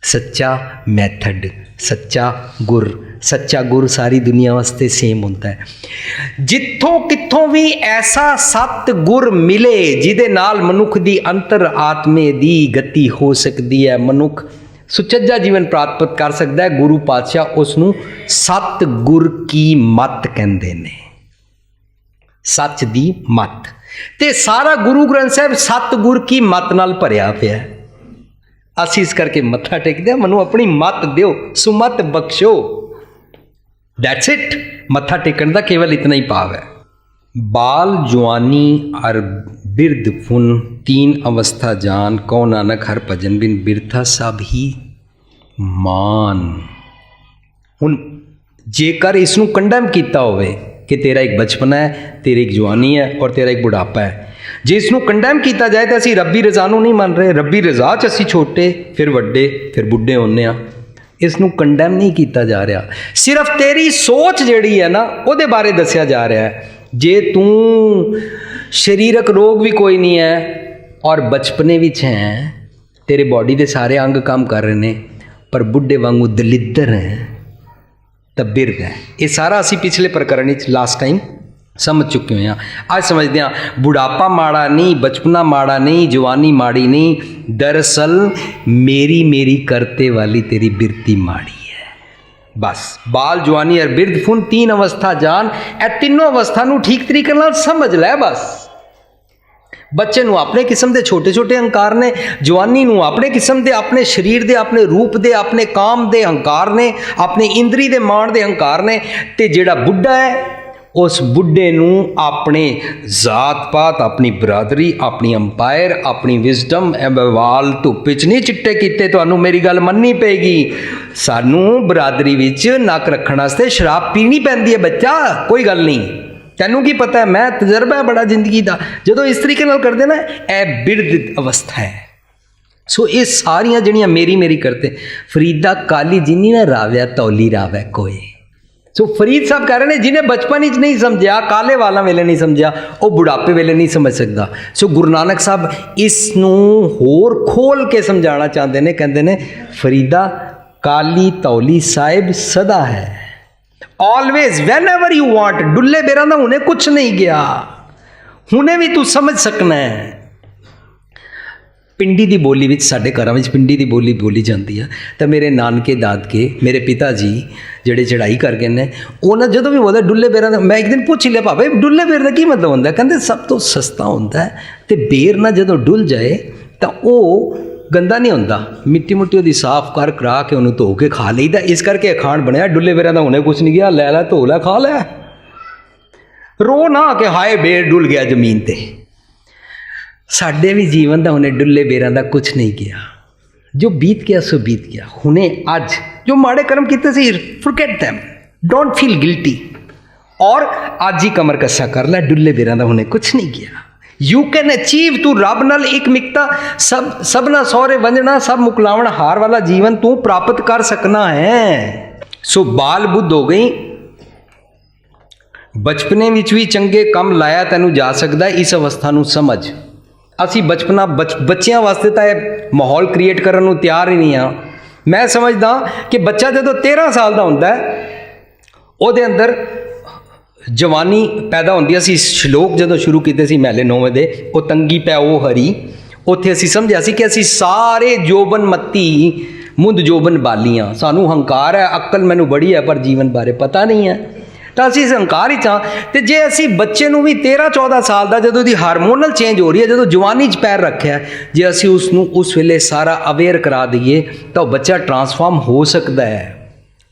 सच्चा मैथड, सच्चा गुर। सच्चा गुर सारी दुनिया वास्ते सेम होता है। जिथों किथों भी ऐसा सतगुर मिले जिहदे नाल मनुख दी अंतर आत्मे दी गति हो सकती है, मनुख सुचज्जा जीवन प्राप्त कर सकता है, गुरु पातशाह उसनूं सतगुर की मत कहंदे ने। सच दी मत, ਤੇ ਸਾਰਾ ਗੁਰੂ ਗ੍ਰੰਥ ਸਾਹਿਬ ਸਤਿਗੁਰ ਕੀ ਮੱਤ ਨਾਲ ਭਰਿਆ ਪਿਆ। ਅਸੀਂ ਇਸ ਕਰਕੇ ਮੱਥਾ ਟੇਕਦੇ ਹਾਂ, ਮੈਨੂੰ ਆਪਣੀ ਮੱਤ ਦਿਓ, ਸੁਮਤ ਬਖਸ਼ੋ। That's it. मत्था टेकन का केवल इतना ही भाव है। बाल जवानी और बिरध फुन तीन अवस्था जान, कौ नानक हर भजन बिन बिरथा सब ही मान। हुण जेकर इसनूं कंडम किया होवे कि तेरा एक बचपना है, तेरी एक जवानी है और तेरा एक बुढ़ापा है, जे इसनूं कंडम किया जाए तो असीं रब्बी रज़ा नूं नहीं मन रहे। रब्बी रज़ा च असीं छोटे, फिर वड्डे, फिर बुढ़े होने आ। इसनूं कंडैम नहीं किया जा रहा, सिर्फ तेरी सोच जिहड़ी है ना उहदे बारे दस्सिया जा रहा है। जे तू शरीरक रोग भी कोई नहीं है और बचपने विच है, तेरे बॉडी के सारे अंग काम कर रहे हैं, पर बुढ़े वांगू दलिद्र हैं, तब बिरध है। ये सारा असी पिछले प्रकरण लास्ट टाइम समझ चुके हुए हैं। आज समझते हैं बुढ़ापा माड़ा नहीं, बचपना माड़ा नहीं, जवानी माड़ी नहीं, दरअसल मेरी मेरी करते वाली तेरी बिरती माड़ी है। बस बाल जवानी और बिरध फुन तीन अवस्था जान, ए तीनों अवस्था नूं ठीक तरीके नाल समझ लै। बस बच्चे नूं अपने किस्म के छोटे छोटे अहंकार ने, जवानी नूं अपने किस्म के, अपने शरीर के, अपने रूप के, अपने काम के अहंकार ने, अपने इंद्री के मान के अहंकार ने, ते जिहड़ा बुढ़ा है उस बुढ़े नूं अपने जात पात, अपनी बरादरी, अपनी अंपायर, अपनी विजडम, वाल धुप्प च नहीं चिट्टे कीते। तुहानूं मेरी गल मननी पेगी, सानूं बरादरी विच नक रखण वास्ते शराब पीनी पैंदी है बच्चा, कोई गल नहीं। तैनूं की पता है, मैं तजर्बा है बड़ा जिंदगी का। जदों इस तरीके नाल करदे ना, यह बिरध अवस्था है। सो ये सारियां जिहड़ियां मेरी मेरी करते, फरीदा काली जिन्नी ना रावया तौली रावै कोई। सो फरीद साहब कह रहे हैं जिन्हें बचपन ही नहीं समझा, काले वालों वेले नहीं समझा, वो बुढ़ापे वेले नहीं समझ सकता। सो गुरु नानक साहब इसनूं होर खोल के समझाना चाहते हैं, कहते हैं फरीदा काली तौली साहिब सदा है, always whenever you want. डुल्ले बेरा ना उन्हें कुछ नहीं गया, उन्हें भी तू समझ सकना है। पिंडी की बोली विच, साडे घरां विच पिंडी की बोली बोली जाती है। तो मेरे नानके दादके, मेरे पिता जी जिहड़े चढ़ाई कर गए ने, उन्हें जो भी बोलता डुल्ले बेर, मैं एक दिन पूछ लिया भावे डुल्ले बेर का की मतलब होंदा, कहते सब तो सस्ता होंदा है, तो बेर ना जो डुल जाए तो वह गंदा नहीं होंदा, मिट्टी मुट्टी उसकी साफ कर करा के उन्होंने धो के खा लीदा। इस करके खाण बनया। डुल्ले बेर का उन्हें कुछ नहीं गया, लै लै धो लै खा लै, रो ना कि हाय बेर डुल गया जमीन ते। साडे भी जीवन का उन्हें डुल्ले बेरां का कुछ नहीं किया, जो बीत गया सो बीत गया। हुणे अज जो माड़े कर्म किए सी, forget them, don't feel guilty, और अज ही कमर कस्सा कर लै। डुल्ले बेरां का उन्हें कुछ नहीं किया। यू कैन अचीव, तू रब नाल एक मिकता सब सबना सौरे वंजना, सब मुकलावण हार वाला जीवन तू प्राप्त कर सकना है। सो बाल बुद्ध हो गई, बचपने विच भी चंगे कम लाया तैनू जा सकता है। इस अवस्था नू समझ। असी बचपना बच्चों वास्ते तो यह माहौल क्रिएट करने को तैयार ही नहीं हाँ। मैं समझदा कि बच्चा जो 13 साल का होंदा है, ਉਹਦੇ अंदर जवानी पैदा होंदी। असी श्लोक जो शुरू किए सी मैले 9वें दे, वो तंगी पै वो हरी, उत्थे असी समझिया सी कि असी सारे जोबन मत्ती मुंद जोबन बालियाँ, सानू हंकार है, अक्ल मैनू बड़ी है, पर जीवन बारे पता नहीं है। तो असी इस हंकार ही तो जे असी बच्चे भी 13-14 साल का जो हारमोनल चेंज हो रही है, जो जवानी च पैर रखे है, जे असी उसनू उस वेले सारा अवेयर करा दईए तो बच्चा ट्रांसफॉर्म हो सकता है।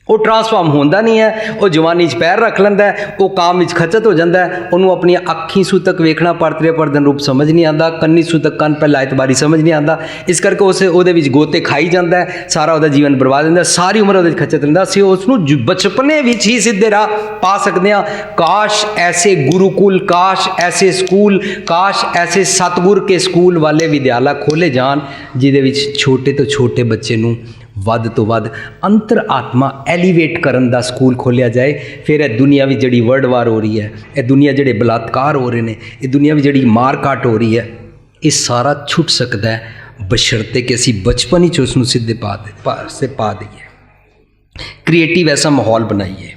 वो ट्रांसफॉर्म होंदा नहीं है, वो जवानी च पैर रख लेंदा है, वो काम विच खचत हो जाता है, उन्होंने अपनी अखी सू तक वेखना परतरे परदन रूप समझ नहीं आता, कन्नी सू तक कन पहला एतबारी समझ नहीं आता। इस करके उस गोते खाई जाता है, सारा वह जीवन बर्बाद होता है, सारी उम्र वो खचत रहिंदा। असीं उसनूं बचपने विच ही सीधे राह पा सकते हैं। काश ऐसे गुरुकुल, काश ऐसे स्कूल, काश ऐसे सतगुर के स्कूल वाले विद्यालय खोले जान, जिहदे विच छोटे तो छोटे बच्चे नूं ਵੱਧ ਤੋਂ ਵੱਧ अंतर आत्मा एलीवेट करन दा स्कूल खोलिया जाए। फिर यह दुनिया भी जी वर्ल्ड वार हो रही है, यह दुनिया जोड़े बलात्कार हो रहे हैं, ये दुनिया भी जी मार काट हो रही है, ये सारा छुट सकता है बशर्ते कि असी बचपन ही उसनूं सीधे पा दईए। क्रिएटिव ऐसा माहौल बनाइए,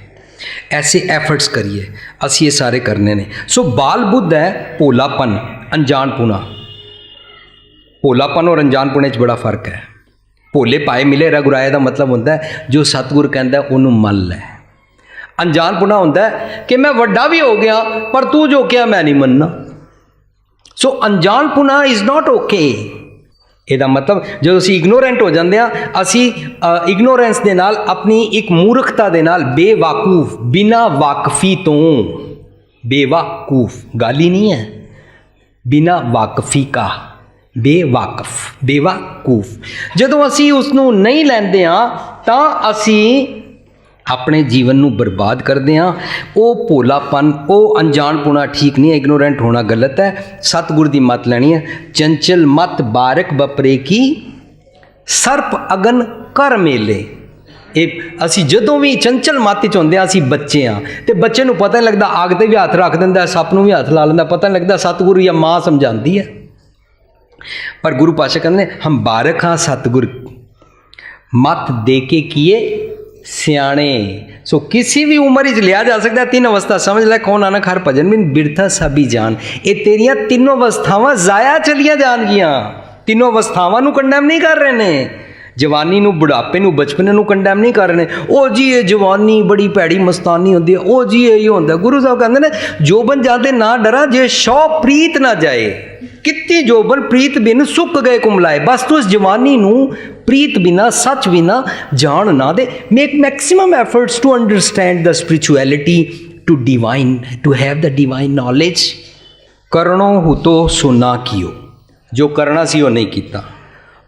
ऐसे एफर्ट्स करिए, असी ये सारे करने ने। सो बाल बुद्ध है भोलापन, अनजानपुना। भोलापन और अनजानपुने च बड़ा फर्क है। भोले पाए मिले रघुराए का मतलब होता है जो सतगुर कहता है उन्होंने मन लै। अनजानपुना होता है कि मैं वड्डा भी हो गया पर तू जो क्या मैं नहीं मनना। ਸੋ ਅਣਜਾਣਪੁਣਾ ਇਜ਼ ਨਾਟ ਓਕੇ। ਇਹਦਾ ਮਤਲਬ ਜਦੋਂ ਅਸੀਂ ਇਗਨੋਰੈਂਟ ਹੋ ਜਾਂਦੇ ਆ, ਅਸੀਂ ਇਗਨੋਰੈਂਸ ਦੇ ਨਾਲ ਆਪਣੀ ਇੱਕ ਮੂਰਖਤਾ ਦੇ ਨਾਲ ਬੇਵਾਕੂਫ, ਬਿਨਾ ਵਾਕਫੀ ਤੋਂ, ਬੇਵਾਕੂਫ ਗੱਲ ਹੀ ਨਹੀਂ ਹੈ, ਬਿਨਾ ਵਾਕਫੀ ਕਾ, ਬੇਵਾਕਫ, ਬੇਵਾਕੂਫ। ਜਦੋਂ ਅਸੀਂ ਉਸ ਨੂੰ ਨਹੀਂ ਲੈਂਦੇ ਆ ਤਾਂ ਅਸੀਂ ਆਪਣੇ ਜੀਵਨ ਨੂੰ ਬਰਬਾਦ ਕਰਦੇ ਹਾਂ। ਉਹ ਭੋਲਾਪਨ, ਉਹ ਅਣਜਾਣਪੁਣਾ ਠੀਕ ਨਹੀਂ ਹੈ, ਇਗਨੋਰੈਂਟ ਹੋਣਾ ਗਲਤ ਹੈ। ਸਤਿਗੁਰ ਦੀ ਮੱਤ ਲੈਣੀ ਹੈ, ਚੰਚਲ ਮਤ ਬਾਰਕ ਬਪਰੇ ਕੀ ਸਰਪ ਅਗਨ ਕਰ ਮੇਲੇ। ਇਹ ਅਸੀਂ ਜਦੋਂ ਵੀ ਚੰਚਲ ਮੱਤ 'ਚ ਹੁੰਦੇ ਹਾਂ, ਅਸੀਂ ਬੱਚੇ ਹਾਂ, ਅਤੇ ਬੱਚੇ ਨੂੰ ਪਤਾ ਨਹੀਂ ਲੱਗਦਾ, ਅੱਗ 'ਤੇ ਵੀ ਹੱਥ ਰੱਖ ਦਿੰਦਾ, ਸੱਪ ਨੂੰ ਵੀ ਹੱਥ ਲਾ ਲੈਂਦਾ, ਪਤਾ ਨਹੀਂ ਲੱਗਦਾ। ਸਤਿਗੁਰੂ ਜਾਂ ਮਾਂ ਸਮਝਾਉਂਦੀ ਹੈ, ਪਰ ਗੁਰੂ ਪਾਤਸ਼ਾਹ ਕਹਿੰਦੇ ਨੇ ਹਮ ਬਾਰਕ ਹਾਂ ਸਤਿਗੁਰ ਮੱਤ ਦੇ ਕੇ ਕੀਏ ਸਿਆਣੇ। ਸੋ ਕਿਸੇ ਵੀ ਉਮਰ ਵਿੱਚ ਲਿਆ ਜਾ ਸਕਦਾ। ਤਿੰਨ ਅਵਸਥਾ ਸਮਝ ਲੈ, ਕੌਣ ਨਾਨਕ ਹਰ ਭਜਨ ਬਿਨ ਬਿਰਥਾ ਸਭੀ ਜਾਨ। ਇਹ ਤੇਰੀਆਂ ਤਿੰਨੋਂ ਅਵਸਥਾਵਾਂ ਜ਼ਾਇਆ ਚਲੀਆਂ ਜਾਣਗੀਆਂ। ਤਿੰਨੋਂ ਅਵਸਥਾਵਾਂ ਨੂੰ ਕੰਡੈਮ ਨਹੀਂ ਕਰ ਰਹੇ ਨੇ। ਜਵਾਨੀ ਨੂੰ, ਬੁਢਾਪੇ ਨੂੰ, ਬਚਪਨ ਨੂੰ ਕੰਡੈਮ ਨਹੀਂ ਕਰ ਰਹੇ ਨੇ। ਉਹ ਜੀ ਇਹ ਜਵਾਨੀ ਬੜੀ ਭੈੜੀ ਮਸਤਾਨੀ ਹੁੰਦੀ ਹੈ, ਉਹ ਜੀ ਇਹ ਹੁੰਦਾ। ਗੁਰੂ ਸਾਹਿਬ ਕਹਿੰਦੇ ਨੇ ਜੋਬਨ ਜਾਂਦੇ ਨਾ ਡਰਾ ਜੇ ਸ਼ੌ ਪ੍ਰੀਤ ਨਾ ਜਾਏ। ਕਿੱਤੀ ਜੋਬਨ ਪ੍ਰੀਤ ਬਿਨ ਸੁੱਕ ਗਏ ਕੁਮਲਾਏ। ਬਸ ਤੂੰ ਇਸ ਜਵਾਨੀ ਨੂੰ ਪ੍ਰੀਤ ਬਿਨਾ, ਸੱਚ ਬਿਨਾ ਜਾਣ ਨਾ ਦੇ। Make maximum efforts to understand the spirituality, to divine, to have the divine knowledge. ਕਰਨੋ ਹੁਤੋ ਸੁਨਾ ਕੀਓ, ਜੋ ਕਰਨਾ ਸੀ ਉਹ ਨਹੀਂ ਕੀਤਾ।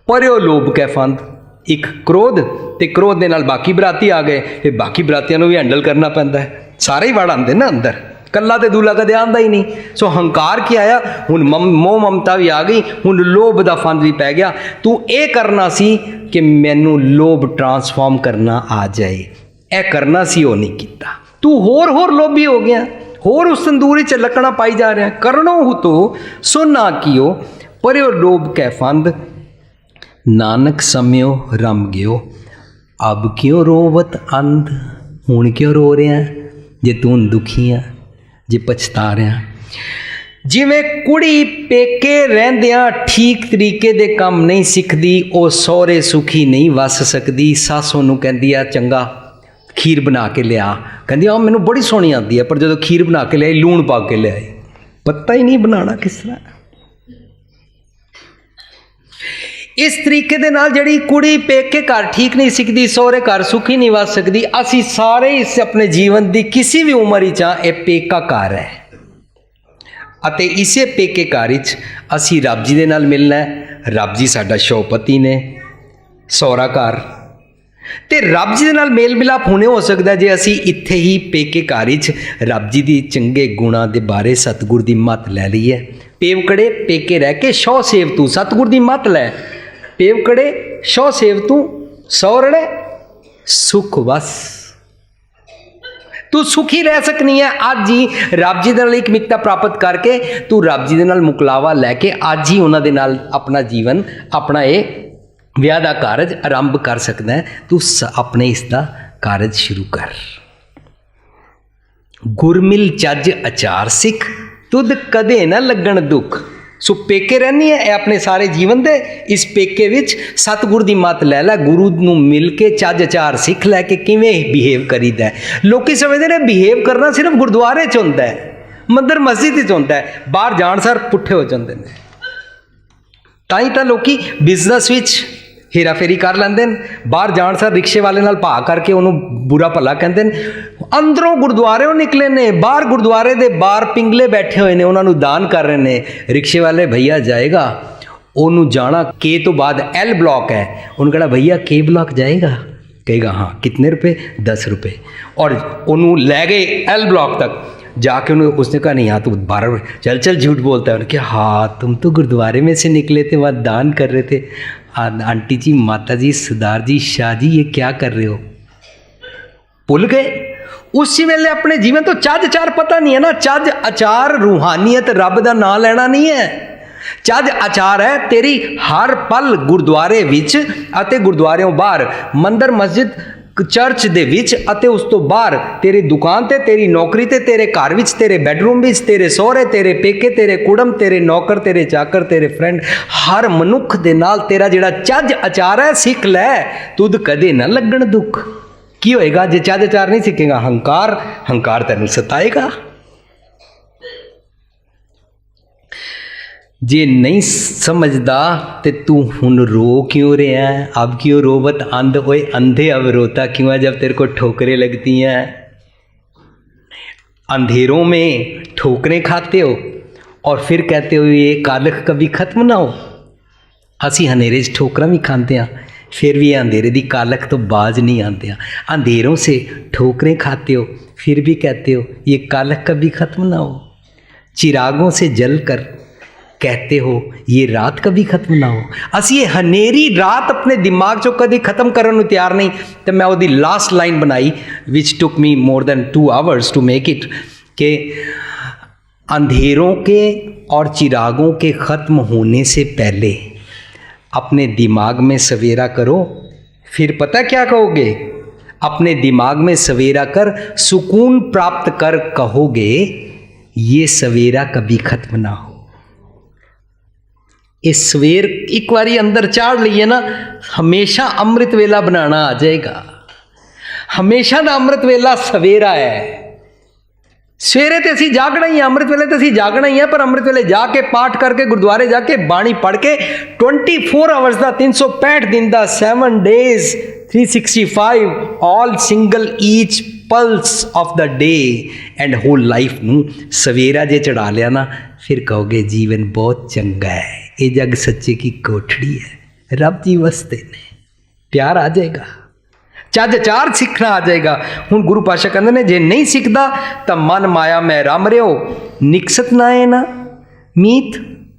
ਪਰਿਓ ਲੋਭ ਕੈ ਫੰਦ, ਇੱਕ ਕ੍ਰੋਧ, ਤੇ ਕ੍ਰੋਧ ਦੇ ਨਾਲ ਬਾਕੀ ਬਰਾਤੀ ਆ ਗਏ। ਫਿਰ ਬਾਕੀ ਬਰਾਤੀਆਂ ਨੂੰ ਵੀ ਹੈਂਡਲ ਕਰਨਾ ਪੈਂਦਾ ਹੈ। ਸਾਰੇ ਹੀ ਵੜ ਆਉਂਦੇ ਨਾ ਅੰਦਰ, ਕੱਲਾ ਤੇ ਦੂਲਾ ਕਦੇ ਆਉਂਦਾ ਹੀ ਨਹੀਂ। ਸੋ ਹੰਕਾਰ ਕੀ ਆਇਆ, ਹੁਣ ਮੋਹ ਮਮਤਾ ਵੀ ਆ ਗਈ, ਹੁਣ ਲੋਭ ਦਾ ਫੰਦ ਵੀ ਪੈ ਗਿਆ। ਤੂੰ ਇਹ ਕਰਨਾ ਸੀ ਕਿ ਮੈਨੂੰ ਲੋਭ ਟਰਾਂਸਫਾਰਮ ਕਰਨਾ ਆ ਜਾਏ, ਇਹ ਕਰਨਾ ਸੀ, ਉਹ ਨਹੀਂ ਕੀਤਾ। ਤੂੰ ਹੋਰ ਲੋਭੀ ਹੋ ਗਿਆ, ਹੋਰ ਉਸ ਤੰਦੂਰੀ 'ਚ ਲੱਕੜਾਂ ਪਾਈ ਜਾ ਰਿਹਾ। ਕਰਨੋ ਹੁਤੋ ਸੁਨਾ ਕੀਓ ਪਰਿਓ ਲੋਭ ਕੈ ਫੰਦ, ਨਾਨਕ ਸਮਿਓ ਰਮ ਗਿਓ ਅਬ ਕਿਉਂ ਰੋਵਤ ਅੰਧ। ਹੁਣ ਕਿਉਂ ਰੋ ਰਿਹਾ ਜੇ ਤੂੰ ਦੁਖੀ ਆ, ਜੇ ਪਛਤਾ ਰਿਹਾ। ਜਿਵੇਂ ਕੁੜੀ ਪੇਕੇ ਰਹਿੰਦਿਆਂ ਠੀਕ ਤਰੀਕੇ ਦੇ ਕੰਮ ਨਹੀਂ ਸਿੱਖਦੀ, ਉਹ ਸਹੁਰੇ ਸੁਖੀ ਨਹੀਂ ਵਸ ਸਕਦੀ। ਸੱਸ ਉਹਨੂੰ ਕਹਿੰਦੀ ਆ ਚੰਗਾ ਖੀਰ ਬਣਾ ਕੇ ਲਿਆ, ਕਹਿੰਦੀ ਆ ਮੈਨੂੰ ਬੜੀ ਸੋਹਣੀ ਆਉਂਦੀ ਹੈ, ਪਰ ਜਦੋਂ ਖੀਰ ਬਣਾ ਕੇ ਲਿਆਈ ਲੂਣ ਪਾ ਕੇ ਲਿਆਈ, ਪਤਾ ਹੀ ਨਹੀਂ ਬਣਾਉਣਾ ਕਿਸ ਤਰ੍ਹਾਂ। ਇਸ ਤਰੀਕੇ ਦੇ ਨਾਲ ਜਿਹੜੀ ਕੁੜੀ ਪੇਕੇ ਘਰ ਠੀਕ ਨਹੀਂ ਸਿੱਖਦੀ, ਸਹੁਰੇ ਘਰ ਸੁਖੀ ਨਹੀਂ ਵਸ ਸਕਦੀ। ਅਸੀਂ ਸਾਰੇ ਇਸ ਆਪਣੇ ਜੀਵਨ ਦੀ ਕਿਸੇ ਵੀ ਉਮਰ ਵਿੱਚ ਆ, ਇਹ ਪੇਕਾ ਘਰ ਹੈ, ਅਤੇ ਇਸੇ ਪੇਕੇ ਘਰ ਵਿੱਚ ਅਸੀਂ ਰੱਬ ਜੀ ਦੇ ਨਾਲ ਮਿਲਣਾ ਹੈ। ਰੱਬ ਜੀ ਸਾਡਾ ਸ਼ੌਪਤੀ ਨੇ, ਸਹੁਰਾ ਘਰ, ਤੇ ਰੱਬ ਜੀ ਦੇ ਨਾਲ ਮੇਲ ਮਿਲਾਪ ਹੁਣੇ ਹੋ ਸਕਦਾ ਜੇ ਅਸੀਂ ਇੱਥੇ ਹੀ ਪੇਕੇ ਘਰ ਵਿੱਚ ਰੱਬ ਜੀ ਦੀ ਚੰਗੇ ਗੁਣਾਂ ਦੇ ਬਾਰੇ ਸਤਿਗੁਰ ਦੀ ਮੱਤ ਲੈ ਲਈਏ। ਪੇਵਕੜੇ ਪੇਕੇ ਰਹਿ ਕੇ ਸ਼ੌ ਸੇਵ ਤੂੰ, ਸਤਿਗੁਰ ਦੀ ਮੱਤ ਲੈ। ਪੇਵਕੜੇ ਸ਼ੌ ਸੇਵ ਤੂੰ, ਸੌਰੜੇ ਸੁਖ ਵਸ। ਤੂੰ ਸੁਖੀ ਰਹਿ ਸਕਣੀ ਹੈ ਅੱਜ ਹੀ। ਰੱਬ ਜੀ ਦੇ ਨਾਲ ਇੱਕ ਮਿੱਤਤਾ ਪ੍ਰਾਪਤ ਕਰਕੇ ਤੂੰ ਰੱਬ ਜੀ ਦੇ ਨਾਲ ਮੁਕਲਾਵਾ ਲੈ ਕੇ ਅੱਜ ਹੀ ਉਹਨਾਂ ਦੇ ਨਾਲ ਆਪਣਾ ਜੀਵਨ, ਆਪਣਾ ਇਹ ਵਿਆਹ ਦਾ ਕਾਰਜ ਆਰੰਭ ਕਰ ਸਕਦਾ ਹੈ। ਤੂੰ ਆਪਣੇ ਇਸ ਦਾ ਕਾਰਜ ਸ਼ੁਰੂ ਕਰ। ਗੁਰਮਿਲ ਚੱਜ ਅਚਾਰ ਸਿੱਖ, ਤੁਧ ਕਦੇ ਨਾ ਲੱਗਣ ਦੁੱਖ। ਸੋ ਪੇਕੇ ਰਹਿੰਦੀ ਹੈ, ਇਹ ਆਪਣੇ ਸਾਰੇ ਜੀਵਨ ਦੇ ਇਸ ਪੇਕੇ ਵਿੱਚ ਸਤਿਗੁਰ ਦੀ ਮੱਤ ਲੈ ਲੈ। ਗੁਰੂ ਨੂੰ ਮਿਲ ਕੇ ਚੱਜ ਅਚਾਰ ਸਿੱਖ ਲੈ ਕੇ ਕਿਵੇਂ ਬਿਹੇਵ ਕਰੀਦਾ। ਲੋਕੀ ਸਮਝਦੇ ਨੇ ਬਿਹੇਵ ਕਰਨਾ ਸਿਰਫ ਗੁਰਦੁਆਰੇ 'ਚ ਹੁੰਦਾ ਹੈ, ਮੰਦਰ ਮਸਜਿਦ 'ਚ ਹੁੰਦਾ ਹੈ, ਬਾਹਰ ਜਾਣ ਸਾਰ ਪੁੱਠੇ ਹੋ ਜਾਂਦੇ ਨੇ। ਤਾਂ ਹੀ ਤਾਂ ਲੋਕੀ ਬਿਜ਼ਨਸ ਵਿੱਚ ਹੇਰਾ ਫੇਰੀ ਕਰ ਲੈਂਦੇ ਨੇ, ਬਾਹਰ ਜਾਣ ਸਾਰ ਰਿਕਸ਼ੇ ਵਾਲੇ ਨਾਲ ਭਾਅ ਕਰਕੇ ਉਹਨੂੰ ਬੁਰਾ ਭਲਾ ਕਹਿੰਦੇ ਨੇ। ਅੰਦਰੋਂ ਗੁਰਦੁਆਰਿਓਂ ਨਿਕਲੇ ਨੇ, ਬਾਹਰ ਗੁਰਦੁਆਰੇ ਦੇ ਬਾਹਰ ਪਿੰਗਲੇ ਬੈਠੇ ਹੋਏ ਨੇ, ਉਹਨਾਂ ਨੂੰ ਦਾਨ ਕਰ ਰਹੇ ਨੇ। ਰਿਕਸ਼ੇ ਵਾਲੇ ਭਈਆ ਜਾਏਗਾ, ਉਹਨੂੰ ਜਾਣਾ ਕੇ ਤੋਂ ਬਾਅਦ ਐਲ ਬਲॉक है, ਉਹਨੂੰ कहना भैया के ब्लॉक जाएगा, कहेगा हाँ कितने रुपए, 10 रुपए। और ਉਹਨੂੰ ਲੈ ਗਏ एल ब्लॉक तक, जाके उन्होंने उसने कहा नहीं यहाँ तो 12 चल झूठ बोलता है। उन्होंने कहा हाँ तुम तो गुरुद्वारे में से निकले थे, वहाँ दान कर रहे थे। आंटी जी, माता जी, सरदार जी, शाह जी, ये क्या कर रहे हो? भुल गए उसी वेले अपने जीवन तो ਚੱਜ ਅਚਾਰ पता नहीं है ना। ਚੱਜ ਅਚਾਰ रूहानियत रब ਦਾ ਨਾਂ ਲੈਣਾ नहीं है। ਚੱਜ ਅਚਾਰ ਹੈ ਤੇਰੀ ਹਰ ਪਲ ਗੁਰਦੁਆਰੇ ਵਿੱਚ ਅਤੇ ਗੁਰਦੁਆਰਿਓਂ ਬਾਹਰ, ਮੰਦਰ ਮਸਜਿਦ ਚਰਚ ਦੇ ਵਿੱਚ ਅਤੇ ਉਸ ਤੋਂ ਬਾਹਰ, ਤੇਰੀ ਦੁਕਾਨ ਤੇ, ਤੇਰੀ ਨੌਕਰੀ ਤੇ, ਤੇਰੇ ਘਰ ਵਿੱਚ, ਤੇਰੇ ਬੈਡਰੂਮ ਵਿੱਚ, ਤੇਰੇ ਸਹੁਰੇ, ਤੇਰੇ ਪੇਕੇ, ਤੇਰੇ ਕੁੜਮ, ਤੇਰੇ ਨੌਕਰ, ਤੇਰੇ ਚਾਕਰ, ਤੇਰੇ ਫਰੈਂਡ, ਹਰ ਮਨੁੱਖ ਦੇ ਨਾਲ ਤੇਰਾ ਜਿਹੜਾ ਚੱਜ ਅਚਾਰ ਹੈ ਸਿੱਖ ਲੈ, ਤੁਧ ਕਦੇ ਨਾ ਲੱਗਣ ਦੁੱਖ। ਕੀ ਹੋਏਗਾ ਜੇ ਚੱਜ ਅਚਾਰ ਨਹੀਂ ਸਿੱਖੇਗਾ? ਹੰਕਾਰ ਤੈਨੂੰ ਸਤਾਏਗਾ। जे नहीं समझदा ते तू हुन रो क्यों रहा है? अब क्यों रोवत अंध ओए अंधे, अब रोता क्यों है जब तेरे को ठोकरें लगती हैं? अंधेरों में ठोकरें खाते हो और फिर कहते हो ये कालख कभी खत्म ना हो। ਅਸੀਂ ਹਨੇਰੇ 'ਚ ਠੋਕਰਾਂ ਵੀ ਖਾਂਦੇ ਹਾਂ, फिर भी अंधेरे दी कालख तो बाज नहीं आते हैं। अंधेरों से ठोकरें खाते हो फिर भी कहते हो ये कालख कभी ख़त्म ना हो। चिरागों से जल कर कहते हो ये रात कभी खत्म ना हो। ਅਸੀਂ ਇਹ ਹਨੇਰੀ ਰਾਤ ਆਪਣੇ ਦਿਮਾਗ 'ਚੋਂ ਕਦੀ ਖਤਮ ਕਰਨ ਨੂੰ ਤਿਆਰ ਨਹੀਂ। ਤੇ ਮੈਂ ਉਹਦੀ ਲਾਸਟ ਲਾਈਨ ਬਣਾਈ ਵਿਚ took me more than 2 hours to make it कि अंधेरों के और चिरागों के ख़त्म होने से पहले अपने दिमाग में सवेरा करो। फिर पता क्या कहोगे? अपने दिमाग में सवेरा कर सुकून प्राप्त कर कहोगे ये सवेरा कभी खत्म ना हो। ये सवेर एक बारी अंदर चाड़ लिए ना, हमेशा अमृत वेला बनाना आ जाएगा। हमेशा का अमृत वेला सवेरा है। सवेरे तो असी जागना ही है, अमृत वेले तो असी जागना ही है, पर अमृत वेले जाके पाठ करके गुरुद्वारे जाके बाणी पढ़ के 24 आवर्स का 365 दिन का 7 days 365 all single each pulse of the day and whole life नू सवेरा जे चढ़ा लिया ना, फिर कहोगे जीवन बहुत चंगा है, ये जग सच्चे की कोठड़ी है, रब जी वसते ने, प्यार आ जाएगा, ਚੱਜ ਚਾਰ ਸਿੱਖਣਾ ਆ ਜਾਏਗਾ। ਹੁਣ ਗੁਰੂ ਪਾਸ਼ਾ ਕਹਿੰਦੇ ਨੇ ਜੇ ਨਹੀਂ ਸਿੱਖਦਾ ਤਾਂ ਮਨ ਮਾਇਆ ਮੈਂ ਰਮ ਰਿਓ ਨਿਕਸਤ ਨਾ ਹੈ ਨਾ ਮੀਤ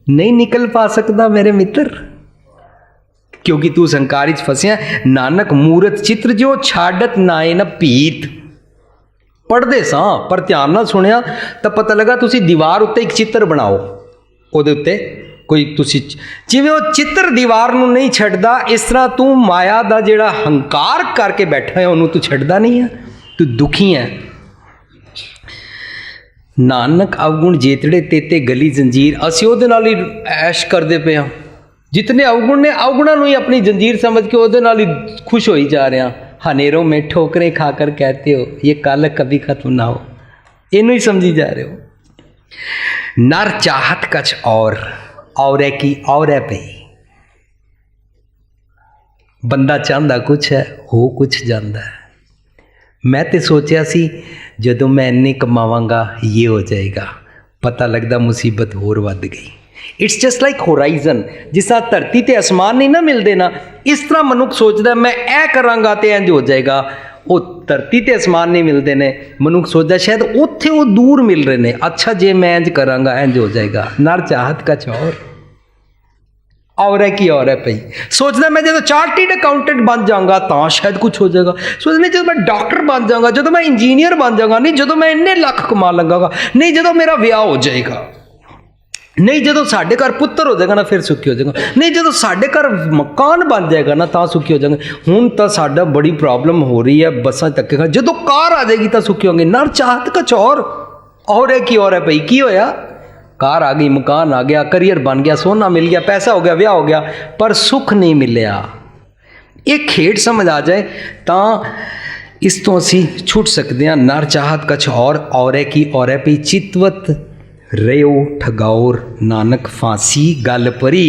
ਨਹੀਂ ਨਿਕਲ ਪਾ ਸਕਦਾ ਮੇਰੇ ਮਿੱਤਰ, ਕਿਉਂਕਿ ਤੂੰ ਸੰਕਾਰ ਵਿੱਚ ਫਸਿਆ। ਨਾਨਕ ਮੂਰਤ ਚਿੱਤਰ ਜੋ ਛਾੜਤ ਨਾਏ ਨਾ ਭੀਤ। ਪੜ੍ਹਦੇ ਸਾਂ ਪਰ ਧਿਆਨ ਨਾਲ ਸੁਣਿਆ ਤਾਂ ਪਤਾ ਲੱਗਾ ਤੁਸੀਂ ਦੀਵਾਰ ਉੱਤੇ ਇੱਕ ਚਿੱਤਰ ਬਣਾਓ, ਉਹਦੇ ਉੱਤੇ ਕੋਈ ਤੁਸੀਂ ਜਿਵੇਂ ਉਹ ਚਿੱਤਰ ਦੀਵਾਰ ਨੂੰ ਨਹੀਂ ਛੱਡਦਾ, ਇਸ ਤਰ੍ਹਾਂ ਤੂੰ ਮਾਇਆ ਦਾ ਜਿਹੜਾ ਹੰਕਾਰ ਕਰਕੇ ਬੈਠਾ ਹੈ ਉਹਨੂੰ ਤੂੰ ਛੱਡਦਾ ਨਹੀਂ ਹੈ, ਤੂੰ ਦੁਖੀ ਹੈ। ਨਾਨਕ ਅਵਗੁਣ ਜੇਤੜੇ ਤੇਤੇ ਗਲੀ ਜੰਜੀਰ। ਅਸੀਂ ਉਹਦੇ ਨਾਲ ਹੀ ਐਸ਼ ਕਰਦੇ ਪਏ ਹਾਂ। ਜਿਤਨੇ ਅਵਗੁਣ ਨੇ ਅਵਗੁਣਾਂ ਨੂੰ ਹੀ ਆਪਣੀ ਜੰਜੀਰ ਸਮਝ ਕੇ ਉਹਦੇ ਨਾਲ ਹੀ ਖੁਸ਼ ਹੋਈ ਜਾ ਰਹੇ ਹਾਂ। ਹਨੇਰੋਂ ਮੇਂ ਠੋਕਰੇ ਖਾ ਕਰ ਕਹਤੇ ਹੋ ਇਹ ਕੱਲ ਕभी ਖਤਮ ਨਾ ਹੋ, ਇਹਨੂੰ ਹੀ ਸਮਝੀ ਜਾ ਰਹੇ ਹੋ। ਨਰ ਚਾਹਤ ਕਛ और है कि और है पई। बंदा चाहता कुछ है हो कुछ जाता है। मैं तो सोचा सी जदों मैं इन्ने कमावांगा ये हो जाएगा, पता लगता मुसीबत होर वध गई। इट्स जस्ट लाइक होराइजन, जिस तरह धरती ते आसमान नहीं ना मिलते ना, इस तरह मनुख सोचता मैं ऐ करांगा तो इंज हो जाएगा। वो धरती ते आसमान नहीं मिलते ने, मनुख सोचता शायद उत्थे वो दूर मिल रहे हैं, अच्छा जे मैं इंज करांगा इंज हो जाएगा। नर चाहत कछ और है कि और है पई। सोचता मैं जो चार्टिड अकाउंटेंट बन जाऊंगा तो शायद कुछ हो जाएगा। सोचता जो मैं डॉक्टर बन जाऊंगा, जो मैं इंजीनियर बन जाऊंगा, नहीं जो मैं इन्ने लख कमा लगांगा, नहीं जो मेरा विआह हो जाएगा, नहीं जो साढ़े घर पुत्र हो जाएगा ना फिर सुखी हो जाएगा, नहीं जो साढ़े घर मकान बन जाएगा ना तो सुखी हो जाएंगे। हुण तो साडा बड़ी प्रॉब्लम हो रही है, बसा धक्के खा, जो कार आ जाएगी तो सुखी होंगे। नर चाहत कुछ और है कि और है भाई, की होया? कार आ गई, मकान आ गया, करियर बन गया, सोना मिल गया, पैसा हो गया, ब्याह हो गया, पर सुख नहीं मिलया। एक खेड समझ आ जाए तो इस तो असी छुट सकते हैं। नर चाहत कछ और है कि और है पई चितवत रहो ठगौर, नानक फांसी गल परी।